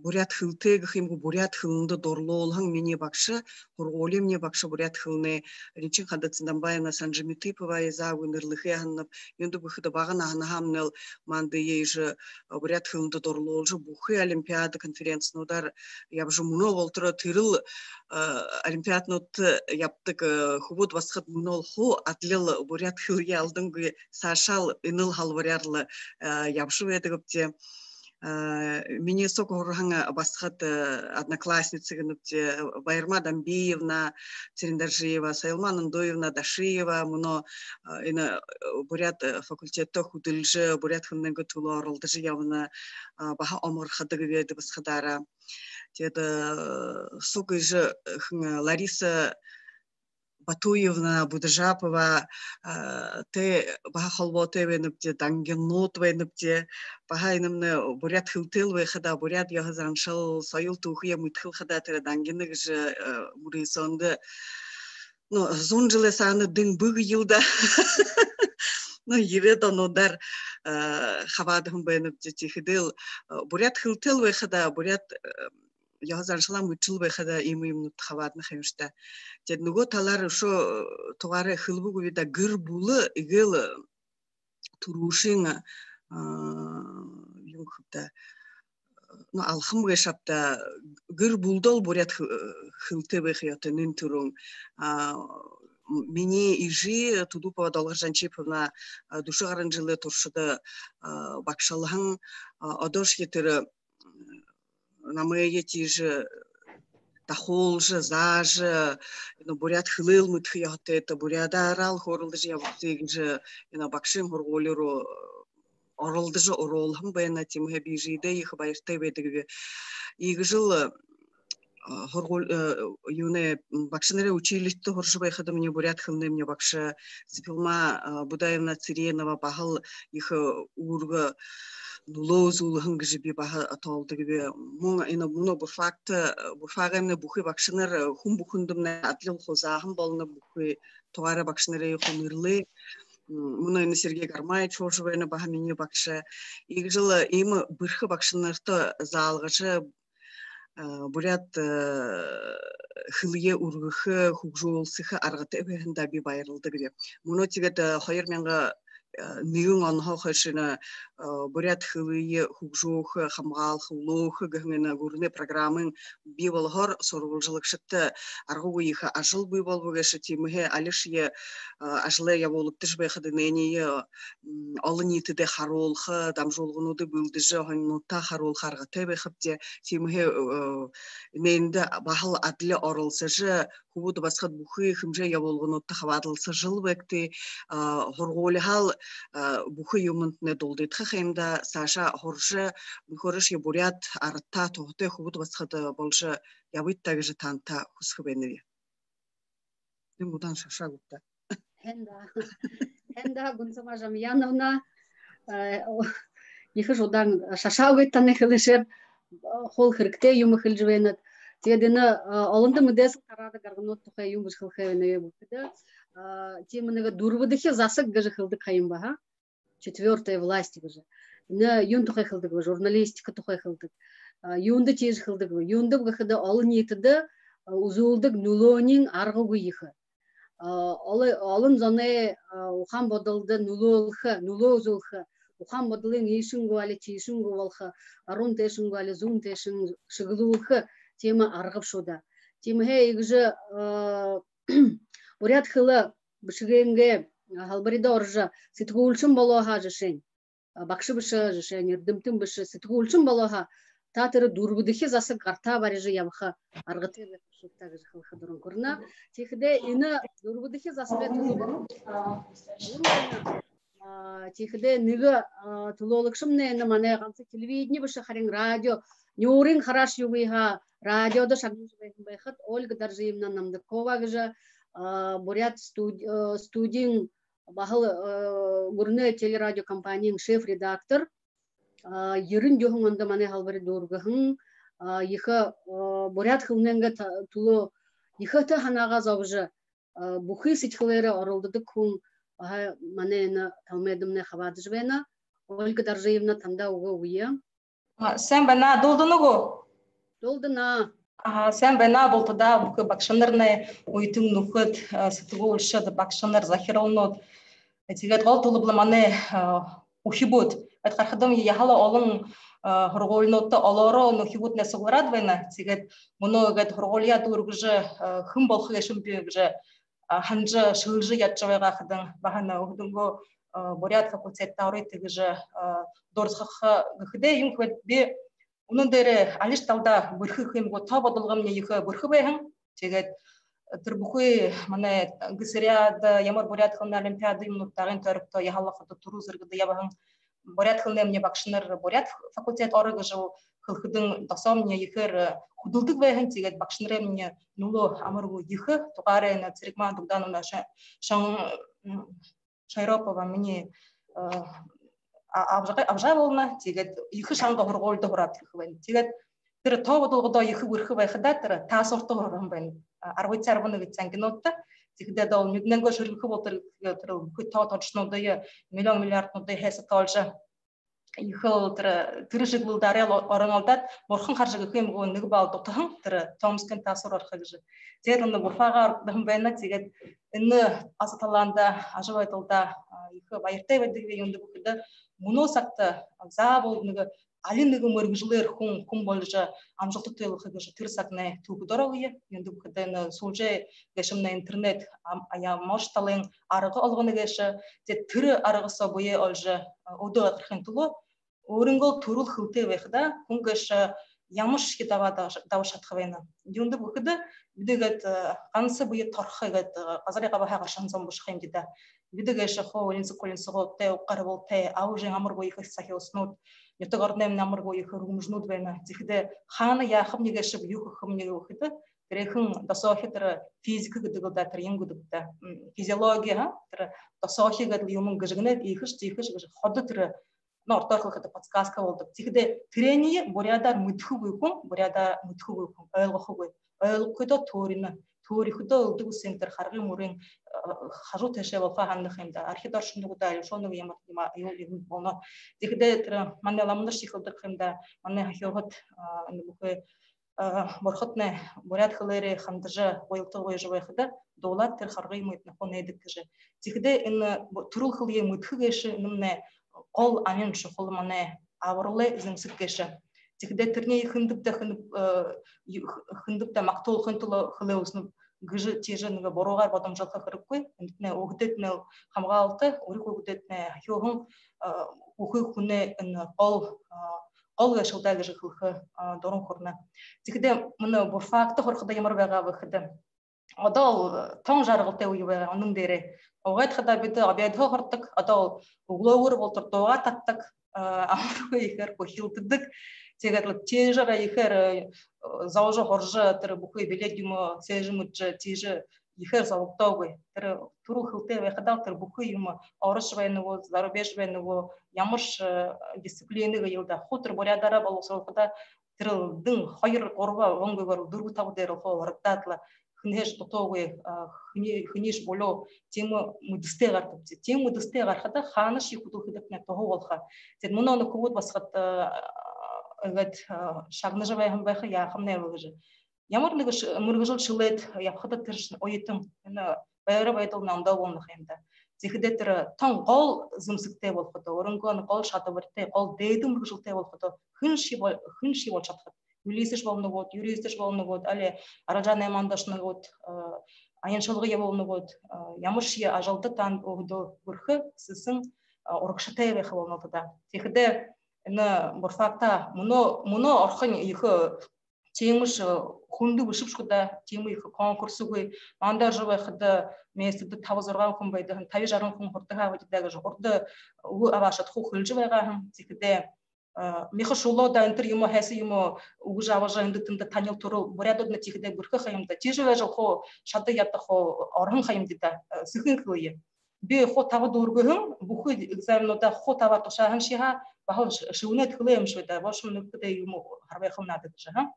бурят хылтыгы химгу бурят хылынды дорлоолхаң мене бакшы хорголем не бакшы бурят хылны ричин хадацындан байына санжимитыпова изагу нерлыхы ханнып енді бухыды багын ахнахамнел манды ейжы бурят хылынды дорлоолжы бухи олимпиада конференцияны удар ябжы муно волтыра тырыл олимпиаднотты яптык хубут басхат мунол ху атлел бурят хылге алдыңгы сашал иныл халварярлы ябжы ведігіпте Меня соко урганга басхат одноклассницы гнупте Байырма Дамбиевна, Церендаржиева, Сайлман Андоевна Дашиева, муно ина бурят факультетта худылжы, бурят хыннага тулу орылдыжы явна баха омыр хадыгы веді басхадара. Теда соко же Лариса Батуевна, Будажапова, те баха холботе венупте, дангеннот венупте, баха инамне бурят хилтыл вехада, бурят ягазаншал союл тухия мытхил хада тере дангенник же мурисонды, ну зунжиле саны дың бығы йылда, ну ереді нодар хавадым венупте тихидил, бурят хилтыл вехада, бурят ягазаншала мытчыл вехада имимнут хавадны хемшта. Тед nugo талар шо тугары хылбу гүйда гыр булы игел турушин юнгхта ну алхым гешапта гыр булдол бурят хылты бехята нин турун мини ижи тудупова долгажанчиповна душы гаранжилы туршыды бакшалхан одош етер намые тижи тахолжы, зажы, бурят хылыл мытхыяхты, это буряда арал хорылдыжы ябықтыгыжы, бакшым хорголеру орылдыжы оролхым байына темге бижиде ехы байыртай бедігі. Игі жыл юне бакшынары училищты хоржы байхады мне бурят хылны мне бакшы Сипилма Будаевна Циренова бағыл ехы урғы нулозул хангжиби баха атолды gibi муна ина муна бурфагамны бухи бакшынар хум бухундумна атлил хозахым болны бухи тугары бакшынары хумырлы муна ина Сергей Гармай чожвайна баха мене бакшы игі жылы имы бырхы бакшынарты залгыжы бурят хылые ургыхы хугжолсыхы аргаты эбехинда би байрылды gibi муна тигет хайыр менга Нигун анха хашина бурят хылые хугжох хамгал хулох гыгына гурне программын бивалхар сорвулжылык шытты аргы иха ажыл бивал бөгеши тимге алишие ажлы я болуп тишбе хадынение алынитыде харолхы дамжолгунуды булдыжы ханнута харол харга тебе хыпте тимге ненде бахыл адлы орылсыжы хубуды басхат бухы хымже я болгунутта хавадылсы жыл бекти хорголхал бухы юмынтне долдыт хэмда Саша хоржы хорыш бурят арта тохты хубуды басхат болжы ябыт тагыжы танта хусхыбеневи. Дим будан шаша гутта. Хенда Гунсама Жамьяновна ихы жодан шаша гыттаны хылышып хол хыркте юмы хылжывенет. Тедені алынды мүдес қарады гаргынот тухай юм бушхыл хэвенеге бухыды. Темыныга дурвыдыхе засык гыжы хылды кайым баха. Четвертая власть гыжы. Юн тухай хылдык ба, журналистика тухай хылдык. Юнды тез хылдык ба. Юнды бухыды алын етіді узулдык нулонин аргы ихы. Алын заны ухан бодылды нулолхы, нулозулхы. Ухан бодылын ешінгу али чешінгу волхы. Арун тешінгу али зун тешің шыгылулхы. Тема аргып шуда. Темге игжы бурят хылы бышыгенге халбарида оржа ситгулчын болоха жышен. Бакшы бышы жышен, ердімтін бышы ситгулчын болоха Татыры дурбудыхи засы карта барыжы ябха аргыты шуттагы хылха дурун курна. Тихде ины дурбудыхи засыга тулу. Тихде ныга тулолыкшымны эны мане ганцы телевидение бышы харин радио Нюрин хараш ювиха радиода шагнуж байхат Ольга Даржиевна Намдыкова гыжа бурят студийн бахыл гурны телерадиокомпанияның шеф-редактор Ерін дёхыңында мане халбары доргахын ехы бурят хылненге тулу ехы та ханаға завжы бухы ситхлері орылдыды күн мане талмедімне хабады жбена Ольга Даржиевна танда уға уя. Сен бана долдыны го? Долдына. Сен бана болтыда бухы бакшанырны уйтың нухыд сытығы өлшеді бакшаныр захиралнод. Тегет гол тулы бұлы мане ухибуд. Қарқыдым яхала олың хұрғолынотты олары нухибуд не сұғырадвайна. Тегет мұны хұрғолия дұргыжы хым болқы ешімпегіжі ханжы шылжы ятжавайға қыдың бағана ұғдыңғы бурят факультетта орайтыгыжы дорсхаха гыхде юм хвет бе унун дере алиш талда бүрхи хымго табадылгам не ихе бүрхи бэхэн тегет тырбухи мане гысыряда ямар бурят хылна олимпиада юмнуттагын төрүктө яхаллахыда туру зыргыды ябахан бурят хылна мне бакшыныр бурят факультет орыгыжы хылхыдың досом не ихер худылдык бэхэн тегет бакшыныр мне нулу амыргу ихе тугарена цирикман дугданына Шайропова мне абжаволна тегет ихы шанга хурголды хурат хвен тегет тер тободолгодо ихы бүрхи байхада тер тасорто хорон бен арвыцарбыны гитсангенотта тегде дол мигненго шүрхи болтыр тер бүт точнодой миллиарднодой хеса толжа ихыл тер тиршиглыл дарел орангалдат морхын харжыгы кемго нык бал тотын тер томскен тасор архагыжы тегенде буфага бенна тегет инны асаталанда ажыбайтылда ихы байыртай бедиге юнды букыда муно сакта за болныгы алиныгы мөргүжлер кум болжа амжылты тылыгыжы тирсакне тугдорогы юнды букыда сулже гешимне интернет ая мошталын арыгы алгыны геше те тиры арыгысы бое олжа одо кырхынтулу орынгол турул хылты вехда кунгеше ямыш китабада давшатхвена юнды букыда бидегет кансы бие торхыгет азарыга баха шанзон бушхым дида бидегеше хо инсы колинсого те укарбол те ауже амыр бой хсахи оснут ятыгорнем намыр бой хрумжнут вена тихде хана яхым негеше юх хым неге ухида грехын досохитер физика гыдыгда тренингудда физиология тер досохига юмун гыжгне ихш ходы тер нортохлыхта подсказка болду тихде трени бурядар мытхугуйкун ойлгохугуй ойлгохудо турихудо улдугу центр харгы мурин хажу тешево фахандыхымда архитектуршундугда ошону яматыма юлин боно тихде тер манеламны шихылдыхымда мане хёгот нубухы борхотне бурят хылери хандыжы бойлты бойжыбайхыда доулат тер харгы мытны хонедиккыжы тихде ин турул хылые мытхыгеши нымне Кол анин шухул мане аврлы изимсиккеше. Тихде терне хындыпта мактол хынтылы хылеусну гыжы теженге борогар батам жалка кырыккой. Эндитне огдетне хамгаалты, урик огдетне хёгын ухы хуне кол гашылда гыжы хылхы дорун хорна. Тихде мына бу факты хорхыда ямар бага выхыды. Адал таң жаргылты уйбага анын дере Огайт хада биде абиадho хортык адал угловыр болтыр тоға таттык амру ихер похилтыдык тегерлик тежара ихер заужы хоржы тер бухой биледюмо сежимыджы тежи ихер залуктаугой тер туру хилте вехадал тер бухой юмо орышвайного зарубежвайного ямыш дисциплинига йылда хутр борядара болсолкуда тер дың хайыр орва оңгөгөр дургу табдер ховардатла хнеш тотогой хнеш боло тему мудстегар тапти тему мудстегар хата ханыш ихуду хидапне того волха тед муноны кубут басхат гат шагныжавай хамбайха яхамне выгыжы ямырлыгы мургыжыл шылет япхата тырш ойтым ана байра байтыл нанда болны хемда тихидетер таң гол зымсыкте болхото орынгон гол шатабырте гол дейдим мургыжылте болхото хынши болчатхат юлисиш болну год юристиш болну год але аражан эмандашны год аяншылыгы болну год ямышия ажалды тан огду бүрхы сысын орыкшатеве болнотуда тихиде ина борфакта муно орхон их темыш хунду бушып шуда темы их конкурсугы анда жобай хада месте тавзырган кун байды тави жарым кун хурдага вадидага жорды у авашат ху хылжы байга тикде миха шулода интер юмо хэси юмо угжава жанды тында танил туру бурядодна тикде бүрхэ хаymда тижвэ жохо шады ятта хо орхон хаymда сыхын кылые би хо тава дургын бухы экзаменода хо тава тошахан шиха бахо шунет кылэм шведа башым нүкдэ юмо харвай хымнады жаха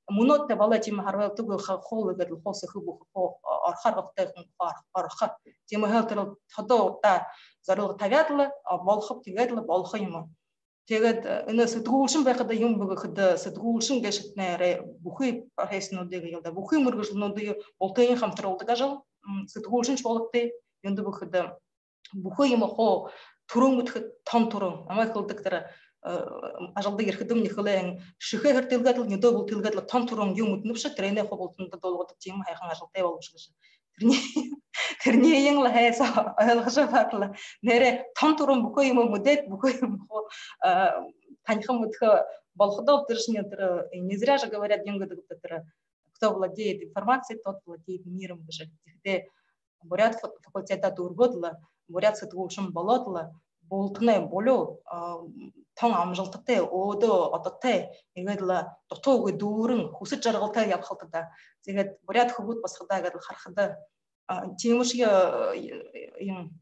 мунот те бала тим харвай тугы хол гэдэл хосы хыбу хо архаргтай арха тим халтер тодо та зарыл тавятлы болхып тигэдлы болхы юмо тэгээд энэ сэтгүүлшин байхад юм бүгд сэтгүүлшин гэшэтнэ бүхий профессионалдыг ялда бүхий мөргөжлнүүд болтын хамтралдаг ажил сэтгүүлшинч болттой юнд бүгд бүхий юм хоо түрэн мэдхэд том түрэн амай хөлдөг тэр ажалда ирэхэдэм нэхлэн шихэ хэртэлгэдэл нэдөө бол тэлгэдэл том түрэн юм мэднэвш трэнэ хоо болтонд долгод тийм хайхан ажилтай болмш гэж тэрний юм л хайсаа ойлгож батла нэрэ том түрэн бүхий юм мэдэт бүхий юм хоо таньхан мэдхэ болходоо тэршний тэр не зря же говорят юм гэдэг тэр кто владеет информацией тот владеет миром гэж тэгтээ бурят факультета дургодло бурят сэтгүүлшин болодло болтны болоо тон амжилттай өөдөө одоттой ингээд л дутуугүй дүүрэн хүсэж жаргалтай явхалтаа тэгээд бурят хөвгүүд босгодаа гэдэл харахад тийм шиг юм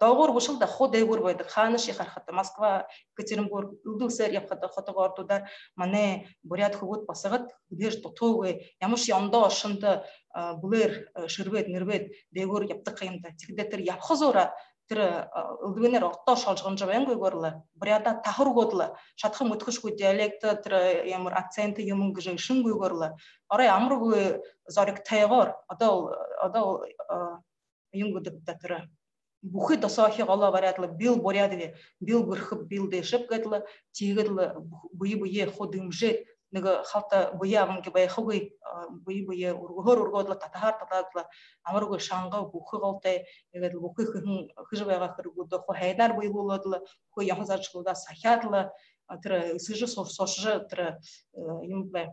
доогуур бушилда ходэгүүр байдаг хаанаши харахад Москва Екатеринбург үлдүүсээр явхад хотогоордуудаар манай бурят хөвгүүд босгоод дэж дутуугүй ямар ч ондоо шонд бүлэр ширвэд нэрвэд дээгүүр явдаг юм да тэгдэ тэр явах зуура тэр үлдвэнэр отоо шолжгонж байнгүйгээр буряда тахургуудлаа шатхан мөтгөшгүй диалект тэр ямар акцент юм гэж шингүйгээр л орой амаргүй зоригтойгоор одоо юм гэдэг тэр бүхий досоохи голоо бариадла бил буряд бил бүрхөв бил дэшэп гэдэл тийгэл буй ходымжээ нэг халта буяам гэ байхгүй буй өргөөр татахаар татаадла амаргүй шанга бүхий голтой яг л бүхий хэж байгаа хэрэгүүд хо хайдар буй болоодла хо яхазаачгуудаа сахиадла тэр сэжэ сошж тэр юм бай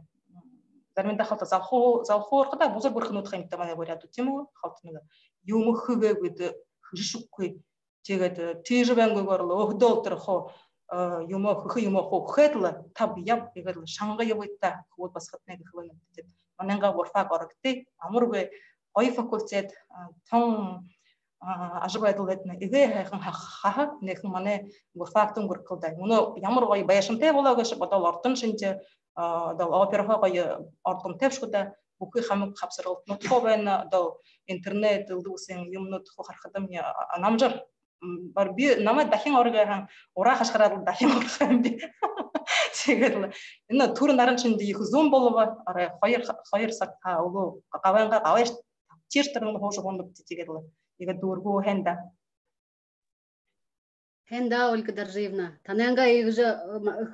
зарминда халта завхуурхада бузар бүрхнүүд хэмтэй манай буряд тийм үү халт нэг юм хөгээ гэд хжшгүй тэгээд тийж байнгүйгээр л өгдөө тэр хо юм хөх юм хөхдл тав яв игээр шанга явыта хүүд басхатныг хөвөн гэдэг мананга урфаг орогтэй амургүй гоё факультет том ажбайдлаад нэгэ хайхан хахад нэхэн манай урфагтун бүрхэлдэ мөн ямар гоё баяшантай болоо гэж бодол ордон шинж одоо опера гоё ордон тавшгуда бүхий хамаг хавсралт нутгаа байна одоо интернет үлдүүсэн юмнууд харахад намжар бар би намайг дахин оргойхан ураа хашгараад дахин орох юм би тэгээд энэ түр наран чинд их зум болов хоёр саг та өгөө гаванга гаваш чиртерэн хоошо гонд тэгээд яг дөргөө хэнда Ольга Доржиевна тананга игж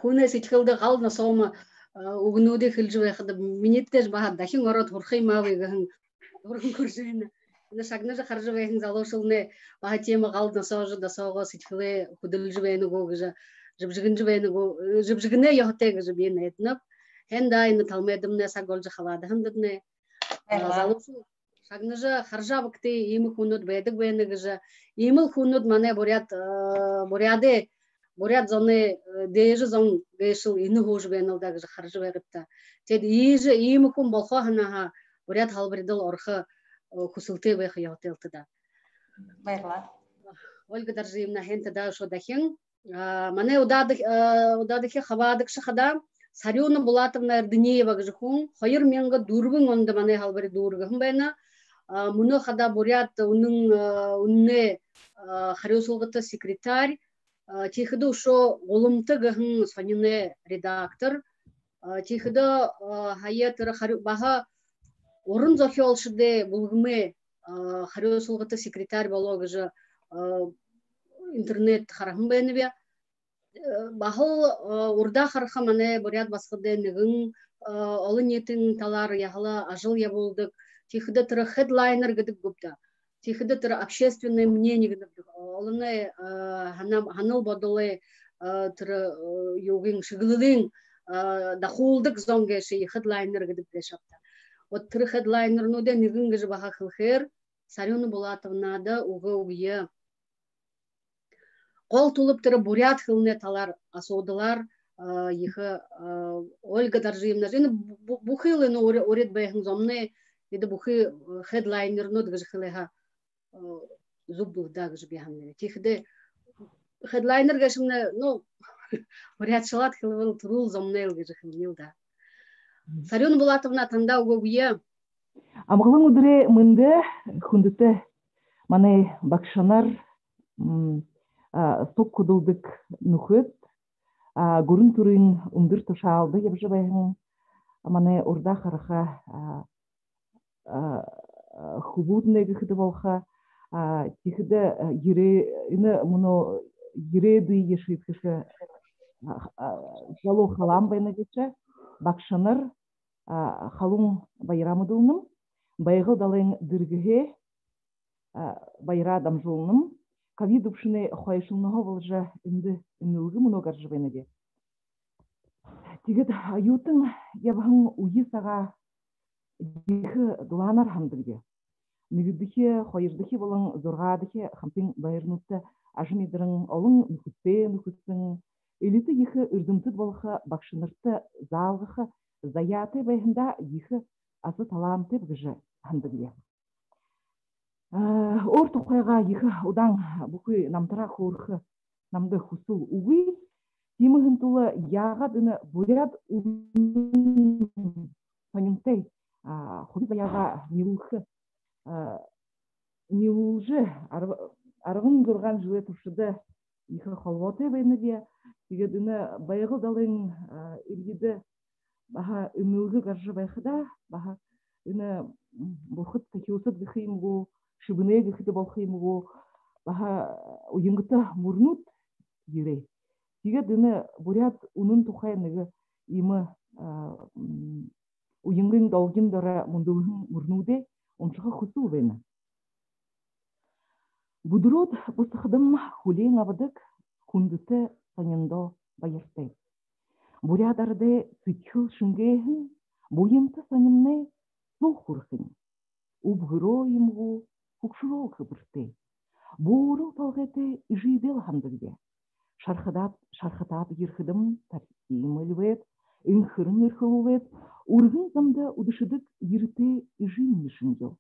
хүнээс ичгэлдэ гал насоом өгнүүдийг хэлж байхад минуттэж баха дахин ороод хурах юм аа гэхэн урган көржэн на шагнаж харж байхын залуушилны баха тийм гал насоож дасоогоо сэтгвэ хөдөлж байна гоо гэж жибжигэнж байна гоо жибжигнэ яхтай гэж би нэднэ хэнда энэ талмедэмнэ саголж хаваад хэмдэднэ залуушил шагнаж харжа бакти ийм хүнүүд байдаг байна гэж ийм хүнүүд манай буряд зоны дэжэ зон гэшил энэ хөөж байна да гэж харж байгатта тэгэд ийм хүн болохоо ханаа буряд халбаридал орхо хүсэлтэй байх явталтаа баярлалаа Ольга Доржиевна хэнтэ даашо дахин манай удадахи хаваадаг шахада Сарюна Булатовна Эрдэнеева гэж хүн 2004 онд манай халбари дүүргэн байна мөнө хада буряд үнэн хариусулгыта секретарь тихидо шо голумтыгын сонине редактор тихидо хаятыр баха орын зохиолшыде булгыме хариусулгыта секретарь боло гэж интернет харахын бэнебе бахыл урда харха мане буряд басқыде нэгін олы нетін талар яғла ажыл я болдық тихидо тыры хедлайнер гэдэг гупта тихидо тыры общественное мнение гэдэг олыны ханыл бодылы тыры йогин шыгылын дахулдык зонгеши хедлайнер гидip дешапта. Вот тыры хедлайнер ну де нигин гыжы баха хылхер Сарюна Булатовнада угы Қол тулып тыры бурят хылне талар асодылар ехы Ольга Даржиевна жины бухылы ну орет бэхн зомны иды бухы хедлайнер ну дгыжы хылыха зуббу дагыжы бяхамны тихде хедлайнер гашымны ну бурятчылат хылывыл турул зомны гыжы хылнилда Сарюна Булатовна танда угы Амғылың үдіре мүнді хүндіті маны бақшанар соқ күділдік нүхет көрін түрін үндір тұшалды ебжі байын маны орда қараға хубуднегі күді болға тихіді ере мұны ереді ешет кіші жалу қалам байына кетші бақшанар халун байрамыдылным байгыл далың дыргыге байра дамжулным ковидупшыны хойшылныға болжа үнді үнілгі мұноғар жывайныге. Тегет аютың ябғын уйы саға ехі дұланар хамдырге. Нүгідіхе, хойырдіхе болың зорғадіхе хампин байырнутты ажымедірің олың нүкітсің. Элиті ехі үрдімтіт болғы бақшынырты залғықы заяты байында ехі асы таламты бұжы хамдырге. Ор тұқайға ехі одан бұқы намтыра қорқы намды хусул уғы, темігін тұлы яға дыны бурят сонымтай хұбі баяға неулжы арғын көрған жылы тұшыды ехі қолвоты бәйніге, теге дыны байғы далың үлгеді баха үнілгі қаржы байқыда, баха үні бұқыт кәкеусыд ғықимғу, шыбыне ғықыды болқимғу, баха ұйыңғыты мұрнут ере. Теге дыны бурят ұнын тұқайныға имы ұйыңғын долгин дара мұндылығын мұрнуде, оншыға құсу бәйні. Будырот бұстықыдым хулең абыдық күндіті санында байыртай. Бурядарды цүтчіл шынгейхін, бойымты санымны сол құрқын. Убғыро емғу құқшырол қыбырты. Бору талғеті жидел хамдырге. Шарқытап ерхідім тарсим өлвет, үнхірін үрхілует, урғын замда удышыдық ерті жин нышынгел.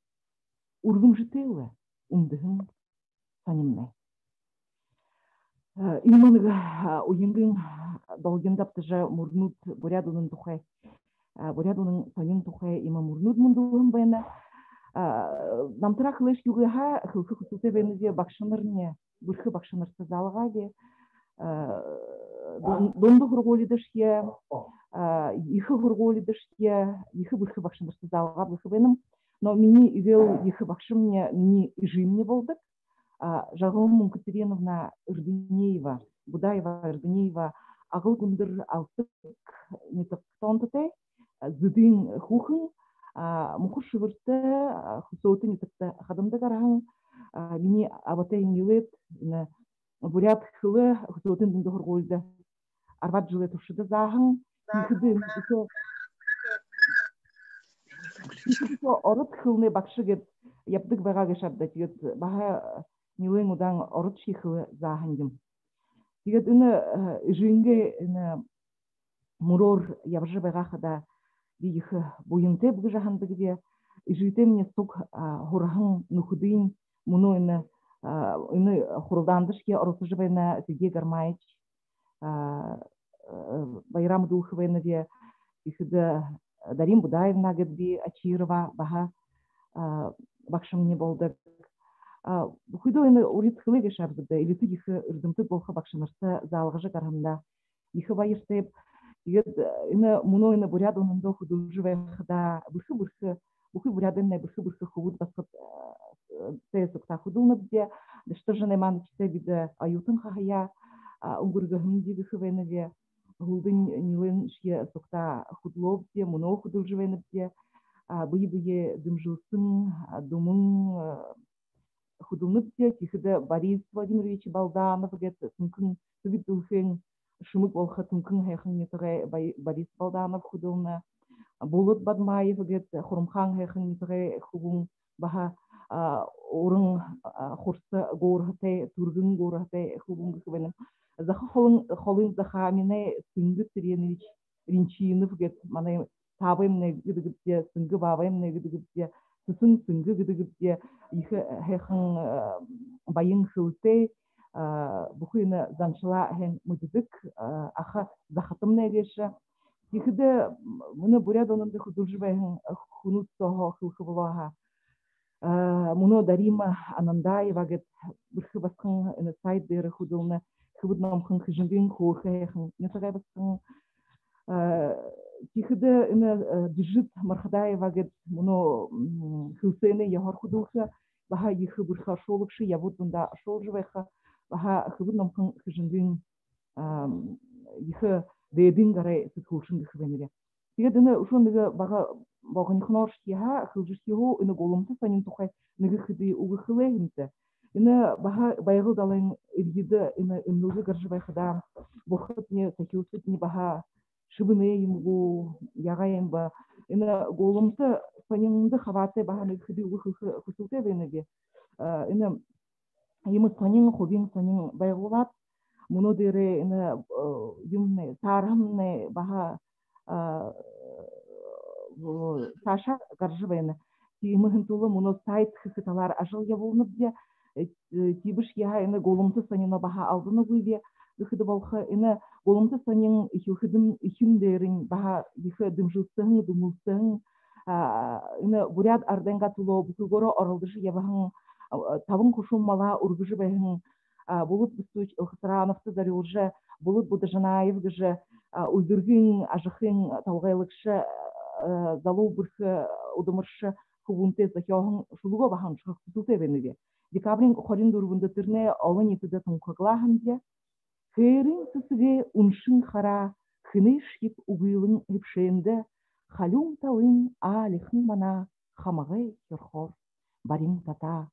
Урғым жітелі умдығын санымны. Иманға ойыңғын долгендапты жа мұрнуд бурядуның тұқай. Бурядуның санын тұқай има мұрнуд мұндылығын байына. Намтыра қылыш юғыға қылқы құсуты бәйнізе бақшынырне, бұрқы бақшынырсы залыға де. Донды ғырғолидышке, ехі ғырғолидышке, ехі бұрқы бақшынырсы залыға бұқы бәйнім. Но мені үйел ехі бақшымне, мені жимне болдық. Жағылым Катериновна Ирдынеева, Будаева Ирдынеева, ағыл күндір алтық нетіп тонтытай, зүдін хухын, мұқыр шывырты, құсоты нетіпті қадымды қарағын, мені абатайын елет, бурят қылы, құсотын дүнді құрғойды, арбат жылы тұшыды зағын, ехіді, орыт қылны бақшы кет, яптық баға кешарды, тегет баға Нилен удан орут шихлы захандим. Тигет үні жинге мурор ябжы байгахада бейхі бойынты бұғы жаханды где жите мне сук хурахын нухудын мұны үні хурылдандышке орысы жыбайна Сергей Гармаич Байрам Духовайна де бейхіді Дарим Будаевна гедби Ачирова баға бақшым не болды. Бұқыды ойны орит қылыға шабдыды, елеті ехі үрдімті болға бақшынырсы залғыжы қарамда. Ехі байырсайып, үні мұны ойны буряд онында құдылжы байқыда, бұқы бурядынна бұқы құбыд басқыт тәйсіқта құдылны біде, дышты жын әман кісі біді аютын қағая, ұңғырғығын дегі қывайны де, ғылдың нелін шке сұқта құдылы біде, мұны құдылжы байны біде, бұй-бұйы дүмжілсің, думың худумны бте тихиде Борис Владимирович Балданов гет мүмкін түбит дулхен шумык волха тункын хэхэн нитре Борис Балданов худулна Булат Бадмаев гет Хурумхан хэхэн нитре хубун баха урын хурса горхате тургын горхате хубун гыбен заха холын заха мине сынгы Тиренович Ринчинов гет мана табым не гыдыгыпте сынгы бабым не гыдыгыпте сынгы гыдыгыпте их хэхэн байын хылте бухуйна занчыла хен мудыдык аха захатым не геша ихде муны буряд онунды худужбайын хунут сого хылхыбылаха муно Дарима Анандаева гет бирхы баскын сайт бері худылны хыбыднам хын хыжынбин хухэхэн нетагай баскын ихде дижит Мархадаева гет муно хылсены яхар худулха баха ихы бирха шолыкшы ябутында шолжбайха баха хыбыднам хын хыжынбин ихы дедин гарай сытхушын гыхбенере тигедіне ушондыгы бага багын хноршкиха хылжышкиху ины голумты санин тухай ныгы хыды угы хылегинте ины бага байгыл далын иргиды ины имнугы гаржыбайхыда бухыт не сакиусыт не бага шыбыны имгу ягаем ба ины голумты санинды хаваты бага ныгы хыды угы хысылте бенеге ины имы санин хобин санин байгылат муну дере ины юмне тархамне бага Саша Гаржевена, тимыхын тулы муно сайт хысыталар ажыл я болнып де, тибыш я ины голумты санина баха алдыны гүйбе, гыхыды болха ины голумты санин ихюхыдым ихюмдерин баха ихы дымжылсың, дымылсың, ины буряд арденга туло букыгоро оралдышы ябахын тавын кушум мала ургыжы бэхын, булут быстуч Хысырановты дарюлжы, булут Будажанаев гыжы, уйдыргын ажыхын талгайлыкшы залу бирхы удымыршы хубунте захёхын шулуга бахан шыхы кутулте бенеге. Декабрин хорин дурбунда тырне алын етіде тунқығылахынде, хейрин сысыге уншын хара, хыны шкип угылын репшенде, халюм талын алихын мана, хамағай херхор, барин тата.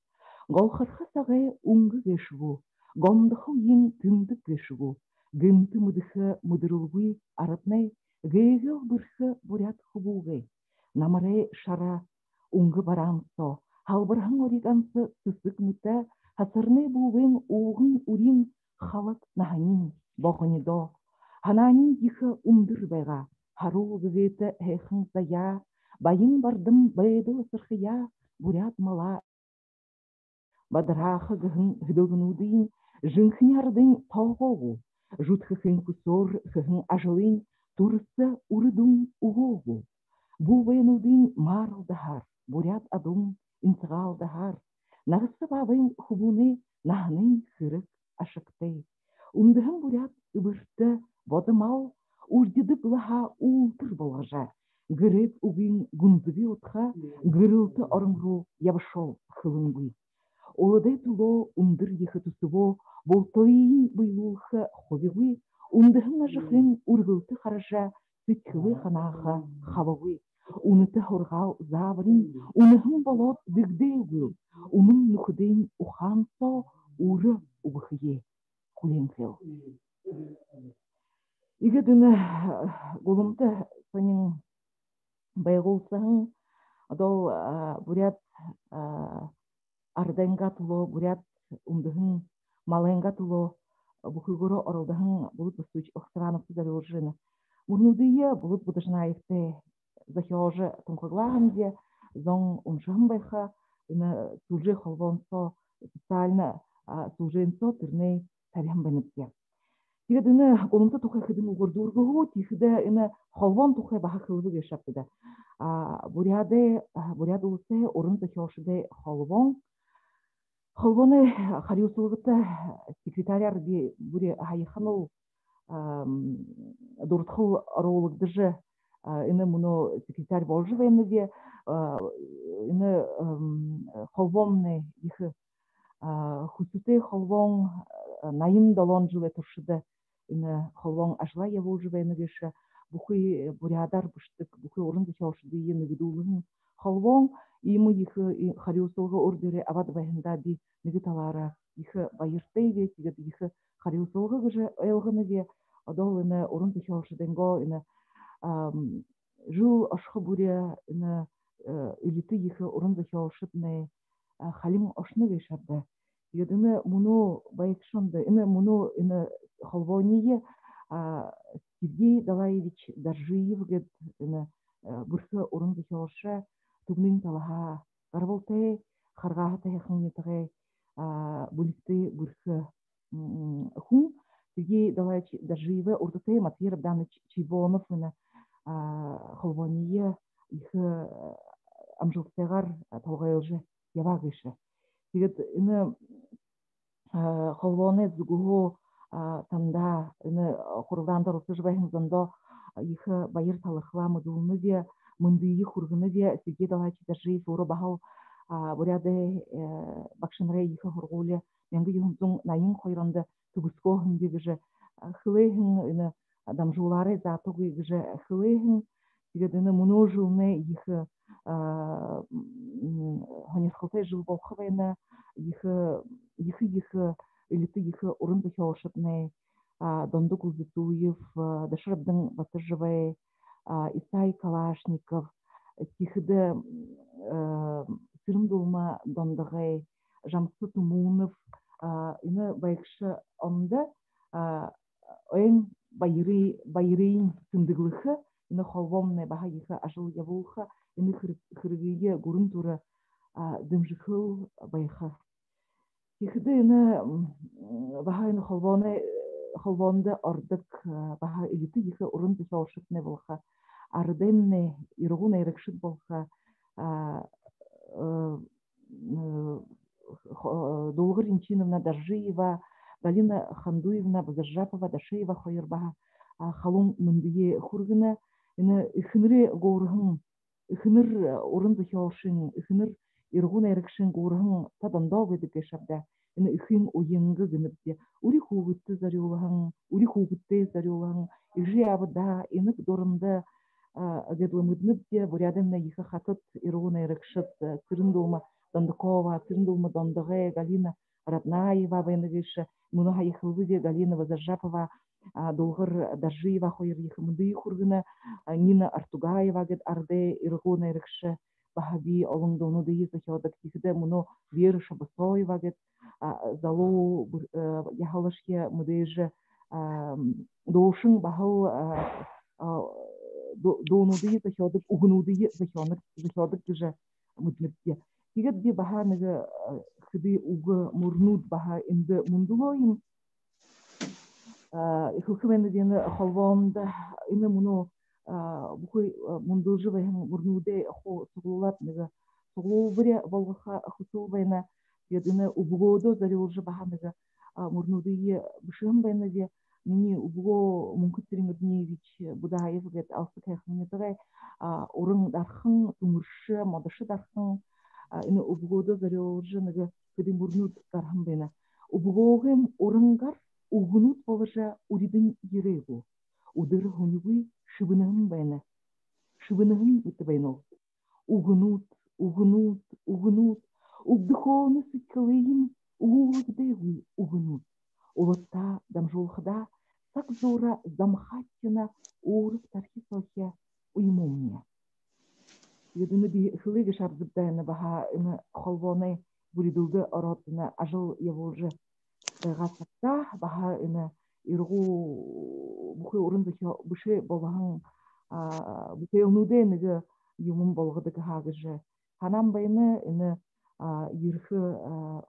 Голхырхы сағай уңғы гешігу, гомдықы ен тымдық гешігу, гымты мыдықы мыдырылғы аратнай, гейгел бұрхы бурят хубуғай. Намарай шара уңғы барансо, халбырхын оригансы сысық мұта, хасырнай бұғын уғын урин халық наханин боғынидо. Хананин ехі умдыр байға, хару гыветі хэхын зая, байын бардым байдыл сырхыя, бурят мала. Бадрахы гыхын хыдылгынудын, жынхын ардын тоғоғу, жутхы хын кусор хын ажылын, турысы урыдун уғоғу. Бұл байынудын марылдахар, бурят адун интығалдахар, нағысы бабын хубуны нахнын хырық ашықтай. Умдығын бурят үбірті бодымал, урдиды бұлаға ултыр болғажа, гырет уғын гүндігі отқа, гырылты орымру ябышол хылынгүй. Олыдай туло умдыр ехы тұсыво, болтойын бұйлуылқы хобиғый, умдығын ажықын урғылты қаража, сүтхілі қанаға хавығый. Уныты хорғал завырын, уныхын болот дүгдей гүл, унын нүхіден ухансо уры уғықые құленкел. Игі дүні ғолымды сөнің байғылсың, адол бурят арденга туло, бурят умдығын малайынга туло, бұқығыры орылдығын бұлыт бұстуч Охсырановты зарылжыны. Мұрнудыйы бұлыт Будажанаевты захёжы тунқығылағынде, зоң ұншығын байха, сужы холвонсо, специально суженсо түрней тарихын байнытке. Тиге дүні қолымты тұқай қыдың ұғырдурғығы, тихіде холвон тұқай баха қылығы кешаптыда. Буряд ұлысы орын захёшыды холвон. Холвоны хариусылғыты секретаряр бұре хайықаныл дұртқыл аролығдыжы мұны секретарь болжы вайныде холвонны ехі хусуты холвон найын далон жылы тұршыды холвон ажла яволжы вайныгешы бұқы бурядар бұштық бұқы орын захёшыды ені гидулығын холвон имы ехі хариусылғы ордері авады вайында би негіталара ехі байыртай ве, тегеді ехі хариусылғы гыжы айлғыны ве, Одол ины урын тихошиденго ины жыл ашхы буря ины илиты ихы урын тихошидне халим ашны вешарда. Ины муну байкшонда, ины муну ины холвоние Сергей Далаевич Даржиев гет ины бүрхі урын тихоша тугнын талаха гарволтай харгахата хаңнетге бүлікті бүрхі хун Сергей Далаевич Даржиева урдатay Матвей Рабданович Чайбонов ины холвоние ихы амжилтегар толгайлжы явагышы. Тегет ины холвоне зугугу танда ины хурвандар усыжбайхынзандо ихы байыр талыхла мыдулны де мындыйы хургыны де Сергей Далаевич Даржиев уры бахал буряды бакшынрай ихы хургуле менгі юнзун найын койранды тугускохын дегіжі хылыхын ины дамжулары затугы гіжі хылыхын тегет ины мұно жылны ихы хонесқылтай жыл болқывайны ихы илиты ихы урын тихошытны Донду Кузытуев, Дашырабдың Батыржывай, Исай Калашников, Тихыды Сырымдулма Дондығай, Жамсы Тумунов, ины байкшы онды ойын байырейін сындығлықы, ины холвомны баға ехі ажыл явулқы, ины хыргүйе гурын туры дымжықыл байқы. Тихыды ины баға ины холвонды ордык баға илиты ехі урын тихошытны болға, арденны иргун айрықшыт болға, Долгыр Инчиновна Даржиева, Галина Хандуевна Базаржапова, Дашеева Хойырбаға, халун мындые хургына, ины ихыныры гоурғын, ихыныр урын тихошын, ихыныр иргун айрықшын гоурғын тадандау бедігі шабда, ины ихын ойыңғы гыныбде, ури хугутты зарюлағын, ури хугутты зарюлағын, ихжи абыда, инық дорымды агедлымыдныбде, бурядымна ихы хатыт иргун айрықшыт, Цырындулма Дондыкова, Цырындулма Дондығы, Галина Раднаева байныгышы, мұныға ихылвыде Галина Базаржапова, Долгыр Даржиева хойыр ихы мынды хургына, Нина Артугаева гет арды иргун айрықшы, Бахаби олыңдуны дыйы захиодык тихіде мұны Вера Шабасоева гет, Залу яхалышке мыдыйжы доушын бахыл доонудыйы захиодык, угынудыйы захиодык гыжы мыдныбде. Тигет де баха ныгы хыды угы мурнуд баха инды мундулойым. Хылкымены дені холвонда ины мұны бұқой мундулжы байын мурнуде хо суғылат ныгы суғылу бірі болғыға хусул байына едіні убугоды зарылжы баха ныгы мурнудыйы бышығын байына де мені убуго Мункыт Дмитриевич Будаев гет алсы кайхынетығай урын дархын, тумыршы, модышы дархын ины убугоды зарылжы ныгы кыды мурнуд дархын байына. Убугоғым урынгар угунут болыжа уридын ерегу. Удыр хунюгui шыбынығын байына. Шыбынығын бүті байнол. Угунут. Угдыхоны сыккалыйым угудегуй угунут. Улытта дамжулхыда сак зора замхаттина урып тархи сохя уймумня. Едіні би хылыгы шарзыбдайны баха ины холвоны буридылды оротына ажыл явулжы гасакта баха ины иргу бухы урындыхи бышы болағын бухы илнуде ныгы юмун болғыды гагыжы. Ханам байны ины ирхы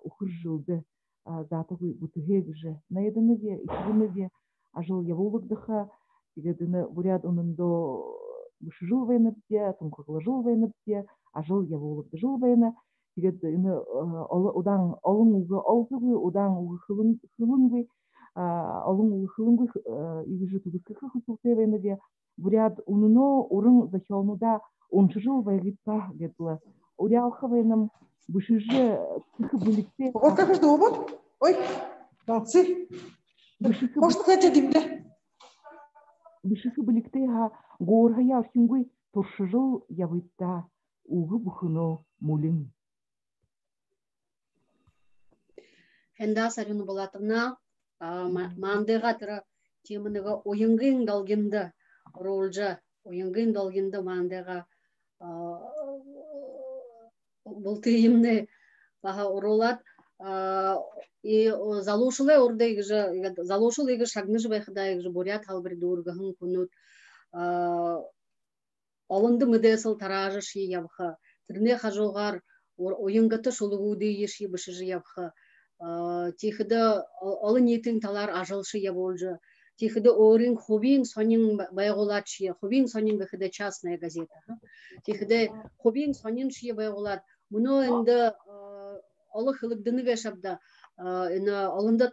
ухыр жылды затығы бұтығегіжі. Найдыны де, икігіні де ажыл явулыгдыха, тегедіні буряд онындо бұшы жыл вайныпте, тұнқықлы жыл вайныпте, ажыл явулыгды жыл вайны, тегедіні одан олың уғы олтығы, одан уғы хылынгы, олың уғы хылынгы игіжі тұғысқықы хысылты вайны де, буряд оныно орын захелнуда оншы жыл вайгытта гетлы. Урялхы вайным бышыжы цихы бүлікте... Вот как это обод? Ой, молодцы. Может, хотя димде? Бышыхы бүлікте горға яушынгой тұршы жыл явытта уғы бұхыны мулин. Хенда сарыны болатына мандыға тұры теманыга ойынгын далгинда ролжа ойынгын далгинда мандага бұл тыйымны баха уролат и залушылы ордайгы же залушылыгы шагныжы байхадайгы же бурят халбыр дургахын кунут алынды мыдесыл таражы ши ябха тирне хажогар ойынгаты шулугуды еши бышыжы ябха тихыда алы нетин талар ажылшы яболжы тихыда орин хобин сонин байголат ши хобин сонин бахыда частная газета тихыда хобин сонин ши байголат муно энде алы хылыгдыны гашабда ина алында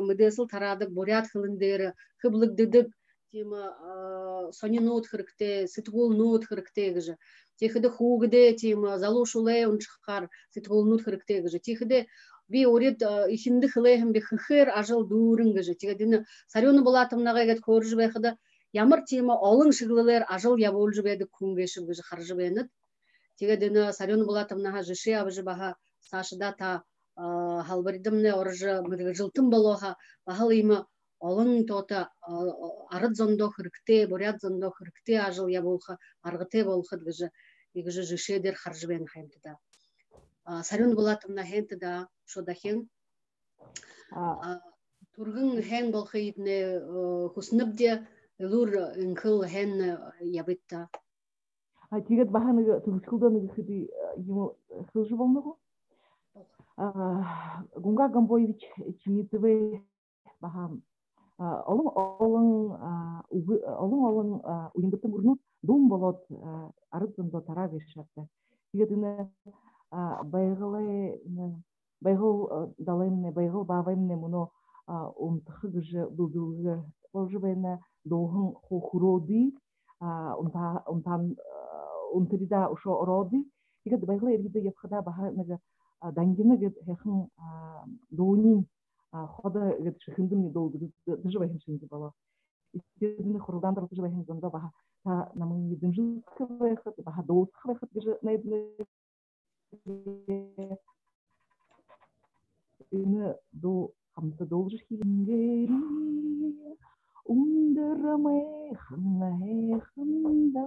мыдесыл тарадык бурят хылындыры хыблыгдыдык тема сонинут хырыкте сытгулнут хырыкте гыжы тихыда хугде тема залушуле унчхар сытгулнут хырыкте гыжы тихыда би орит ихинди хылэхим би хыхыр ажыл дурын гыжы тигадина сарёны булатымнага гет көржү байхыда ямыр тема алың шыглылар ажыл яболжу беди күнгеши гыжы харжы бенет тигадина сарёны булатымнага жыши абжы баха сашыда та халбаридымны оржы жылтым болоха бахал има алың тота арыт зондо хырыкте бурят зондо хырыкте ажыл яболха аргыте болхыд гыжы игыжы жышедер харжы бен хаймтыда сарёны булатымна хентыда шодахен тургын хен болхыйдне хусныбде лур инкыл хен ябытта тигет баханы турскулдан хыды ему хылжы болмагу Гунга Гамбоевич Чимитовый бахам олың уйынгытын урнут дум болот арыцында таравиш шатта тигетине байгыл далемне байгыл бавемне муно умтхыгыжы булдулгы болжубайна доғын хохуроди унтан унтрида ушо ороди тигет байгыл эргиде япхада баха дангина гет хехн доунин хода гет шихиндин долгу даже вахин бала истедин хурдан дар даже вахин зонда баха та намын единжил хвехат баха доус хвехат гже найдне ины до хамта должи хингери ундераме хнахнда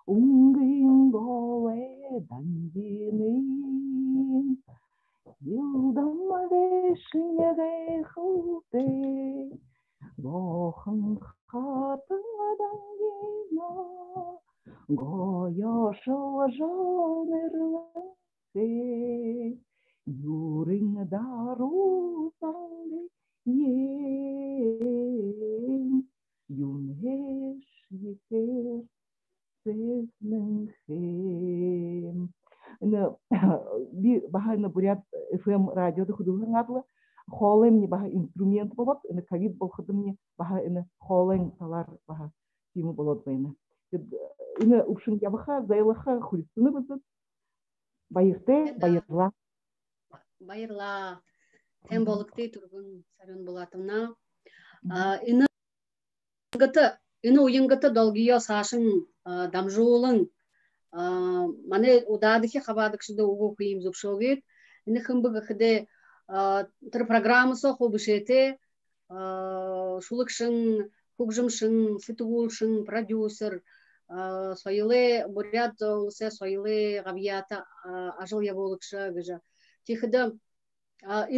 унгин голе дангины Yıldan veşine hılte Boğun katından gina Goya şajan erlese Yurin daru sange yen Yun heş yeter sesmen hem би бахана бурят FM радиода худулган адлы холем не баха инструмент болот ины ковид болхыды мне баха ины холем талар баха тиму болот байна ины упшын ябаха зайлаха хулисыны бызыт байырте байырла тем болыкты тургун сарын болатымна ины уйынгыты долгиё сашын дамжуулың мане удадыхи хабадыкшыда угу кыйым зупшогит ины хымбыга хыде тыр программасы хобышете шулыкшын хугжымшын сытыгулшын продюсер сойле бурят улсе сойле гавията ажыл яболыкша гыжа тихыда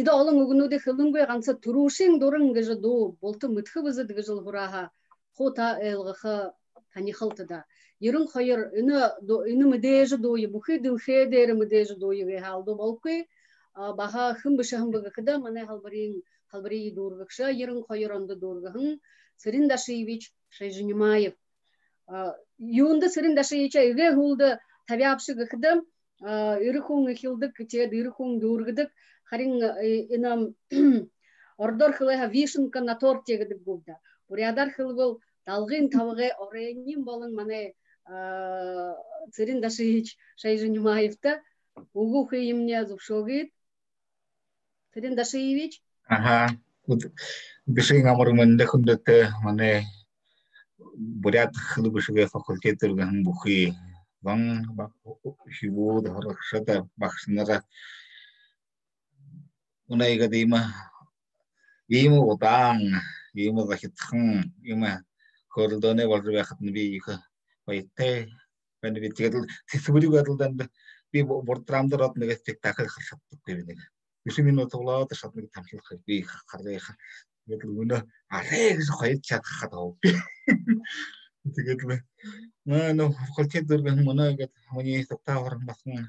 ида олың угунуде хылынгы ганса турушин дурын гыжа до болты мытхы бызы гыжыл бураха хота элгыхы танихылтыда Ерін қойыр, үні мүдежі дойы, бұқы дылхе дәрі мүдежі дойы ғалды болқы, баға хымбышы хымбығы қыда, мане халбарии дұрғықша, ерін қойыр онды дұрғығын, Сырин Дашевич Шайжинемаев. Юнды Сырин Дашевич үге ғылды табиапшы ғықыды, үріхуң үхілдік, үріхуң дұрғыдық, харин инам ордор қылыға вишенка на торт тегідік болды. Бурядар қыл бұл далғын тавығы орайнин болын мане Сырин Дашевич Шайжинемаевта угу хыйымне зупшогит. Сырин Дашевич? Ага. Бишин амырмында хүндәтте мане бурят хылбышыга факультеттергән бухи ван шибу да харакшата бахшынара унайга дима Ему утang има захитхан има кордоне валжбе хатны би их байтай ben bir tigel tisburi gadıldan bir bortramda rat ne spektakl xattık gibi. 20 minut ola da şatlık tamşil bir qarday gedil buna areg xoyet chat xataw. Tigel ma no xolchet durgan mona gat moni sakta var basın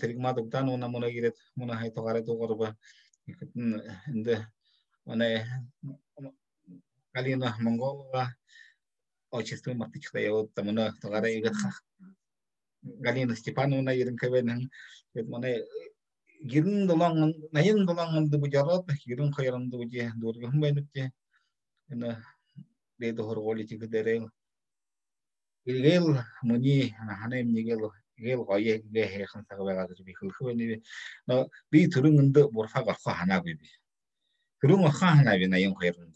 serik ma doktan ona mona giret mona hay togare to gorba inde ona kalina mongola очество матичка я вот там на товары играть Галина Степановна ерин кевенен вот мане гирин долан найын долан ды буjarат гирин хайран ды буҗе дургын байныкте ина беде хорголи тигдерел игел муни ханем нигел гел гое ге хэн сагага би хылхвени но би түрүнгүндө борфага хана биби түрүн хана би найын хайран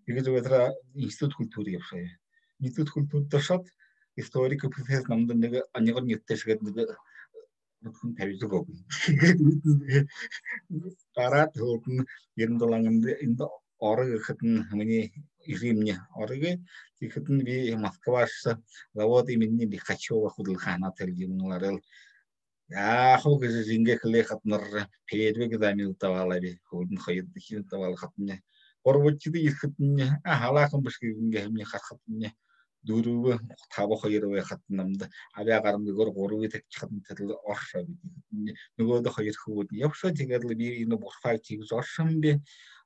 иге жөтра институт культуры яшай Институт культуры ташат историк процесс намда неге анегор неттешгет неге бутун тавизу гоб. Карат хотун ерндалангында инде орыг хытын мени изимне орыгы хытын би Москвашса завод имени Лихачева худылхана тергенларыл. Я хог жинге хле хатнар передвег замил тавалаби худын хайд дихин тавал хатне. Орвочиди хытын халакын бишкинге хемне хатне Дуру табы хайры хатнамда авиа гарымды гөр гору тек чатын тетил орша бит. Нөгөөдө хайр хүүд япша тегерли би ины бурфай тиг жошым бе.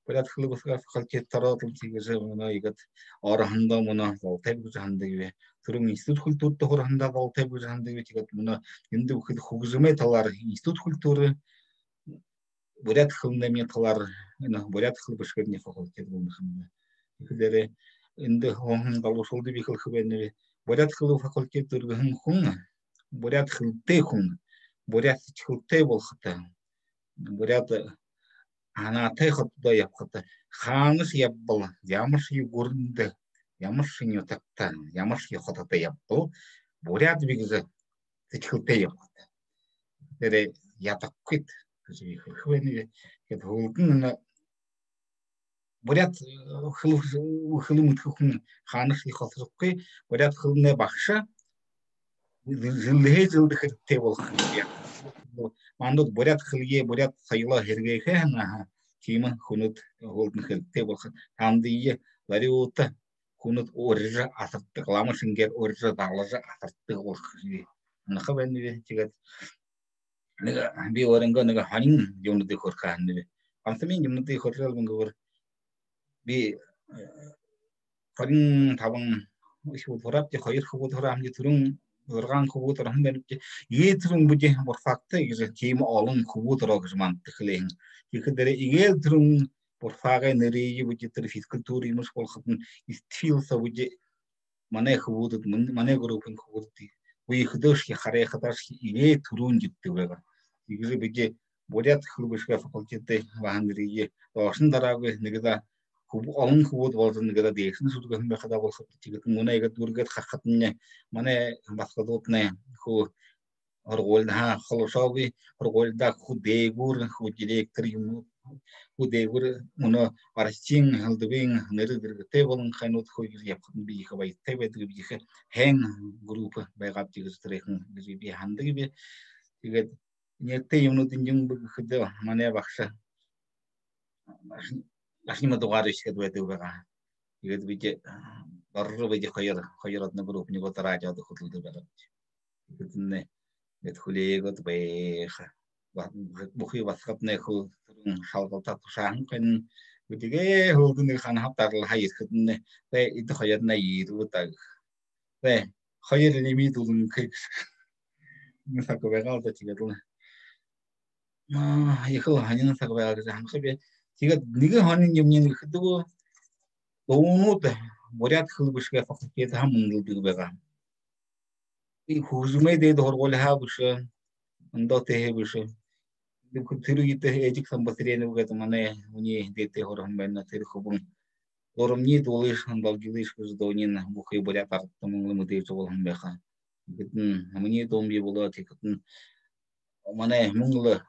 Бурят хлыбыска факультет таратыл тигеже мына игет арахында мына волтайб жанды бе. Түрүн институт культурды хорында волтайб жанды бе тигет мына инде үхид хугжыме талар институт культуры бурят хлынеме талар ина бурят хлыбышкерне факультет булмахында. Игере инде хон галушулды бихил хбеневи бурят хлы факультет тургын хун бурят хлте хун бурят хлте болхта бурят ана техотда япхта ханыш япбыл ямыш югурнды ямыш нютакта ямыш йохотата япбыл бурят бигзе хлте япхта тере ятаккит бихил хбеневи кет хултын бурят хылымыт хукун ханыш ихотсуккы бурят хылны бакша жылдыгы жылдыгы болгон мандык бурят хылге бурят сайла хергейхе кийим хунут голдун хылте болгон тандые вариота хунут оржа атыртык ламышынгер оржа далажа атыртык болгон нахы бенди тигет нега би оренга нега ханин жонуды корканды антымен жонуды коркал бунгор би харин таван ишүү турапти хоёр хөвө турамди түрүн урган хөвө турам бенти ие түрүн бүжи бор факты иже кийим олон хөвө тураг жмантыклен ихдере игел түрүн бор фагы нерии бүжи төр физкультура имыш болгон истфилса бүжи мане хөвөд мане группын хөвөд буй художки харе хаташки ие түрүн житти бага иже бүжи бурят хлыбышка факультеты вандрие ошын дарагы негда олон хүүд болзон гэдэг дэшин сүргэн байхада болох тигет муна яг дүргэт хахатны мане басгадотны хүү орголда холошоги орголда худэгүр хүү директор юм худэгүр муна арчин халдвин нэрдэргтэй болон ханууд хүү япхан би их бай тэвэд би их хэн групп байгап тигстрэх би хандаг би тэгээд нэтэ юмнуудын юм хөдөө мане багша Лашнима дугарыш гэдэг байгаа. Тэгээд би барруу би хоёр одны групп нэг удаа радиод хөтлөдөг байгаа. Тэдний мэд хүлээгод байх. Бухи басгатны хөө шалгалтаа тушаан хэн үдэгэ хөлдний хан хавтарл хаяр хэдэн тэ эд хоёрна ирүүдэг. Тэ хоёр нэмий дулын кэг. Нисаг байгаа л тэгээд яхал ханин саг байгаа гэж ханхи Тэгээд нэг хоног юмны хэдгөө дуунууд бурят хлбышгэ факультет хамнууд байгаа. И хужмэдэд хоргол хаабш ондоте хэбш. Тэрүүгийд эжик самбатрэнэ гэдэг манай үний дэдэ хорон байна тэр хөвөн оромны дуулыш хандалгилиш гэж доонин бүхий бурят артмын мөдөж болгон байхаа. Гэдэн миний домби болоо тэгэхэд манай Монгол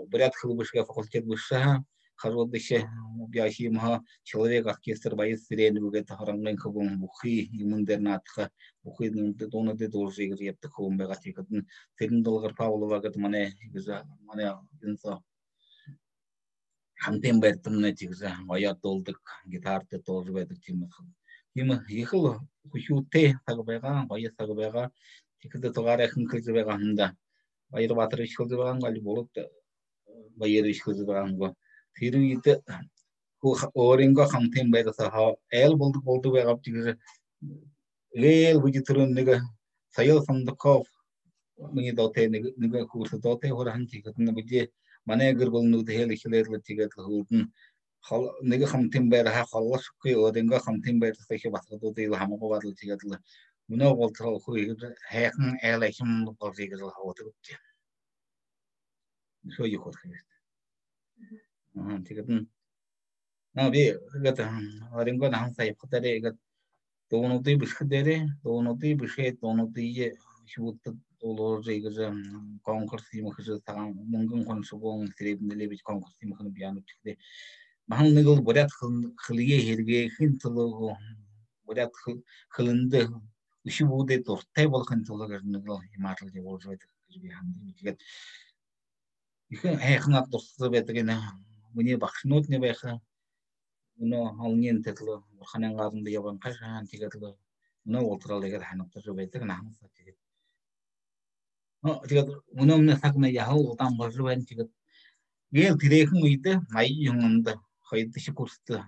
бурят хлбышгэ факультет бүшээ Хародыше бяхимха человек оркестр боец сирен бугет харанген кабун бухи имундернатха бухи доны де тоже игрепте хом бегатикатын фильм долгар Павлова гат мане инса хантем бертымне тигза аят долдык гитарты тоже бедик тимы ихыл хушуте тагбега боец тагбега тикде тогарахын кызбега хында байыр батыр ишкылдыбаган гали болуп байыр ишкылдыбаган Фирмите оринга хантем байраса эл болду байгап тигиз эл будитрын неге Саял Сандыков мини доте неге курсы доте хоран тигетне буди манегер болну дел ихлерле тигет хулдун неге хантем байра халлаш кой оринга хантем байраса хе басады дел хамго бадыл тигетле муна болтал кой хакын эл эхим болдигез хавотып шо юхот хест тигетн би гат оринга нан сайып катаре гат Тонуты бишкедере, тонуты бише, тонуты шут олоржегез конкурс имахыз таган мунгун консубон сребнеле бит конкурс имахын бияны чыкты. Ман негыл бурят хылые херге хинтылыгы бурят хылынды уши буде тортай болгон тылыгы негыл иматыл деп болжойт бияны бит. Ихе хайхнат досты бетеген муне бакшнот не байха Уно алнен тетло ханан газында ябан кашан тигетло уно олтрал дегер ханыкты жобетек намса тигет тигет уно мен сакна яхал утам бажуен тигет гел тирехин уйды май юңында хайды шикурсты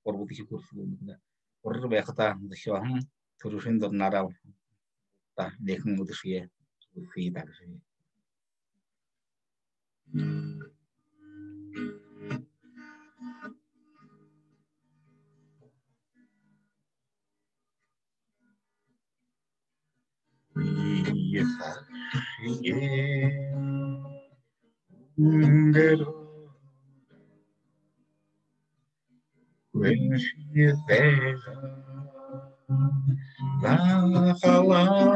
орбуты шикурсы булды орры байхата дышвахын турушин дорнарал та лехин удышие фида When she is there, Bahalauda,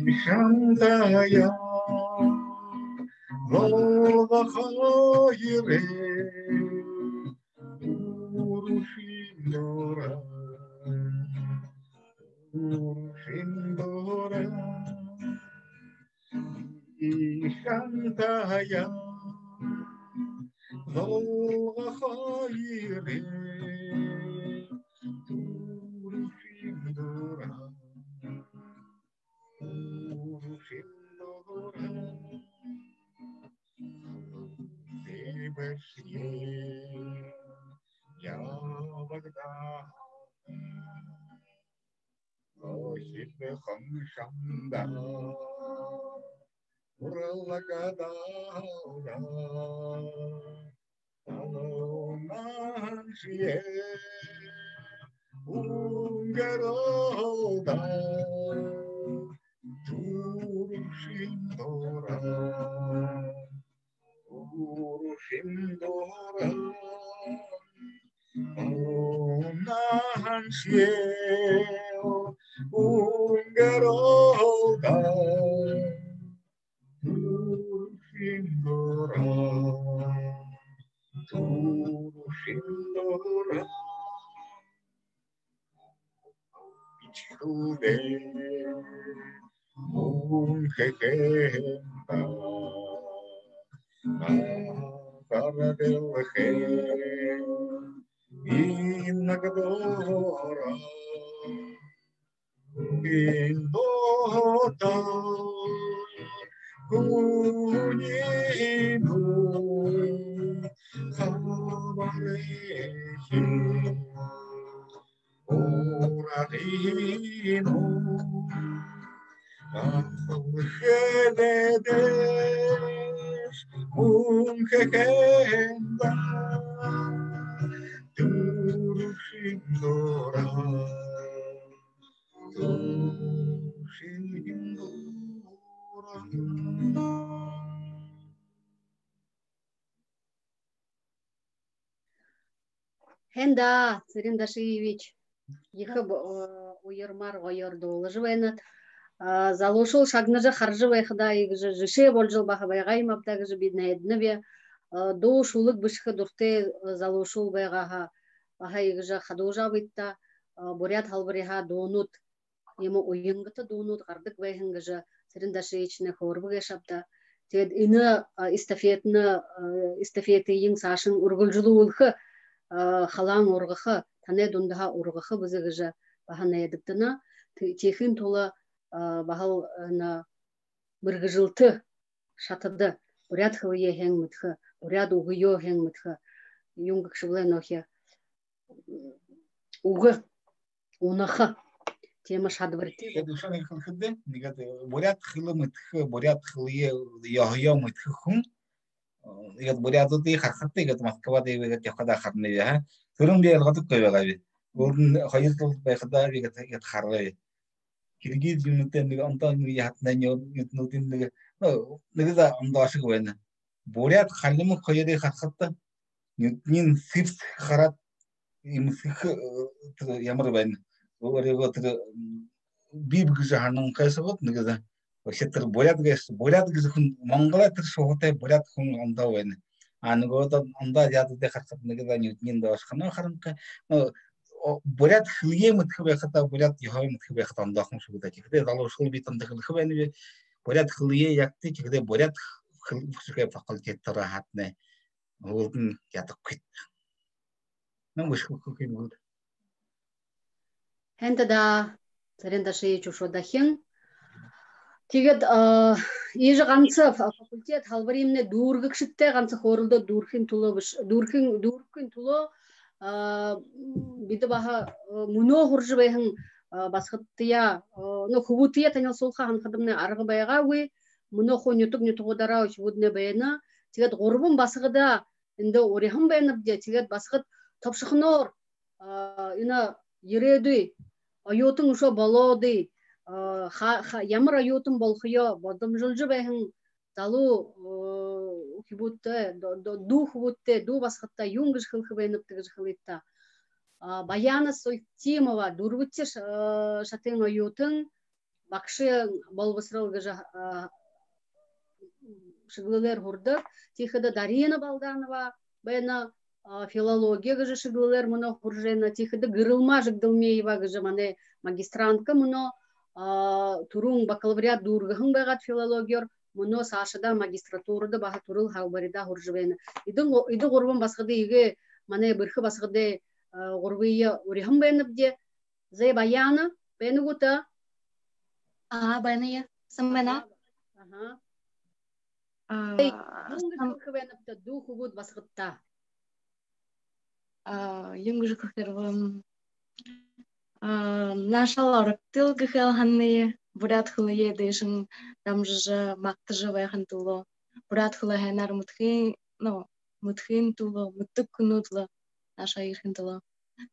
Ishandaya, Volva Khaire, Urushindora, Urushindora, Ishandaya. Volga khaire turishindora Debersye ya bagda Oshib khamshanda uralagada Manşiye ungeroda turuşindora Manşiye ungeroda turuşindora Turuşindora İçhude Munkekemba Karadelhe Innagadora Indota Kuninu Khabarehi Orahino Akhosheledes Unkekenda Turushindora Turushindora Хенда, Царин Дашиевич, ехав уермар гайор доложивенат. залошул шагнажа харжы байхыда игжы жише болжыл баха байгай мабдагжы биднайдны бе до шулык бышхы дурте залошул байгаха баха игжы хадужа битта бурят халбыриха донут ему уйынгыты донут гардык байхынгжы сырындаши ичне хорбыга шапта тед ины эстафеты ең сашын ургулжулулхы халаң ургыхы тане дундаха ургыхы бызыгжы бахана едиктына техин тола бахал на быргыжылты шатыды бурят хылые хең мытхы бурят угыё хең мытхы юнгык шыблай нохе угы унахы тема шадвырты бурят хылы мытхы бурят хылые яхья мытхы хун игат бурят ути хархатты игат Москва дейбегет якада харны я төрүм бе алгатып көйбегаби орун хайыртыл байхада игат харгы Киргиз юнуттен неге антан яхтнан юнуттен неге да андашык вайна бурят халымы койеде хархатта нин сипс харат имсих ямар вайна орего бибгже ханын кайсыгыт неге да вообще-то бурят гызын монгола тир шоғытай бурят хун анда вайна анығода анда яды хархат неге да нин да ашхана харынка бурят хлие мытхбе хата бурят яхай мытхбе хата андахын шугда тихде залошул битанда хлхбе бурят хлие якты тихде бурят хлшке факультет рахатне олдун ятык кет мен вышкыл кукин буд хенде да сарендаши чушодахин тигет иже ганцы факультет халбаримне дургыкшитте ганцы хорулда дурхин тулобыш дурхин туло биде баха муно хуржы байхын басхыттыя ну хубутыя танил солха хан хадымны аргы байга уй муно хо нютугудара учудне байна тигет горбун басыгыда инде орихым байнып де тигет басхыт топшыхнор ина ереди айотун ушо болоди ямар айотун болхуя бодым жылжы байхын залу хибутте ду басхытта юнгыш хылхы байнып тигыж хылытта Баяна Сойтимова дурбутте шатың айотын бакшы болбысрыл гыжа шыглылер хурды тихыда Дарина Балданова байна филология гыжа шыглылер муно хуржена тихыда Гырылма Жыгдылмеева гыжа мане магистрантка муно турун бакалавриат дургыхын байгат филологер муно сашыда магистратурада баха турыл халбарида хуржыбена иды горбун баскыды иге мане бырхы баскыды горбыя урихым байнып де зай Баяна бени гута байная самбена духу гуд баскытта юнгыжы көхтервым нашал арыктыл көхел ханны бурят хылые дэшин дамжыжы мактыжы байхан туло бурят хылы хэнар мутхин туло муттык күнутло наша ирхин туло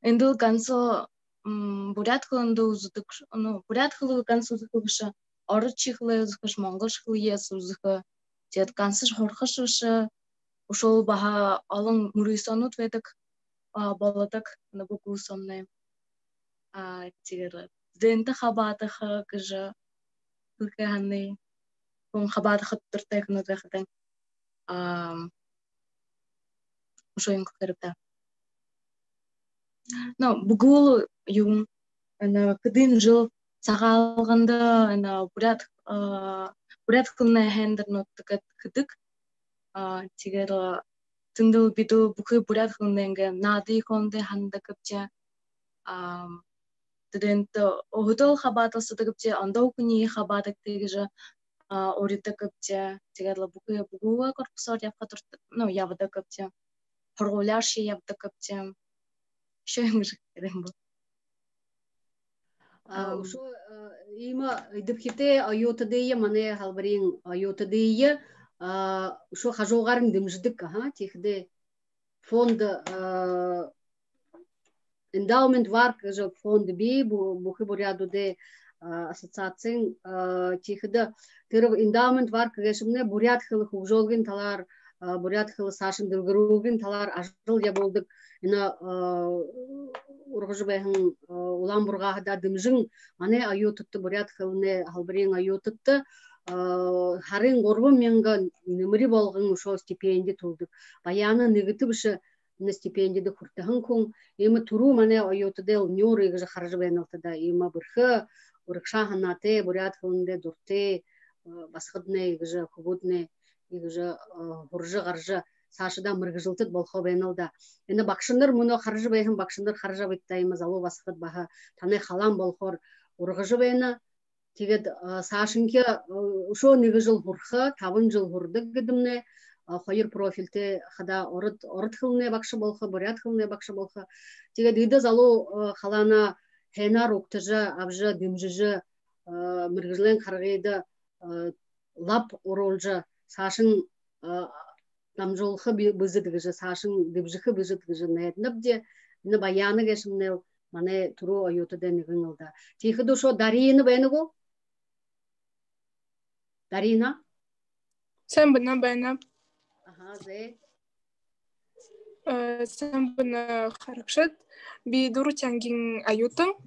эндул гансо бурят хылынды узутык бурят хылы гансо узукыгышы орычы хылы узукыш монгол хылые узукы тет гансыш хорхышышы ушол баха алың мурисонут ведик болотак набуку сомны тигер зенте хабатыхы кыжы хылкыханны он хабатыхы туртайхны вехтен ушоин көхтерипта бугул юм кыдын жыл сагалганда бурят кылна хендернот кыдык тигер тындыл биду бухы бурят кылненге нады конде ханда кыпча тыдынты огутол хабатасы кыпча андау күни хабатык тегиже орита кыпча тигерла бухы бугуа корпусор япка турт явда кыпча хорголяши явда кыпча шөңүр керембу ушо има идипхите айотыдыя мане халбарин айотыдыя ушо хажогарың дымжыдык тихде фонд эндаумент варк же фонд би бухы буряду де ассоциацияң тихде тырып эндаумент варк гешимне бурят хылы хужолгин талар бурят хылы сашын дылгыругин талар ажыл я болдык ина ургыжы бэхин улан бургахда дымжың мане айотытты бурят хылыны халбырен айотытты харын горбун менга нөмірі болғын ошо стипендия тулдык баяны негатив шы на стипендияды куртахын кун эми туру мане айотыдел нюр игы харжы бэналтыда эми бырхы урыкша ханаты бурят хылынды дурты басқыдны игы кубудны игы хуржы гаржы сашыда мыргыжылтыт болхо бэналда эни бакшыныр муну харжы бэхин бакшыныр харжа биттайма залу басқыд баха таны халам болхор ургыжы бэна тегет сашынке ушо неге жыл хурха табын жыл хурдык гидимне хайыр профилте хада орыт хылне бакшы болха бурят хылне бакшы болха тегет иде залу халана хенар уктыжа абжа димжыжы мыргыжлен каргыйды лап оролжа сашын намжолхы бызыдыгыжы сашын дибжыхы бызыдыгыжы нетнабде не баяны гешимнел мане туру аютыда негыңылда тихиду шо дарийны бэныгу Дарина? Sen bana bana. Aha, ze. Sen bana харакшат. Би дуру тянгин аютым.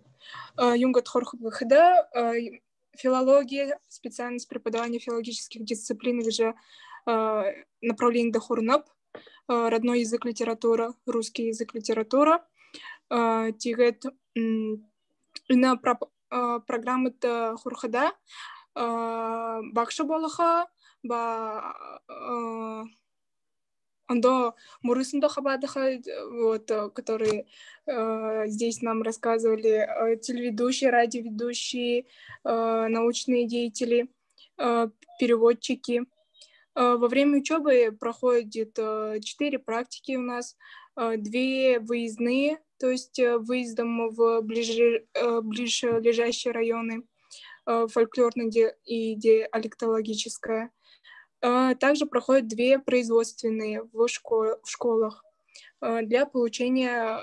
Юнгат хорхубахда. Филология, специальность преподавания филологических дисциплин, уже направление дохурнап. Родной язык литература, русский язык литература. Тигет на программы хурхада. Бакша болаха, андо мурысындо хабадаха, вот, которые здесь нам рассказывали, телеведущие, радиоведущие, научные деятели, переводчики. Во время учебы проходит 4 практики у нас, 2 выездные, то есть выездом в ближайшие районы, фольклорная и диалектологическая. Также проходят 2 производственные в школах для получения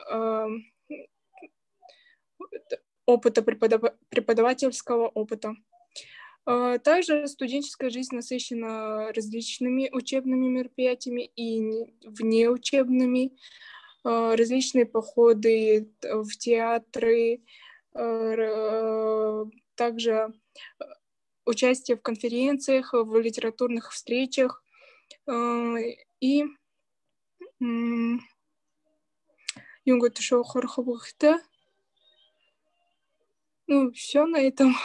опыта, преподавательского опыта. Также студенческая жизнь насыщена различными учебными мероприятиями и внеучебными, различные походы в театры, также участие в конференциях, в литературных встречах и ну, все на этом.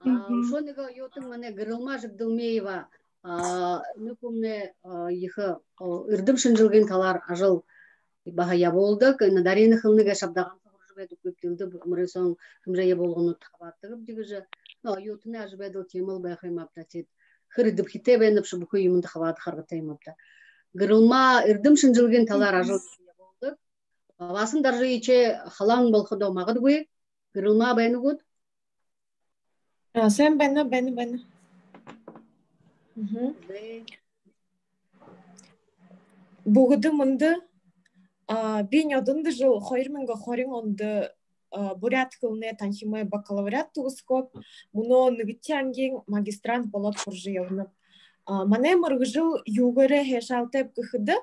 Ушонега йотың мане гырылма жыгдылмеева нүкумне ихы ырдым шынжылген талар ажыл бахая болдык Дарина хылныга шабдаган жыбеду көптүлдү мырысон кымжая болгону табаттыгып дигиже йотуне ажыбедыл темыл байхаймапта тет хырдып хитебенеп шубуку юмунда хават харгатаймапта гырылма ырдым шынжылген талар ажыл болдык басын даржы иче халаң болходо магыдгуй гырылма байнугут Sen bana. Бүгүдү мынды бен одынды жыл хойрминга хорин онды бурят кылны танхимай бакалавриат тугускоп муно нигитянген магистрант болот куржыйылны. Мане мыргыжыл югары хешалтеп кыхыды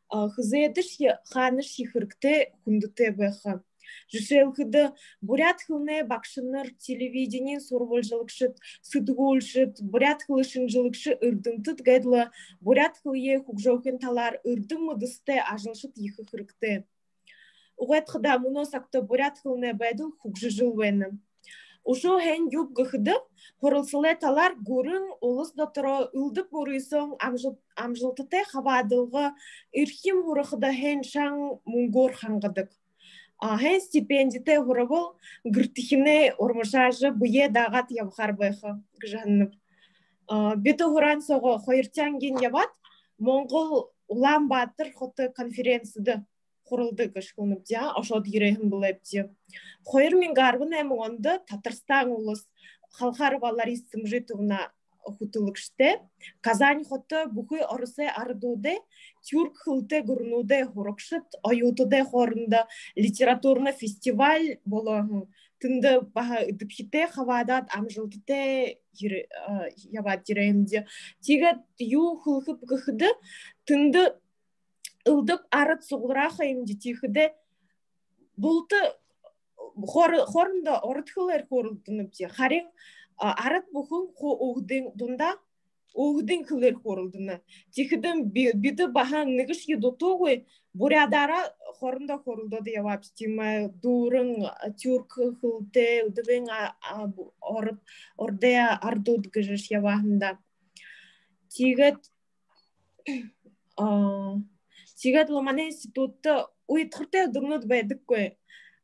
хызедыш ханыш хихыркте хундыте бэха. Жишелхыды бурят хылны бакшыныр телевидение сорвольжылыкшыт, сыдгулшыт, бурят хылышынжылыкшы ырдымтыт гайдлы, бурят хылye хукжоукен талар ырдым мыдысты ажылшыт ихы хырыкты. Угайт хыда муно сакты бурят хылны байдыл хукжыжыл вены. Ушо хен юб гыхыды, хорылсылы талар гурын олыс дотыро ылдып бурыйсын амжылтыте хавадылғы ирхим хурыхыда хен шаң мунгор хангыдык. Хен стипендите хуравыл гыртихине ормышажы буе дагат явхар байхы гжанып. Беті хуран соғы хойыртянген яват, Моңғол улан батыр хоты конференцияды құрылды гышкылынып дя, ошод ерехін біліп де. Хойыр мен гарбын әмі онды Татарстан улыс халқар балар истімжі туғына хутылыкште, Казань хоты бұхы орысы ардуды, тюрк хылты гурнуды хорокшыт, аютуды хорында литературны фестиваль болы тынды баха дипхите хавадат амжилтыте ябат jireğimde. Тигет ю хылхып гыхды тынды ылдып арыт сугураха имди тихде булты хорында орытхылар хорулдыныпте харин арыт бухун оғдың дунда оғдың хылар хорулдыны тихдем биді бахан нигиш едотогой бурядара хорында хорулды диявап стима дурын тюрк хылте дывен орып ордея ардуд гыжыш явахында тигет тигет ломане институтта уйткырте дурнут байдык кой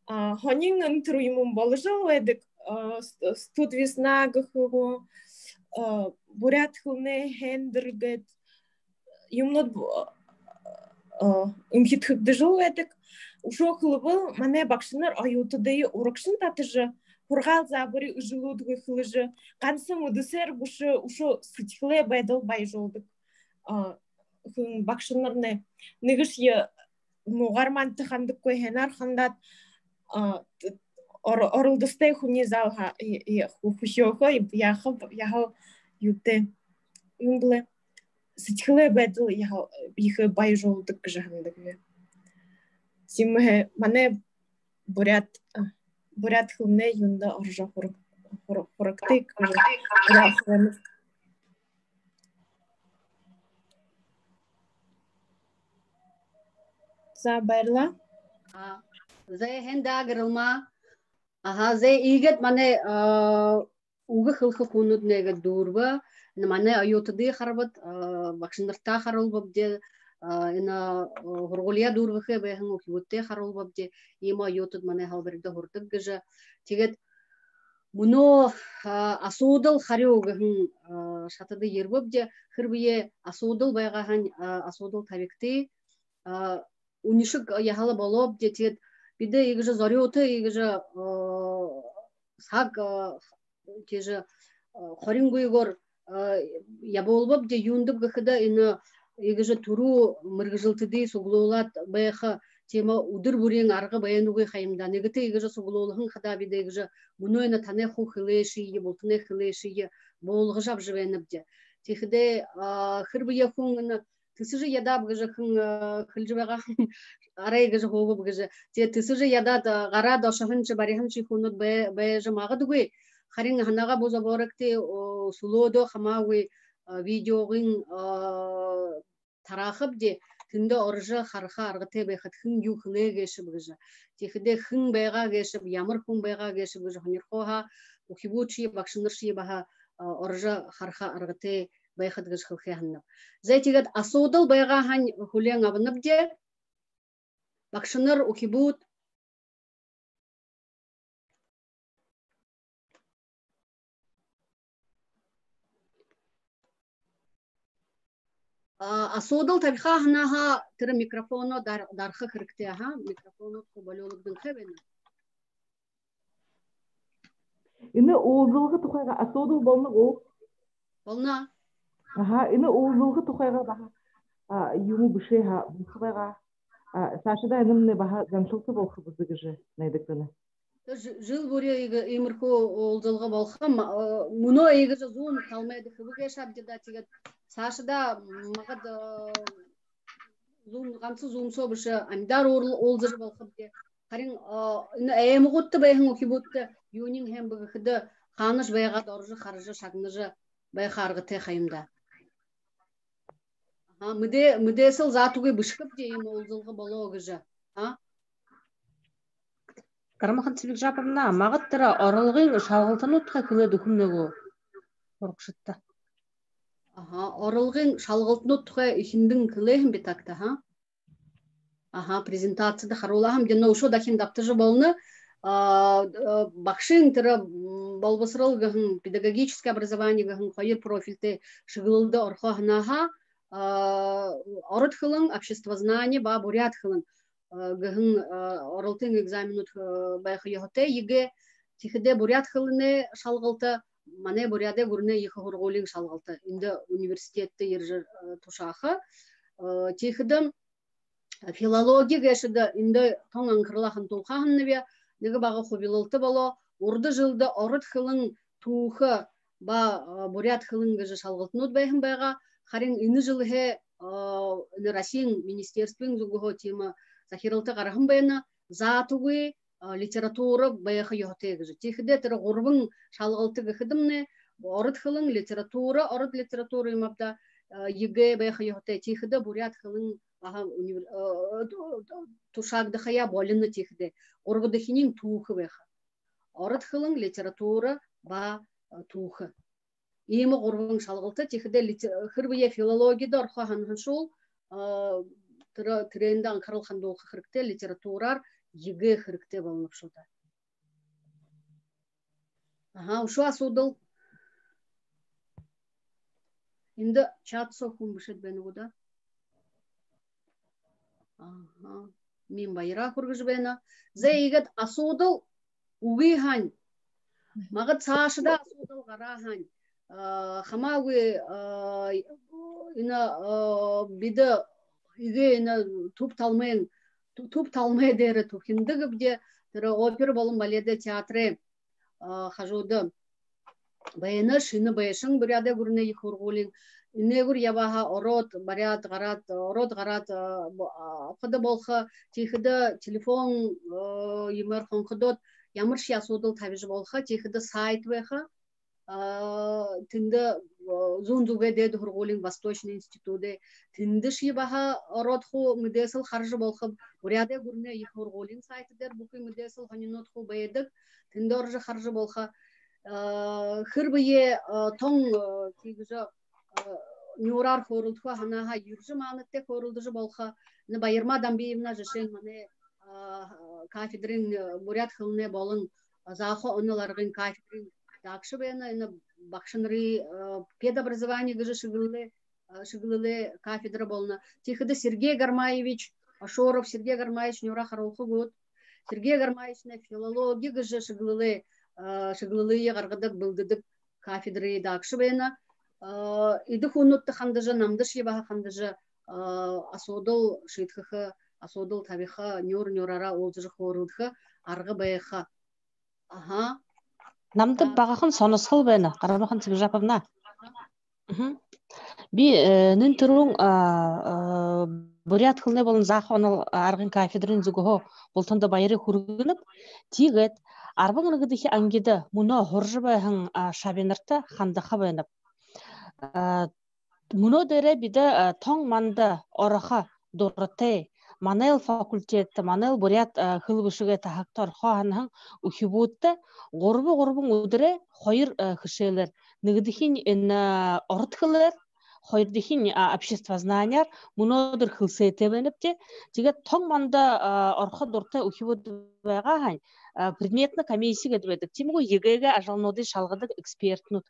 хонин интруимун болжал байдык студ весна гыхыгу бурят хылне хендергет юмнот имхит хыгды жыл байдык ушо хылыбыл мане бакшынар аютыдайы уракшын татыжы Хургал забыри жилудгы хылыжы кансын удысер бушы ушо сытхле байдыл бай жолдык бакшынарны нигиш я мугарман тыхандык кой хенар хандат орылдыстай хуни залха хухёха яхо юте юмбле сытхле байдыл яхо бай жолдык жахандык симме мане бурят хылне юнда оржа хорактык Забайрла. Зай хенда грылма. Зай игет мане угы хылхы кунут неге дурба. Мане аютыды харбат бакшынырта харылбап де ина хургулия дурбахы бэхэн укибутте харылбап де има аютыд мане халберде хурдык гыжа. Тигет муно асудал хариугын шатыды ербап де хырбие асудал байгахан асудал табикти унишик яхала болоп детет биде игже зориоты игже саг теже хорингуйгор яболбап де юндып гыхда ины игже туру мыргыжылтыды суглуулат байха тема удыр бурен аргы баянугы хайымда негете игже суглуулыгын хада биде игже мунойна тане ху хылеши болтне хылеши болгы жап жыбенып де техде хырбыя хунгына тысыжы ядап гыжы хылжыбага арайгыжы хобуп гыжы те тысыжы ядат гара дошахынчы барихынчы хунут бэжы магадугуй харин ханага бозаборакте сулодо хамауи видеогын тарахып де тынды оржы харха аргыте бэхат хын ю хыле гешип гыжы техде хын байга гешип ямыр хын байга гешип гыжы ханирхоха ухибучи бакшынырши баха оржы харха аргыте байхат гыж хылхянна. Зайтигат асудал байга хань хулен абынып де бакшыныр ухибут асудал табиха ханаха тыры микрофону дархы хырыкте ха микрофону кубалёлугдын хебени. Ины озылгы тухайга асудал болны о. Болна. Ины озылгы тухайга баха юму бишеха бухбага сашыда инымне баха замшылты болхы бузыгыжы найдыктыны. Жыл буре имырху олзылгы болхам муно игыжы зум калмайды хыбыге шабдыда тигет сашыда магад зум гансы зум собышы амдар олзыр болхып де харин ины эмгутты байхын ухибутты юнин хем быгыды ханыш байга доржы харжы шагныжы байхаргы те хайымда. Мыдесыл затугы бышкып дейм олзылгы бологыжы. Карамахан Цивик Жаповна, мағыттыра орылғын шалғылтын ұтқа күлі дүкімнігу орқшытта. Орылғын шалғылтын ұтқа үшіндің күлейім бетакта. Презентацияда қарулағым дені ұшо дақин даптыжы болны. Бақшын тірі болбысырылғын педагогическое образование ғын қойыр профильте шығылды орқағынаға орыт хылың обществознание ба бурят хылың гын орылтын экзаменут байхы йохоте еге тихде бурят хылыны шалгылты мане буряде гурне йхы хургулин шалгылты инде университетте ержер тушахы тихдем филология гешде инде тоңан кырлахын тулханны бе неге багы хубилылты боло урды жылды орыт хылың туухы ба бурят хылың гыжы шалгылтнут байхын байга харин ины жылы Россиян министерствен зугухо тема захиралты карахын байына затугы литература байхы йохте гыжы тихде тер гурбын шалгылты гыхдымны орыт хылың литература орыт литература имапта ЕГЭ байхы йохте тихде бурят хылың тушагды хая болыны тихде оргыдыхинин туухы байхы орыт хылың литература ба туухы Ими гурбын шалгылты тихде хырбыя филологияда орха ханшул тренде анкарылхан долхы хырыкте литературар ЕГЭ хырыкте болынып шулда. Ага, ушу асудыл. Инде чат сохун бишет бени гуда. Ага, мен байра кургыж бени. Зейгет асудыл угихан. Магыт сашыда асудыл гарахан. Хамауи ина биде иге ина туп талмай дере тухиндыгы бде тера опера болун баледе театры хажуды байына шыны байшың буряде гурне ихургулин инегур ябаха орот барят гарат орот гарат кыды болха тихиде телефон юмер хонкудот ямыр шиясудыл табижы болха тихиде сайт байха тинде зунзуге дед хургулин Восточный институте тинде шибаха родху мидесел харжы болхып буряде гурне ихургулин сайтыдер буки мидесел ханинотху бейдик тинде оржы харжы болха хырбые тон тигже нюрар хорулдху ханаха юржы манытте хорулдыжы болха не байырма дамбиевна жешен мане кафедрин бурят хылне болын захо оныларгын кафедрин также бена бакшынры педобразование гыжы шыгылы кафедра болна. Тихиде Сергей Гармаевич Ашоров, Сергей Гармаевич нюра харулхы год. Сергей Гармаевич на филология гыжы шыгылы гаргадык былдыдык кафедры также бена. Иды хунутты хандыжы намдыш ебаха хандыжы асодыл шитхыхы, асодыл табиха нюрара олжы хорудхы аргы байха. Ага. Намды бағақын сонысқыл бәні, қарабақын тігі жапымна. Би нін тұрың бурят қылны болын зақуаныл арғын кафедрин зүгіғо болтынды байыры хүргініп, тегет арбағын ғыдығы аңгеді мұны ғұржы байғын шабенірті қандықы бәніп. Мұны дәрі биді тоң манды орықы дұрыты Манел факультетті, манел бурят хылбышыға тахактар хоғанын ухибутты, ғорбы өдірі қойыр хышелер. Нігдіхін орыт хылыр, қойырдіхін обществознанияр, мұнодыр хылсайты бәніпте. Теге тоң манды орқы дұрты ухибутты байғаған предметні комиссия кәдібедік. Темгі егеге ажалноды шалғыдық экспертнут.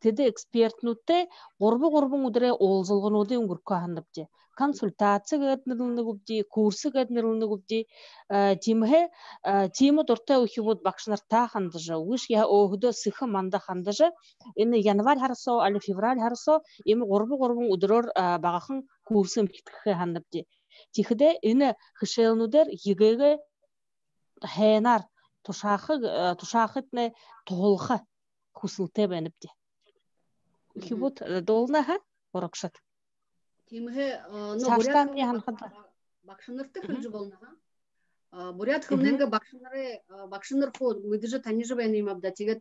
Теде экспертнутты ғорбы өдірі олзылғынуды үңгір көғаныпте. Консультация гэднерлны губди, курсы гэднерлны губди, тема дорта ухивод бакшнарта хандыжа, уш я огдо сыхы манда хандыжа, ины январь харсо, али февраль харсо, ими горбу удырор багахын курсы мкитхы хандыпди. Тихиде ины хышелнудер егеге хэнар тушахытны толхы хусылте бенипди. Ухивод долна ха оракшат. Тимге Саштан не ханхада. Бакшынырты хылжы болна. Бурят хылненге бакшыныр ход мыдыжы танижы бәйне имабда тегет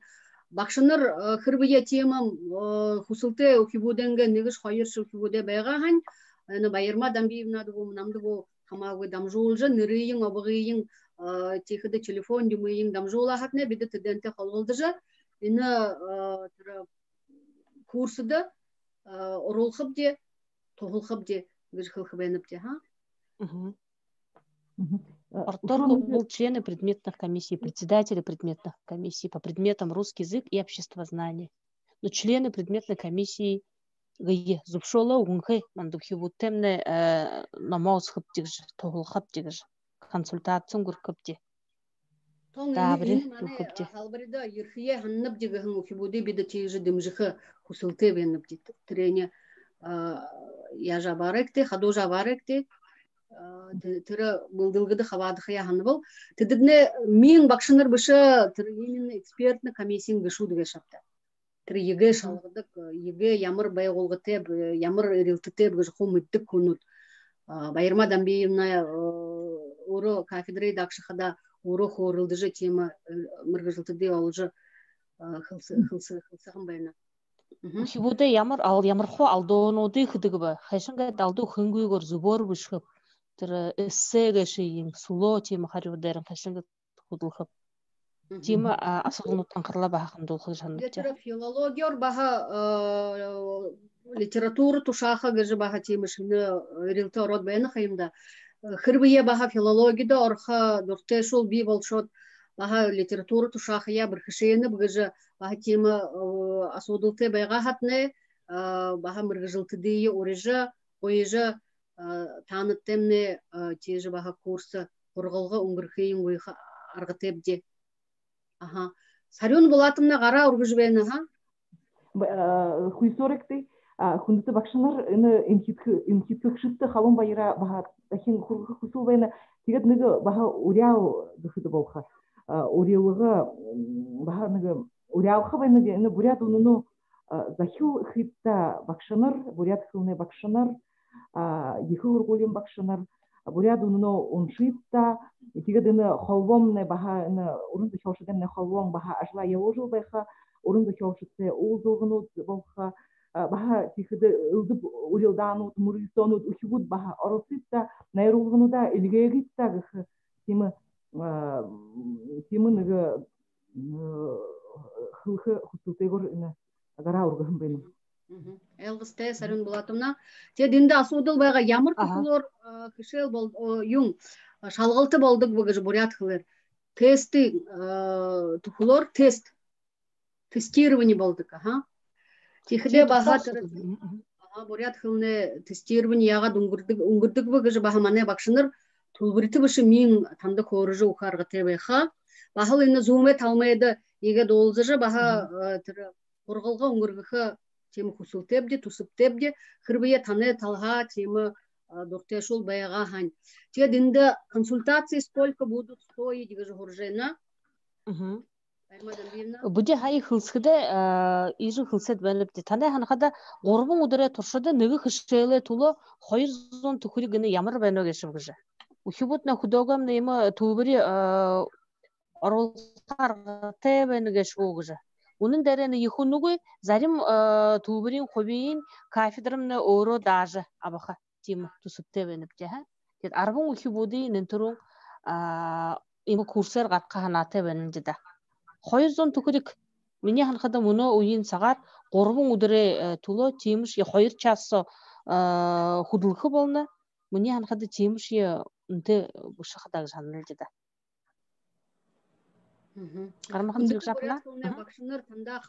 бакшыныр хырбыя темам хусылты ухибуденге негиш хайыршы ухибуде байга хан аны байырма дамбиевна дугу намдыгу хамагы дамжуулжы нырыйын обыгыйын техиде телефон димыйын дамжуула хатне биде теденте холголдыжы ины курсыда оролхып де Тухулхаб де гыжхылхабенып де, ха? Орторг был члены предметных комиссий, председатели предметных комиссий по предметам русский язык и обществознание. Но члены предметной комиссии зубшола угунхы мандухи вутемне намаусхаб дегж, тухулхаб дегж, консультациям гурхаб де. Табри тухаб де. Халбарида ерхие ханнаб дегахын ухибуде биде тегжи дымжихы хусылты беннаб де. Трене я жабаректе, хаду жабаректе, тыры былдылгыды хавадыхы яханы был. Тыдыдне мен бакшыныр бышы тыры именно экспертны комиссияң гышу диге шапта. Тыры еге шалгыдык, еге ямыр бай голгытеп, ямыр рилтытеп гыш хумыттык кунут. Байырма Дамбиевна уру кафедры дакшыхада уру хорылды же тема мыргыжылтыды олжы хылсыгын байына. Хибуде ямар хо алдооноды хыдыгы хайшынга далду хынгуйгор зубор бышхып тыры эссеге шейин суло тема харюдерин хайшынга худулхып тема асылнуттан кырла бахын дулхы жанныкча. Филологиор баха литература тушаха гыжы баха темышыны рилты ород байына хайымда. Хырбые баха филологияда орха дурте шул би болшот баха литература тушаха я бір хышейны бгыжы баха тема асудылты байға хатны баха мыргыжылты дейі орежы ойжы таныттемне тежі баха курсы құрғылғы ұңгырхейін ойға арғытепде. Сарюн болатымна қара үргіж бәйіні, Хуйсоректы хундыты бакшынар инхиткыкшытты халон байыра баха дахин хургы хусул байына тегет ныгы баха уряу дыхыды болха. Урялыгы баха ныгы уряуха байына ны бурят уныну захил хитта бакшынар, бурят хылны бакшынар, ехы ургулин бакшынар, бурят уныну уншитта, тегет ны холвомны баха урынды хошыден холвом баха ажла яложыл байха, урынды хошыдсе улзылгынут болха, баха тихиде ылдып урилданут, мурисонут, ухибут баха ороситта, найрулгынуда илгегитта гыхы тимы ныгы хылхы хусултегор ына агара ургахым бейнім. Элгысте сарын болатымна. Те динде асудыл байға ямыр тұқылыр кішел юң шалғылты болдық бұгыжы бурят хылыр. Тесті тұқылыр тестирование болдық. Тихиде баха бурят хылны тестирование яға уңгырдық бұгыжы баха мане бақшыныр тулбырты бұшы мен танды корыжы ұқарға тебеха. Бахыл ені зумет алмайды еге долзыжы баха құрғылға уңгырғықы темі хусул тебде, тусып тебде, хырбые таны талға темі дұрте шул байға хань. Те динді консультации сколько будут стоить, дигі жы ғұржайна? Бұде хай хылсыды, ижі хылсыд бәліпті. Тандай ханықада ғорбың ұдыры тұршыды нүгі хышшайлы тулы қойыр зон түкірі гіні ямыр бәні өгешім күжі. Ухибутна худогам неймі тулбірі оролқар тебені геш оғыжы. Onun dereni yıkınlığı zarim tulbirin hobin kafedramne oğru dağcı abaha tim tusup tevenip ceha. Ket arbon ukibudi nenturun ima kurslar gatqa hana tevenince de. Xoyuzon tukudik mini hanqada muno oyun sagar qorbun udure tulo timiş ya xoyur çasso hudulqı bolna mini hanqada timiş ya unte bu şaqada janılcı da. Кармахан зилг жапла. Бакшыныр танда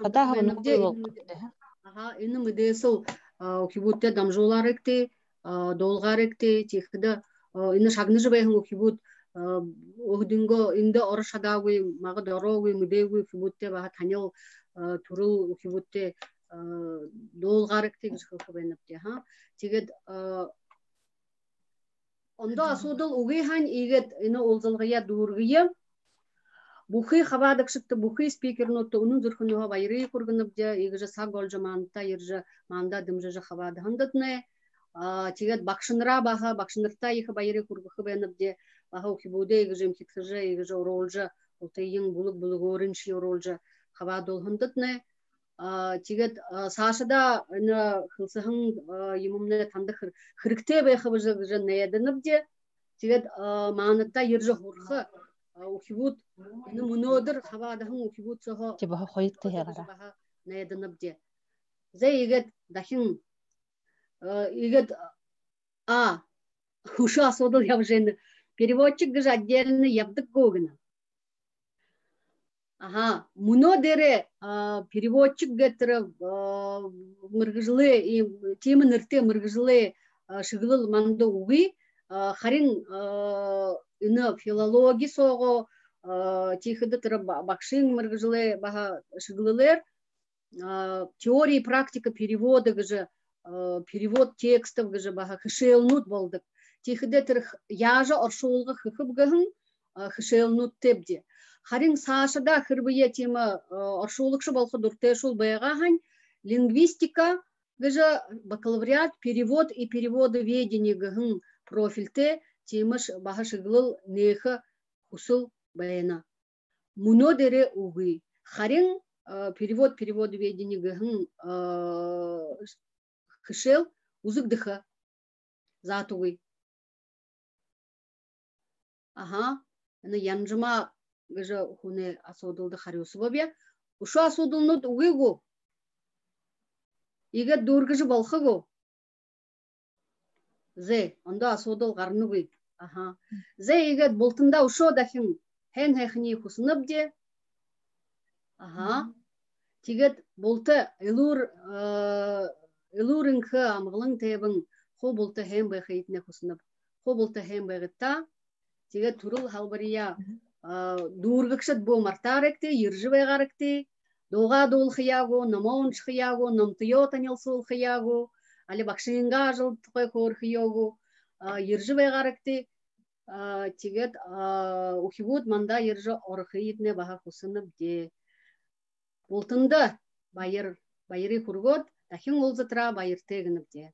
ені мүдесіл окибутте дамжолар екте, долғар екте, текіді ені шагны жыбайхын окибут оғдыңғы инді оры шадауы, мағы дорогы, мүдеуі окибутте баға танел турыл окибутте долғар екте гішқылқы бәйніпте. Тегет онда асудыл уғайхан егет ені олзылғыя дұрғыя Бухи хабадык шыкты, бухи спикер нотты, унун зүрхінуға байры құрғынып де, егіжі сақ олжы маңында, ержі маңында дымжыжы хабады хындытны. Тегет бақшыныра баға, бақшынырта егі байры құрғықы бәніп де, баға оқибуды егіжі мкеткіжі, егіжі оролжы, ұлтайың бұлық орынши оролжы хабады ол хындытны. Тегет сашыда қылсығын емімні танды қырықте бәйқы бұжы нәйедініп де, тегет маңында ержі құрғы ухибут нумунодыр хавадахын ухибут сохо тибаха хойытты ягара наядыныбде зай егет дахин егет хуша содыл явжен переводчик гыж отдельно ябдык гогына муно дере переводчик гетер мыргыжлы темы нырте мыргыжлы шыгылыл манда уги харин ины филологи соғы тихіді тұры бақшын мұргыжылы баға шыгылылыр теория практика перевода гыжы перевод текстов гыжы баға кышелнут болдық тихиде тирх яжа оршуулга хыхыбгахын хышелнут тебде. Харин сашада хырбые тема оршуулыкшы болхы дуртешул байгахань лингвистика гыжа бакалавриат перевод и переводоведение гыхын профильте темыш бахашыглыл нехы хусыл баяна. Муно дере угы. Харин переводоведение гыхын хышел узык затугы. Ага, ана янжыма гыжа хуне асодылды харюсы бобе. Ушу асодылнут угыгу. Иге дургыжы болхыгу. Зе, онда асодыл гарнугы. Ага. Зе иге болтында ушо дахин хен хехни хусынып де. Ага. Тигет болты элурынхы амғылың тебін хо болты хем байхайтне хусынып. Хо болты хем байгытта. Тигет турул халбария дургыкшат бо мартаректе, ержы байгаректе. Доға дол хыягу, намаунш хыягу, намтыё танил сол хыягу, али бакшинга жыл тұқай кор хыягу, ержы байгаректе. Тигет ухивуд манда ержы орхыйытне баха хусынып де. Болтында байыры хургот, тахин олзатра байыр тегініп де.